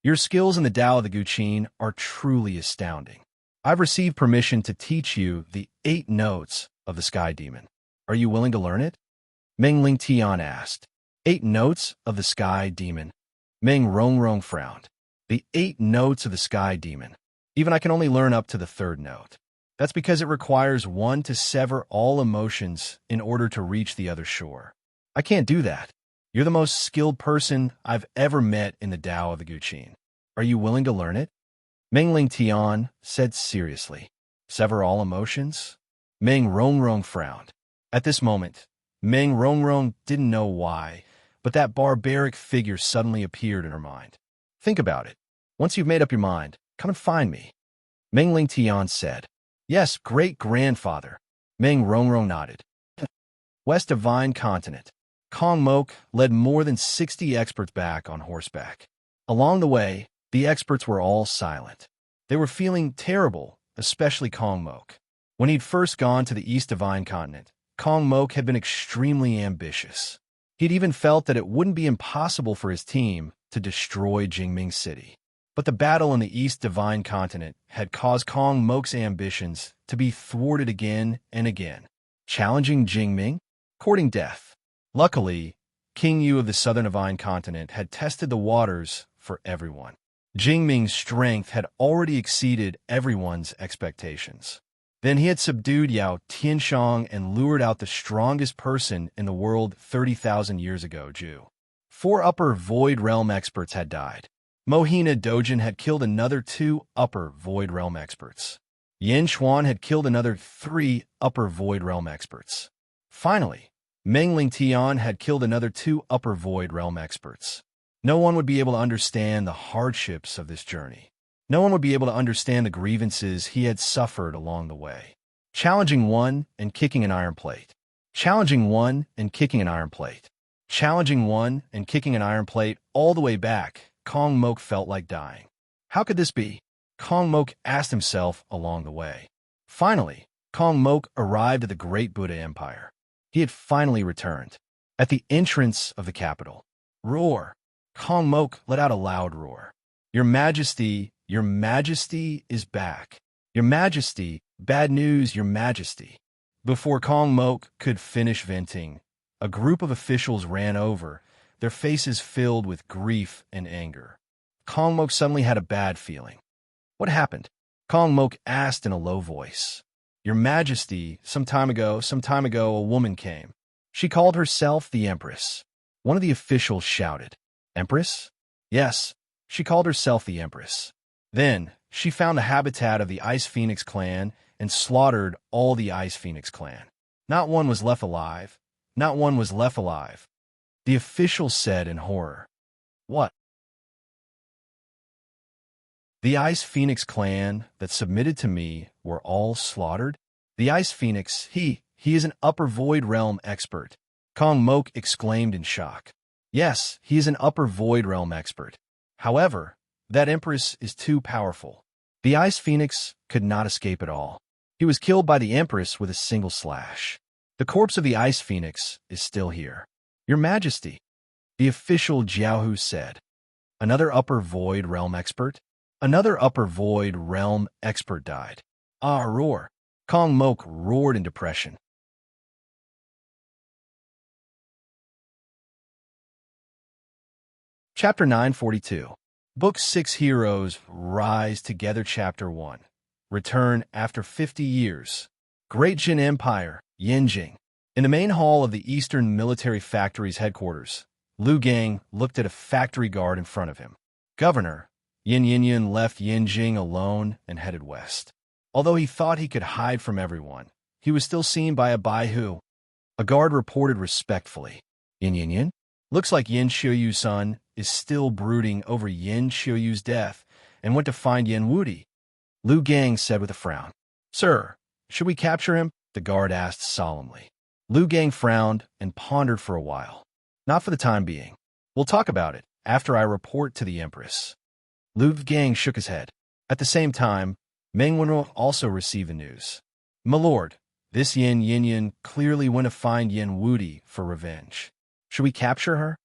Your skills in the Tao of the Guqin are truly astounding. I've received permission to teach you the 8 notes of the Sky Demon. Are you willing to learn it? Meng Lingtian asked. 8 notes of the Sky Demon. Meng Rongrong frowned. The 8 notes of the Sky Demon. Even I can only learn up to the 3rd note. That's because it requires one to sever all emotions in order to reach the other shore. I can't do that. You're the most skilled person I've ever met in the Tao of the Guqin. Are you willing to learn it? Meng Lingtian said seriously. Sever all emotions? Meng Rongrong frowned. At this moment, Meng Rongrong didn't know why, but that barbaric figure suddenly appeared in her mind. Think about it. Once you've made up your mind, come and find me. Meng Lingtian said. Yes, great-grandfather. Meng Rongrong nodded. West Divine Continent. Kong Mok led more than 60 experts back on horseback. Along the way, the experts were all silent. They were feeling terrible, especially Kong Mok. When he'd first gone to the East Divine Continent, Kong Mok had been extremely ambitious. He'd even felt that it wouldn't be impossible for his team to destroy Jingming City. But the battle in the East Divine Continent had caused Kong Mok's ambitions to be thwarted again and again, challenging Jingming, courting death. Luckily, King Yu of the Southern Divine Continent had tested the waters for everyone. Jingming's strength had already exceeded everyone's expectations. Then he had subdued Yao Tianshang and lured out the strongest person in the world 30,000 years ago, Zhu. 4 upper Void Realm experts had died. Mohina Dojin had killed another 2 upper Void Realm experts. Yin Xuan had killed another 3 upper Void Realm experts. Finally, Meng Lingtian had killed another 2 upper Void Realm experts. No one would be able to understand the hardships of this journey. No one would be able to understand the grievances he had suffered along the way. Challenging one and kicking an iron plate. Challenging one and kicking an iron plate. Challenging one and kicking an iron plate all the way back, Kong Mok felt like dying. How could this be? Kong Mok asked himself along the way. Finally, Kong Mok arrived at the Great Buddha Empire. He had finally returned. At the entrance of the capital. Roar! Kong Mok let out a loud roar. Your Majesty is back. Your Majesty, bad news, Your Majesty. Before Kong Mok could finish venting, a group of officials ran over, their faces filled with grief and anger. Kong Mok suddenly had a bad feeling. What happened? Kong Mok asked in a low voice. Your Majesty, some time ago, a woman came. She called herself the Empress. One of the officials shouted. Empress? Yes, she called herself the Empress. Then, she found the habitat of the Ice Phoenix clan and slaughtered all the Ice Phoenix clan. Not one was left alive. Not one was left alive. The official said in horror. What? The Ice Phoenix clan that submitted to me were all slaughtered? The Ice Phoenix, he is an upper void realm expert. Kong Mok exclaimed in shock. Yes, he is an upper void realm expert. However, that Empress is too powerful. The Ice Phoenix could not escape at all. He was killed by the Empress with a single slash. The corpse of the Ice Phoenix is still here. Your Majesty, the official Jiaohu said. Another upper void realm expert? Another upper void realm expert died. Ah, roar. Kong Mok roared in depression. Chapter 942. Book 6 Heroes Rise Together Chapter 1. Return after 50 years. Great Jin Empire, Yinjing. In the main hall of the Eastern Military Factory's headquarters, Lu Gang looked at a factory guard in front of him. Governor, Yin Yinyan left Yinjing alone and headed west. Although he thought he could hide from everyone, he was still seen by a Baihu. A guard reported respectfully. Yin Yinyan? Looks like Yin Xiuyu's son is still brooding over Yin Xiuyu's death and went to find Yin Wudi. Lu Gang said with a frown. Sir, should we capture him? The guard asked solemnly. Lu Gang frowned and pondered for a while. Not for the time being. We'll talk about it after I report to the Empress. Lu Gang shook his head. At the same time, Meng Wenruo also received the news. My lord, this Yin Yinyan clearly went to find Yin Wudi for revenge. Should we capture her?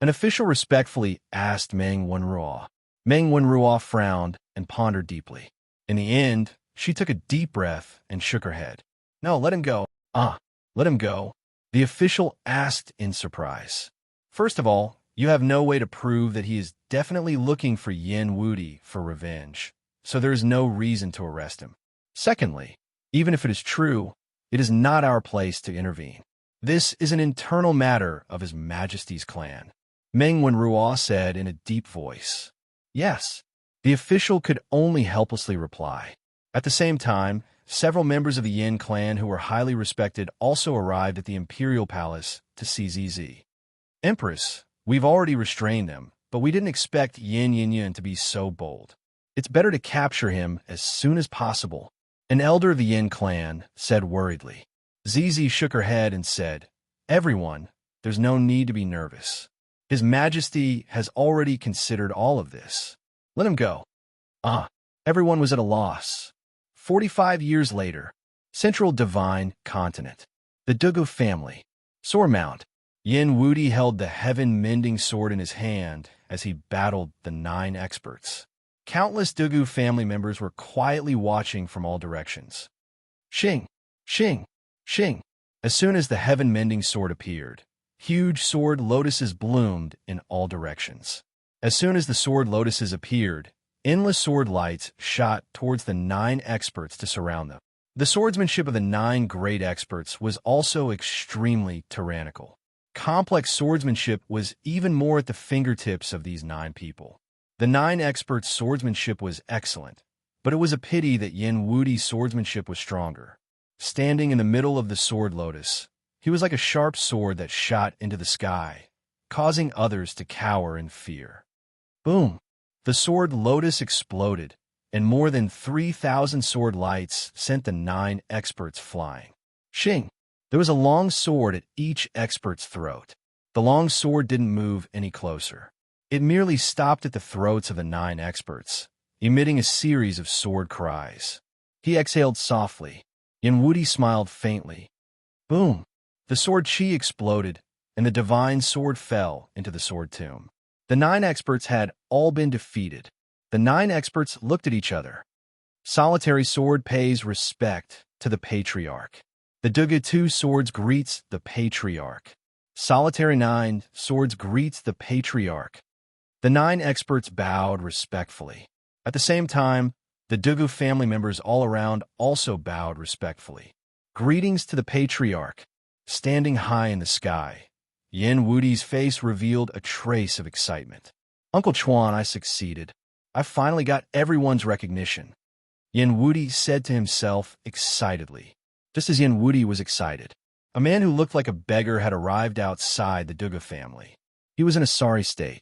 An official respectfully asked Meng Wenruo. Meng Wenruo frowned and pondered deeply. In the end, she took a deep breath and shook her head. No, let him go. Let him go. The official asked in surprise. First of all, you have no way to prove that he is definitely looking for Yin Wudi for revenge, so there is no reason to arrest him. Secondly, even if it is true, it is not our place to intervene. This is an internal matter of His Majesty's clan. Meng Wenruo said in a deep voice. Yes. The official could only helplessly reply. At the same time, several members of the Yin clan who were highly respected also arrived at the Imperial Palace to see ZZ. Empress, we've already restrained them, but we didn't expect Yin Yinyan to be so bold. It's better to capture him as soon as possible. An elder of the Yin clan said worriedly. ZZ shook her head and said, Everyone, there's no need to be nervous. His Majesty has already considered all of this. Let him go. Everyone was at a loss. 45 years later, Central Divine Continent. The Dugu family. Sword Mount. Yin Wudi held the heaven-mending sword in his hand as he battled the 9 experts. Countless Dugu family members were quietly watching from all directions. Shing! Shing! Shing! As soon as the heaven-mending sword appeared, huge sword lotuses bloomed in all directions. As soon as the sword lotuses appeared, endless sword lights shot towards the 9 experts to surround them. The swordsmanship of the 9 great experts was also extremely tyrannical. Complex swordsmanship was even more at the fingertips of these 9 people. The 9 experts' swordsmanship was excellent, but it was a pity that Yin Wudi's swordsmanship was stronger. Standing in the middle of the sword lotus, he was like a sharp sword that shot into the sky, causing others to cower in fear. Boom! The sword lotus exploded, and more than 3,000 sword lights sent the 9 experts flying. Shing! There was a long sword at each expert's throat. The long sword didn't move any closer. It merely stopped at the throats of the 9 experts, emitting a series of sword cries. He exhaled softly. Yin Wudi smiled faintly. Boom! The sword chi exploded, and the divine sword fell into the sword tomb. The 9 experts had all been defeated. The 9 experts looked at each other. Solitary sword pays respect to the patriarch. The Dugu 2 swords greets the patriarch. Solitary 9 swords greets the patriarch. The 9 experts bowed respectfully. At the same time, the Dugu family members all around also bowed respectfully. Greetings to the patriarch. Standing high in the sky, Yin Wudi's face revealed a trace of excitement. Uncle Chuan, I succeeded. I finally got everyone's recognition. Yin Wudi said to himself excitedly. Just as Yin Wudi was excited, a man who looked like a beggar had arrived outside the Dugu family. He was in a sorry state.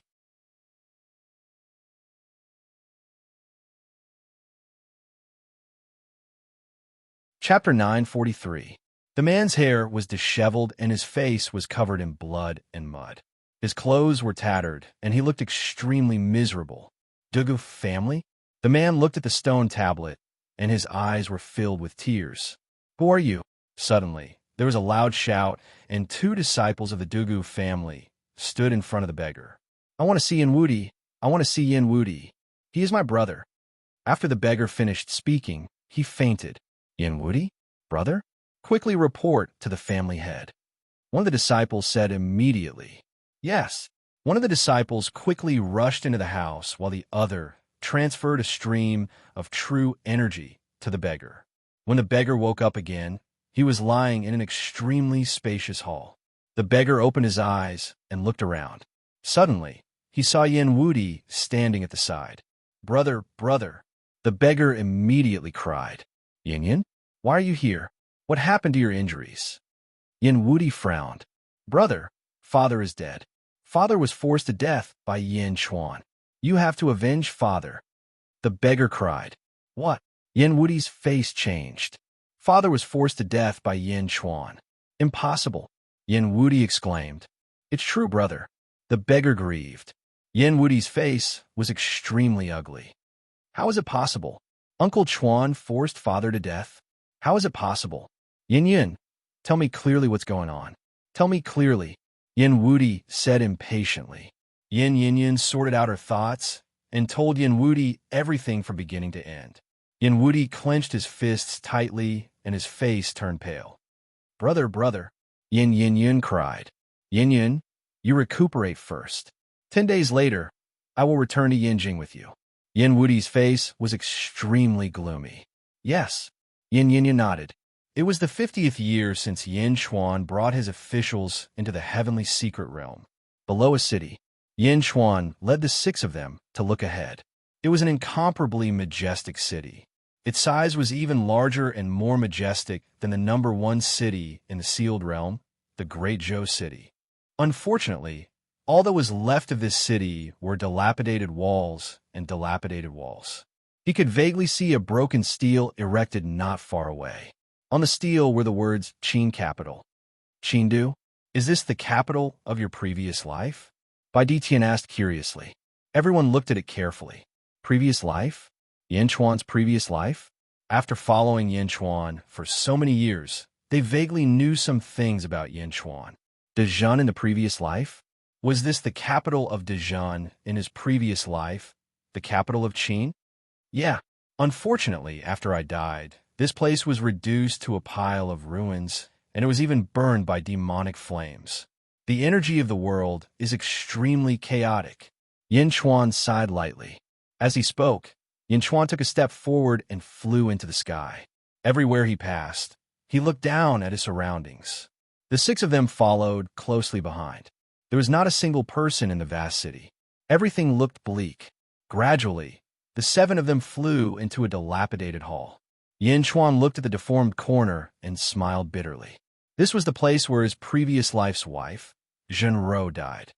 Chapter 943. The man's hair was disheveled and his face was covered in blood and mud. His clothes were tattered, and he looked extremely miserable. Dugu family? The man looked at the stone tablet, and his eyes were filled with tears. Who are you? Suddenly, there was a loud shout, and two disciples of the Dugu family stood in front of the beggar. I want to see Yin Wudi. I want to see Yin Wudi. He is my brother. After the beggar finished speaking, he fainted. Yin Wudi? Brother? Quickly report to the family head. One of the disciples said immediately, yes. One of the disciples quickly rushed into the house while the other transferred a stream of true energy to the beggar. When the beggar woke up again, he was lying in an extremely spacious hall. The beggar opened his eyes and looked around. Suddenly, he saw Yin Wudi standing at the side. Brother, brother. The beggar immediately cried. Yin Yin, why are you here? What happened to your injuries? Yin Wudi frowned. Brother, father is dead. Father was forced to death by Yin Chuan. You have to avenge father. The beggar cried. What? Yin Wudi's face changed. Father was forced to death by Yin Chuan. Impossible. Yin Wudi exclaimed. It's true, brother. The beggar grieved. Yin Wudi's face was extremely ugly. How is it possible? Uncle Chuan forced father to death? How is it possible? Yin Yin, tell me clearly what's going on. Tell me clearly, Yin Wudi said impatiently. Yin Yin sorted out her thoughts and told Yin Wudi everything from beginning to end. Yin Wudi clenched his fists tightly and his face turned pale. Brother, brother, Yin Yin cried. Yin Yin, you recuperate first. 10 days later, I will return to Yinjing with you. Yin Wudi's face was extremely gloomy. Yes, Yin Yin nodded. It was the 50th year since Yin Chuan brought his officials into the heavenly secret realm. Below a city, Yin Chuan led the 6 of them to look ahead. It was an incomparably majestic city. Its size was even larger and more majestic than the #1 city in the sealed realm, the Great Zhou City. Unfortunately, all that was left of this city were dilapidated walls and dilapidated walls. He could vaguely see a broken stele erected not far away. On the stele were the words Qin capital. Qindu, is this the capital of your previous life? Bai Ditian asked curiously. Everyone looked at it carefully. Previous life? Yin Chuan's previous life? After following Yin Chuan for so many years, they vaguely knew some things about Yin Chuan. Dezhan in the previous life? Was this the capital of Dezhan in his previous life, the capital of Qin? Yeah. Unfortunately, after I died, this place was reduced to a pile of ruins, and it was even burned by demonic flames. The energy of the world is extremely chaotic. Yin Chuan sighed lightly. As he spoke, Yin Chuan took a step forward and flew into the sky. Everywhere he passed, he looked down at his surroundings. The 6 of them followed closely behind. There was not a single person in the vast city. Everything looked bleak. Gradually, the 7 of them flew into a dilapidated hall. Yin Chuan looked at the deformed corner and smiled bitterly. This was the place where his previous life's wife, Zhen Ro, died.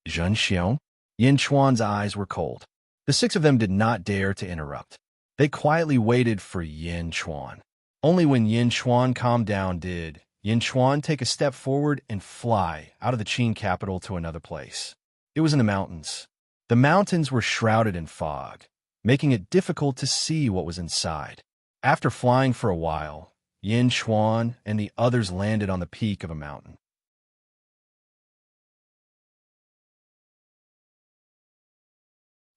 Zhen Xiong? Yin Chuan's eyes were cold. The 6 of them did not dare to interrupt. They quietly waited for Yin Chuan. Only when Yin Chuan calmed down did Yin Chuan take a step forward and fly out of the Qin capital to another place. It was in the mountains. The mountains were shrouded in fog, making it difficult to see what was inside. After flying for a while, Yin Chuan and the others landed on the peak of a mountain.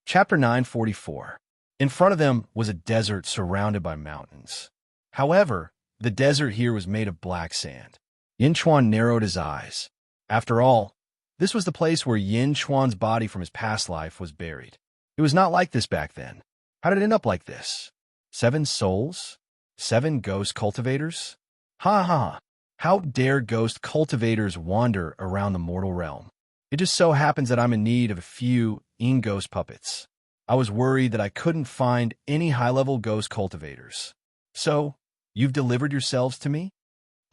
Chapter 944. In front of them was a desert surrounded by mountains. However, the desert here was made of black sand. Yin Chuan narrowed his eyes. After all, this was the place where Yin Chuan's body from his past life was buried. It was not like this back then. How did it end up like this? 7 souls? 7 ghost cultivators? Ha ha! How dare ghost cultivators wander around the mortal realm? It just so happens that I'm in need of a few ghost puppets. I was worried that I couldn't find any high-level ghost cultivators. So, you've delivered yourselves to me?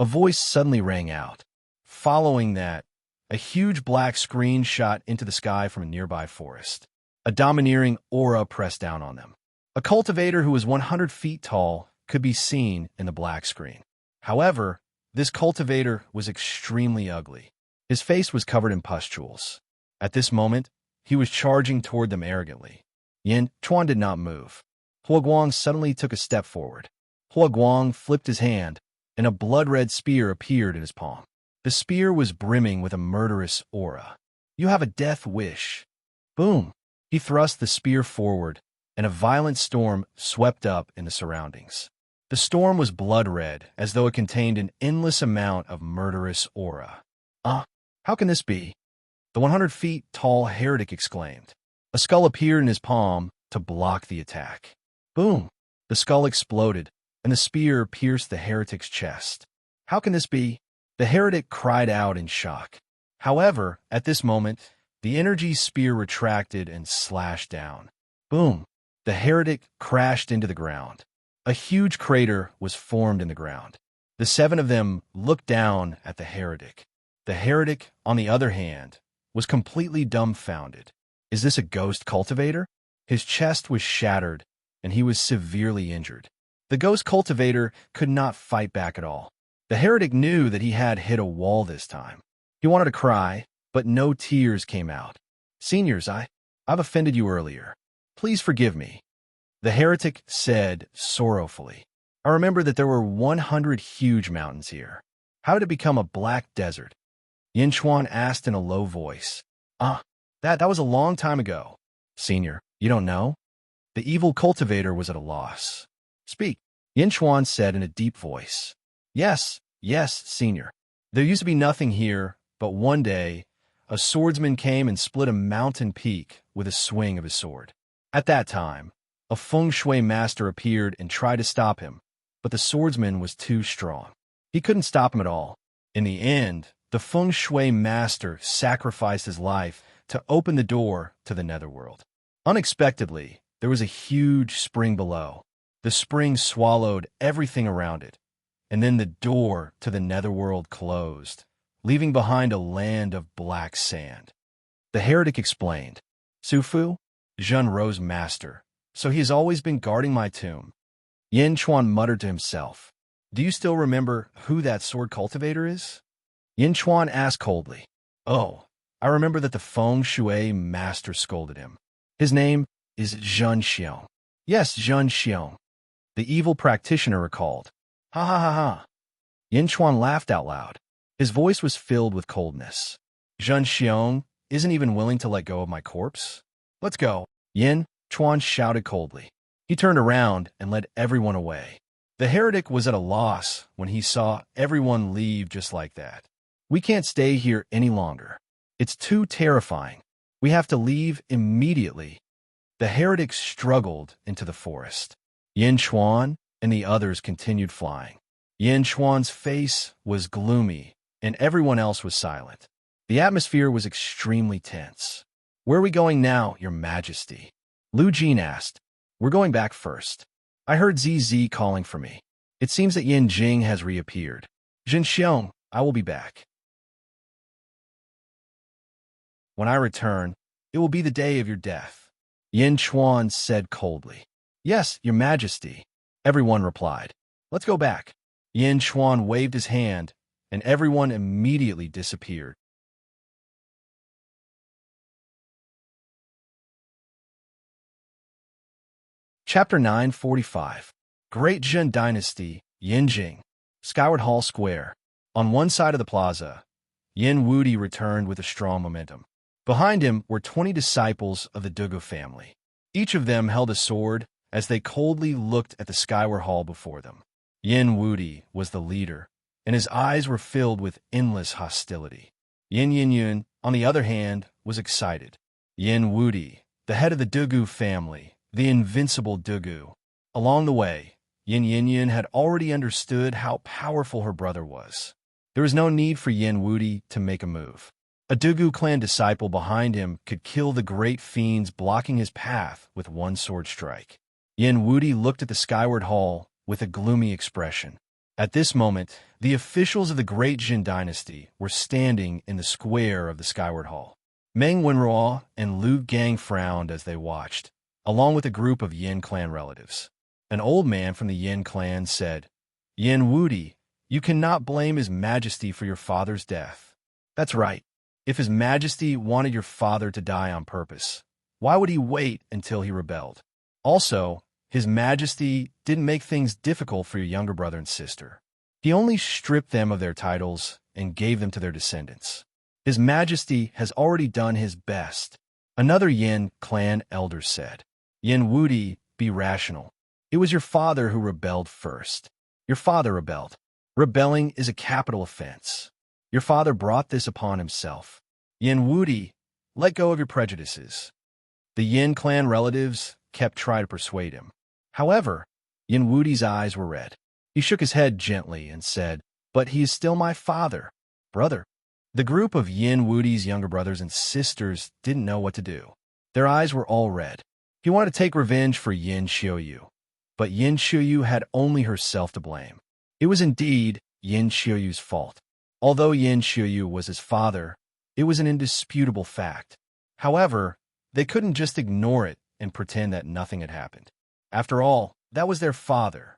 A voice suddenly rang out. Following that, a huge black screen shot into the sky from a nearby forest. A domineering aura pressed down on them. A cultivator who was 100 feet tall could be seen in the black screen. However, this cultivator was extremely ugly. His face was covered in pustules. At this moment, he was charging toward them arrogantly. Yin Chuan did not move. Hua Guang suddenly took a step forward. Hua Guang flipped his hand, and a blood-red spear appeared in his palm. The spear was brimming with a murderous aura. "You have a death wish." Boom! He thrust the spear forward, and a violent storm swept up in the surroundings. The storm was blood-red, as though it contained an endless amount of murderous aura. How can this be?" The 100 feet tall heretic exclaimed. A skull appeared in his palm to block the attack. Boom! The skull exploded, and the spear pierced the heretic's chest. "How can this be?" The heretic cried out in shock. However, at this moment, the energy spear retracted and slashed down. Boom! The heretic crashed into the ground. A huge crater was formed in the ground. The 7 of them looked down at the heretic. The heretic, on the other hand, was completely dumbfounded. Is this a ghost cultivator? His chest was shattered, and he was severely injured. The ghost cultivator could not fight back at all. The heretic knew that he had hit a wall this time. He wanted to cry, but no tears came out. "Seniors, I've offended you earlier. Please forgive me," the heretic said sorrowfully. "I remember that there were 100 huge mountains here. How did it become a black desert?" Yin Chuan asked in a low voice. That was a long time ago. Senior, you don't know?" The evil cultivator was at a loss. "Speak," Yin Chuan said in a deep voice. Yes, senior. There used to be nothing here, but one day, a swordsman came and split a mountain peak with a swing of his sword. At that time, a feng shui master appeared and tried to stop him, but the swordsman was too strong. He couldn't stop him at all. In the end, the feng shui master sacrificed his life to open the door to the netherworld. Unexpectedly, there was a huge spring below. The spring swallowed everything around it, and then the door to the netherworld closed, leaving behind a land of black sand. The heretic explained. "Sufu, Zhen Ro's master, so he has always been guarding my tomb." Yin Chuan muttered to himself. "Do you still remember who that sword cultivator is?" Yin Chuan asked coldly. "Oh, I remember that the feng shui master scolded him. His name is Zhen Xiong." "Yes, Zhen Xiong," the evil practitioner recalled. "Ha ha ha ha." Yin Chuan laughed out loud. His voice was filled with coldness. "Zhen Xiong isn't even willing to let go of my corpse? Let's go." Yin Chuan shouted coldly. He turned around and led everyone away. The heretic was at a loss when he saw everyone leave just like that. "We can't stay here any longer. It's too terrifying. We have to leave immediately." The heretic struggled into the forest. Yin Chuan and the others continued flying. Yin Chuan's face was gloomy, and everyone else was silent. The atmosphere was extremely tense. "Where are we going now, Your Majesty?" Lu Jin asked. "We're going back first. I heard ZZ calling for me. It seems that Yin Jing has reappeared. Zhen Xiong, I will be back. When I return, it will be the day of your death," Yin Chuan said coldly. "Yes, Your Majesty," everyone replied. "Let's go back." Yin Chuan waved his hand, and everyone immediately disappeared. Chapter 945. Great Zhen Dynasty, Yinjing. Skyward Hall Square. On one side of the plaza, Yin Wudi returned with a strong momentum. Behind him were 20 disciples of the Dugu family. Each of them held a sword as they coldly looked at the Skyward Hall before them. Yin Wudi was the leader, and his eyes were filled with endless hostility. Yin Yin, on the other hand, was excited. Yin Wudi, the head of the Dugu family, the invincible Dugu. Along the way, Yin Yin had already understood how powerful her brother was. There was no need for Yin Wudi to make a move. A Dugu clan disciple behind him could kill the great fiends blocking his path with one sword strike. Yin Wudi looked at the Skyward Hall with a gloomy expression. At this moment, the officials of the Great Jin Dynasty were standing in the square of the Skyward Hall. Meng Wenruo and Lu Gang frowned as they watched, along with a group of Yin clan relatives. An old man from the Yin clan said, Yin Wudi, you cannot blame His Majesty for your father's death. That's right. If His Majesty wanted your father to die on purpose, why would he wait until he rebelled? Also, His Majesty didn't make things difficult for your younger brother and sister. He only stripped them of their titles and gave them to their descendants. His Majesty has already done his best. Another Yin clan elder said, Yin Wudi, be rational. It was your father who rebelled first. Your father rebelled. Rebelling is a capital offense. Your father brought this upon himself. Yin Wudi, let go of your prejudices. The Yin clan relatives kept trying to persuade him. However, Yin Wudi's eyes were red. He shook his head gently and said, But he is still my father, brother. The group of Yin Wudi's younger brothers and sisters didn't know what to do. Their eyes were all red. He wanted to take revenge for Yin Xiuyu, but Yin Xiuyu had only herself to blame. It was indeed Yin Xiuyu's fault. Although Yin Xiuyu was his father, it was an indisputable fact. However, they couldn't just ignore it and pretend that nothing had happened. After all, that was their father.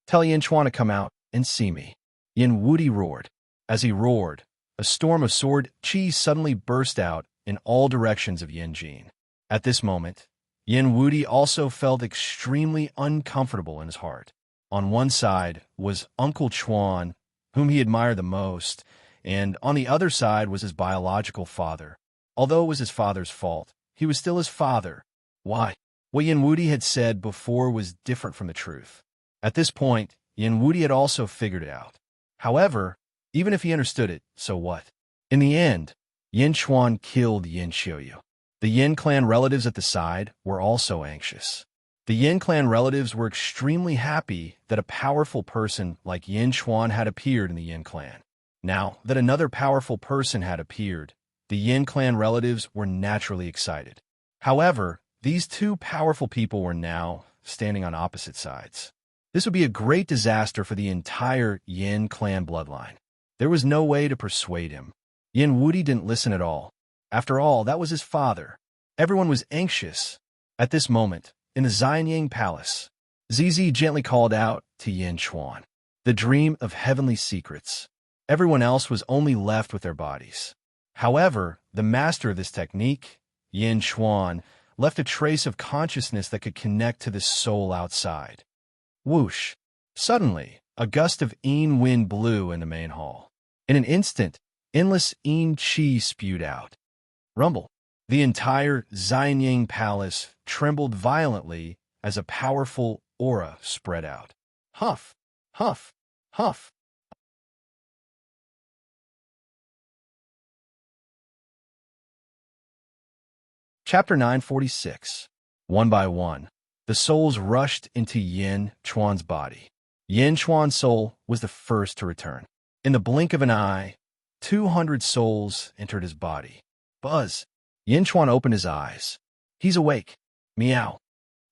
Tell Yin Chuan to come out and see me. Yin Wudi roared. As he roared, a storm of sword chi suddenly burst out in all directions of Yin Jin. At this moment, Yin Wudi also felt extremely uncomfortable in his heart. On one side was Uncle Chuan, whom he admired the most, and on the other side was his biological father. Although it was his father's fault, he was still his father. Why? What Yin Wudi had said before was different from the truth. At this point, Yin Wudi had also figured it out. However, even if he understood it, so what? In the end, Yin Chuan killed Yin Xiuyu. The Yin clan relatives at the side were also anxious. The Yin clan relatives were extremely happy that a powerful person like Yin Chuan had appeared in the Yin clan. Now that another powerful person had appeared, the Yin clan relatives were naturally excited. However, these two powerful people were now standing on opposite sides. This would be a great disaster for the entire Yin clan bloodline. There was no way to persuade him. Yin Wudi didn't listen at all. After all, that was his father. Everyone was anxious. At this moment, in the Xianyang Palace, Zizi gently called out to Yin Chuan, the dream of heavenly secrets. Everyone else was only left with their bodies. However, the master of this technique, Yin Chuan, left a trace of consciousness that could connect to the soul outside. Whoosh! Suddenly, a gust of Yin wind blew in the main hall. In an instant, endless Yin chi spewed out. Rumble! The entire Xianyang Palace trembled violently as a powerful aura spread out. Huff! Huff! Huff! Chapter 946. One by one, the souls rushed into Yin Chuan's body. Yin Chuan's soul was the first to return. In the blink of an eye, 200 souls entered his body. Buzz! Yin Chuan opened his eyes. He's awake. Meow.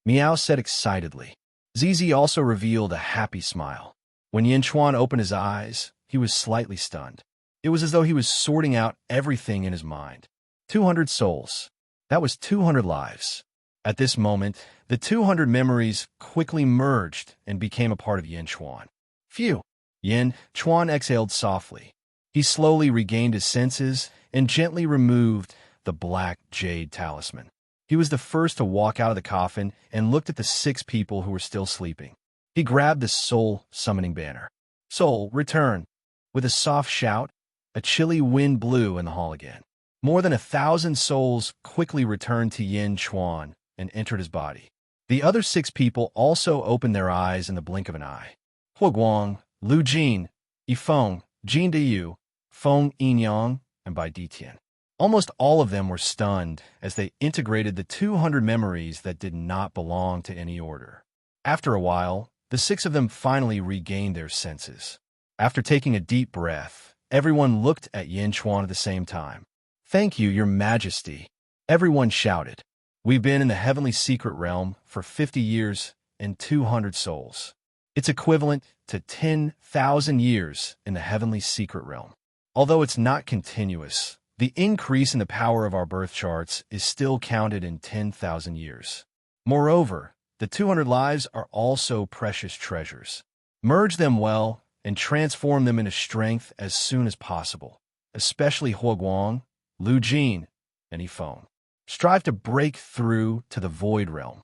Meow said excitedly. Zizi also revealed a happy smile. When Yin Chuan opened his eyes, he was slightly stunned. It was as though he was sorting out everything in his mind. 200 souls. That was 200 lives. At this moment, the 200 memories quickly merged and became a part of Yin Chuan. Phew! Yin Chuan exhaled softly. He slowly regained his senses and gently removed the black jade talisman. He was the first to walk out of the coffin and looked at the 6 people who were still sleeping. He grabbed the soul summoning banner. Soul, return! With a soft shout, a chilly wind blew in the hall again. More than 1,000 souls quickly returned to Yin Chuan and entered his body. The other 6 people also opened their eyes in the blink of an eye. Hua Guang, Lu Jin, Yifeng, Jin Deyu, Feng Yinyang, and Bai Ditian. Almost all of them were stunned as they integrated the 200 memories that did not belong to any order. After a while, the 6 of them finally regained their senses. After taking a deep breath, everyone looked at Yin Chuan at the same time. Thank you, Your Majesty. Everyone shouted. We've been in the heavenly secret realm for 50 years and 200 souls. It's equivalent to 10,000 years in the heavenly secret realm. Although it's not continuous, the increase in the power of our birth charts is still counted in 10,000 years. Moreover, The 200 lives are also precious treasures. Merge them well and transform them into strength as soon as possible, especially Huoguang, Lu Jin, and Yifeng. Strive to break through to the Void Realm.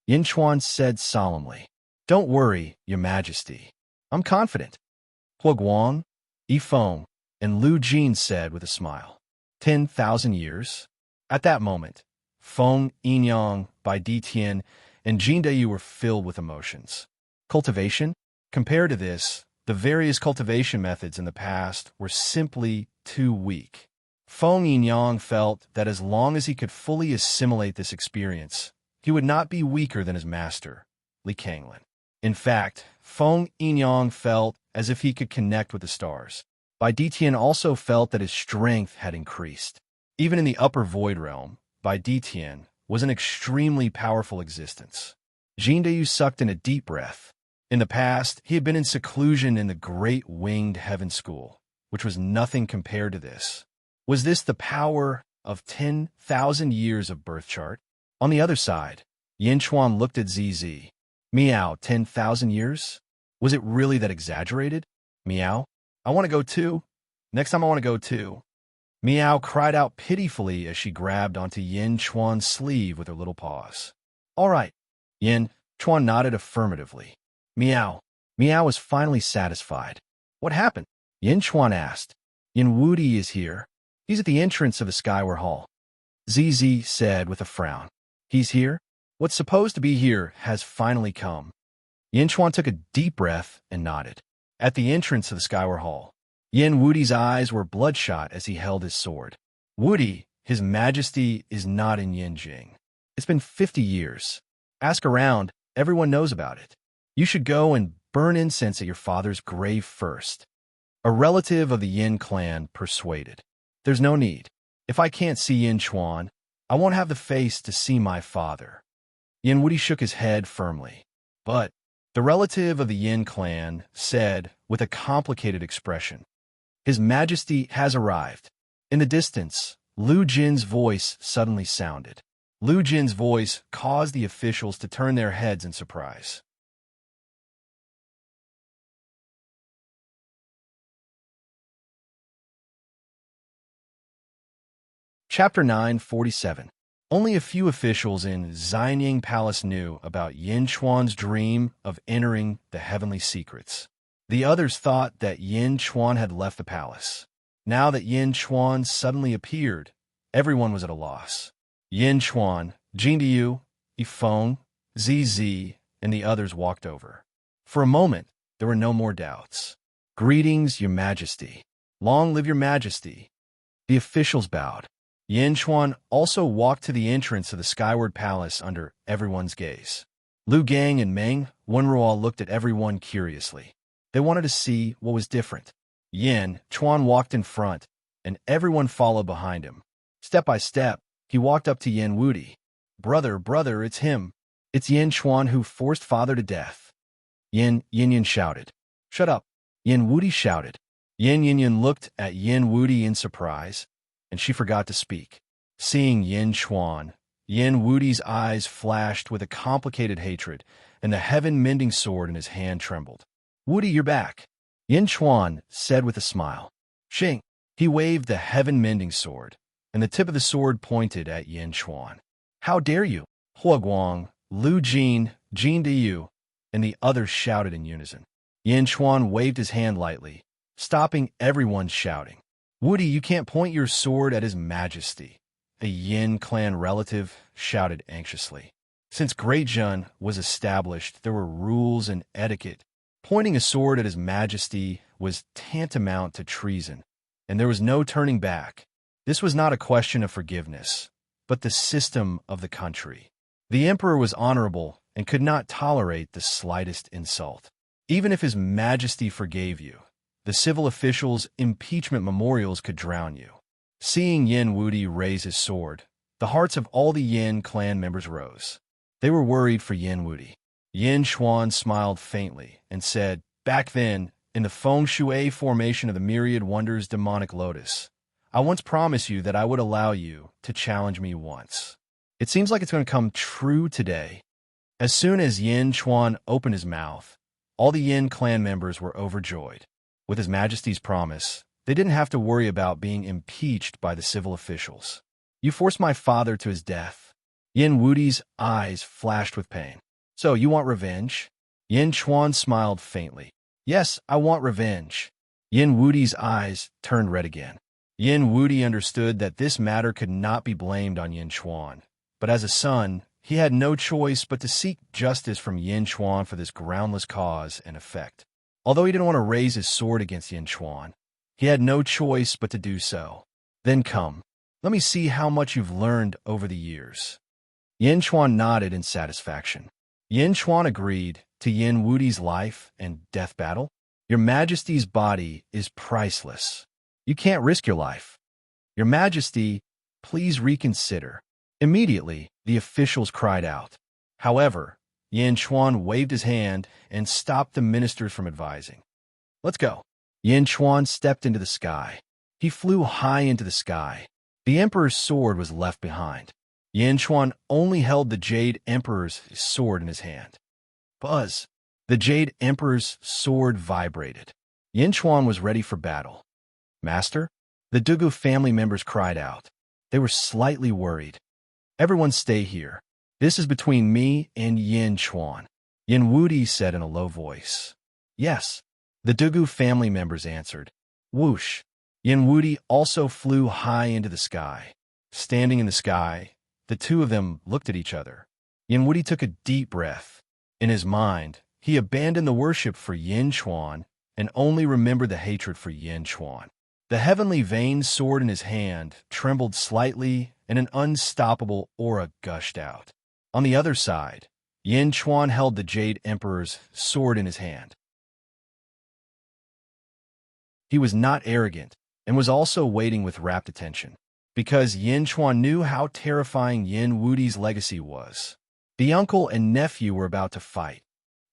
Yin Chuan said solemnly. Don't worry, Your Majesty. I'm confident. Huoguang, Yifeng, and Lu Jin said with a smile. 10,000 years? At that moment, Feng, Yinyang, Bai Ditian, and Jin Deyu were filled with emotions. Cultivation? Compared to this, the various cultivation methods in the past were simply too weak. Feng Yinyang felt that as long as he could fully assimilate this experience, he would not be weaker than his master, Li Kanglin. In fact, Feng Yinyang felt as if he could connect with the stars. Bai Ditian also felt that his strength had increased. Even in the upper void realm, Bai Ditian was an extremely powerful existence. Jin Deyu sucked in a deep breath. In the past, he had been in seclusion in the Great Winged Heaven School, which was nothing compared to this. Was this the power of 10,000 years of birth chart? On the other side, Yin Chuan looked at ZZ. Meow, 10,000 years? Was it really that exaggerated? Meow, I want to go too. Next time I want to go too. Meow cried out pitifully as she grabbed onto Yin Chuan's sleeve with her little paws. All right. Yin Chuan nodded affirmatively. Meow. Meow was finally satisfied. What happened? Yin Chuan asked. Yin Wudi is here. He's at the entrance of the Skyward Hall. ZZ said with a frown. He's here? What's supposed to be here has finally come. Yin Chuan took a deep breath and nodded. At the entrance of the Skyward Hall, Yin Wudi's eyes were bloodshot as he held his sword. Wudi, His Majesty, is not in Yinjing. It's been 50 years. Ask around, everyone knows about it. You should go and burn incense at your father's grave first. A relative of the Yin clan persuaded. There's no need. If I can't see Yin Chuan, I won't have the face to see my father. Yin Wudi shook his head firmly. But the relative of the Yin clan said with a complicated expression, His Majesty has arrived. In the distance, Lu Jin's voice suddenly sounded. Lu Jin's voice caused the officials to turn their heads in surprise. Chapter 947. Only a few officials in Xianying Palace knew about Yin Chuan's dream of entering the heavenly secrets. The others thought that Yin Chuan had left the palace. Now that Yin Chuan suddenly appeared, everyone was at a loss. Yin Chuan, Jin Diyu, Yifeng, ZZ, and the others walked over. For a moment, there were no more doubts. Greetings, Your Majesty. Long live Your Majesty. The officials bowed. Yin Chuan also walked to the entrance of the Skyward Palace under everyone's gaze. Lu Gang and Meng Wenruo looked at everyone curiously. They wanted to see what was different. Yin Chuan walked in front, and everyone followed behind him. Step by step, he walked up to Yin Wudi. Brother, it's him. It's Yin Chuan who forced father to death. Yin shouted. Shut up. Yin Wudi shouted. Yin looked at Yin Wudi in surprise, and she forgot to speak. Seeing Yin Chuan, Yin Wudi's eyes flashed with a complicated hatred, and the heaven-mending sword in his hand trembled. Wudi, you're back, Yin Chuan said with a smile. Xing. He waved the heaven-mending sword, and the tip of the sword pointed at Yin Chuan. How dare you? Huoguang, Lu Jin, Jin Diyu, and the others shouted in unison. Yin Chuan waved his hand lightly, stopping everyone's shouting. Wudi, you can't point your sword at His Majesty, the Yin clan relative shouted anxiously. Since Great Jun was established, there were rules and etiquette. Pointing a sword at His Majesty was tantamount to treason, and there was no turning back. This was not a question of forgiveness, but the system of the country. The emperor was honorable and could not tolerate the slightest insult. Even if His Majesty forgave you, the civil officials' impeachment memorials could drown you. Seeing Yin Wudi raise his sword, the hearts of all the Yin clan members rose. They were worried for Yin Wudi. Yin Chuan smiled faintly and said, Back then, in the Feng Shui formation of the Myriad Wonders demonic lotus, I once promised you that I would allow you to challenge me once. It seems like it's going to come true today. As soon as Yin Chuan opened his mouth, all the Yin clan members were overjoyed. With His Majesty's promise, they didn't have to worry about being impeached by the civil officials. You forced my father to his death. Yin Wudi's eyes flashed with pain. So you want revenge? Yin Chuan smiled faintly. Yes, I want revenge. Yin Wudi's eyes turned red again. Yin Wudi understood that this matter could not be blamed on Yin Chuan, but as a son, he had no choice but to seek justice from Yin Chuan for this groundless cause and effect. Although he didn't want to raise his sword against Yin Chuan, he had no choice but to do so. Then come, let me see how much you've learned over the years. Yin Chuan nodded in satisfaction. Yin Chuan agreed to Yin Wudi's life and death battle. Your Majesty's body is priceless. You can't risk your life. Your Majesty, please reconsider. Immediately, the officials cried out. However, Yin Chuan waved his hand and stopped the ministers from advising. Let's go. Yin Chuan stepped into the sky. He flew high into the sky. The Emperor's sword was left behind. Yin Chuan only held the Jade Emperor's sword in his hand. Buzz! The Jade Emperor's sword vibrated. Yin Chuan was ready for battle. Master? The Dugu family members cried out. They were slightly worried. Everyone stay here. This is between me and Yin Chuan. Yin Wudi said in a low voice. Yes. The Dugu family members answered. Whoosh! Yin Wudi also flew high into the sky. Standing in the sky, the two of them looked at each other. Yin Wudi took a deep breath. In his mind, he abandoned the worship for Yin Chuan and only remembered the hatred for Yin Chuan. The heavenly veined sword in his hand trembled slightly and an unstoppable aura gushed out. On the other side, Yin Chuan held the Jade Emperor's sword in his hand. He was not arrogant and was also waiting with rapt attention, because Yin Chuan knew how terrifying Yin Wudi's legacy was. The uncle and nephew were about to fight.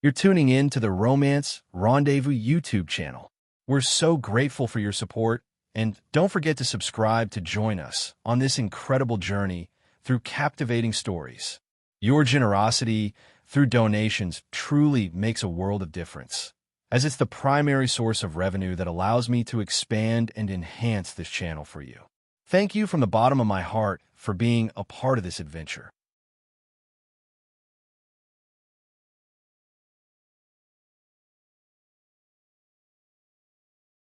You're tuning in to the Romance Rendezvous YouTube channel. We're so grateful for your support, and don't forget to subscribe to join us on this incredible journey through captivating stories. Your generosity through donations truly makes a world of difference, as it's the primary source of revenue that allows me to expand and enhance this channel for you. Thank you from the bottom of my heart for being a part of this adventure.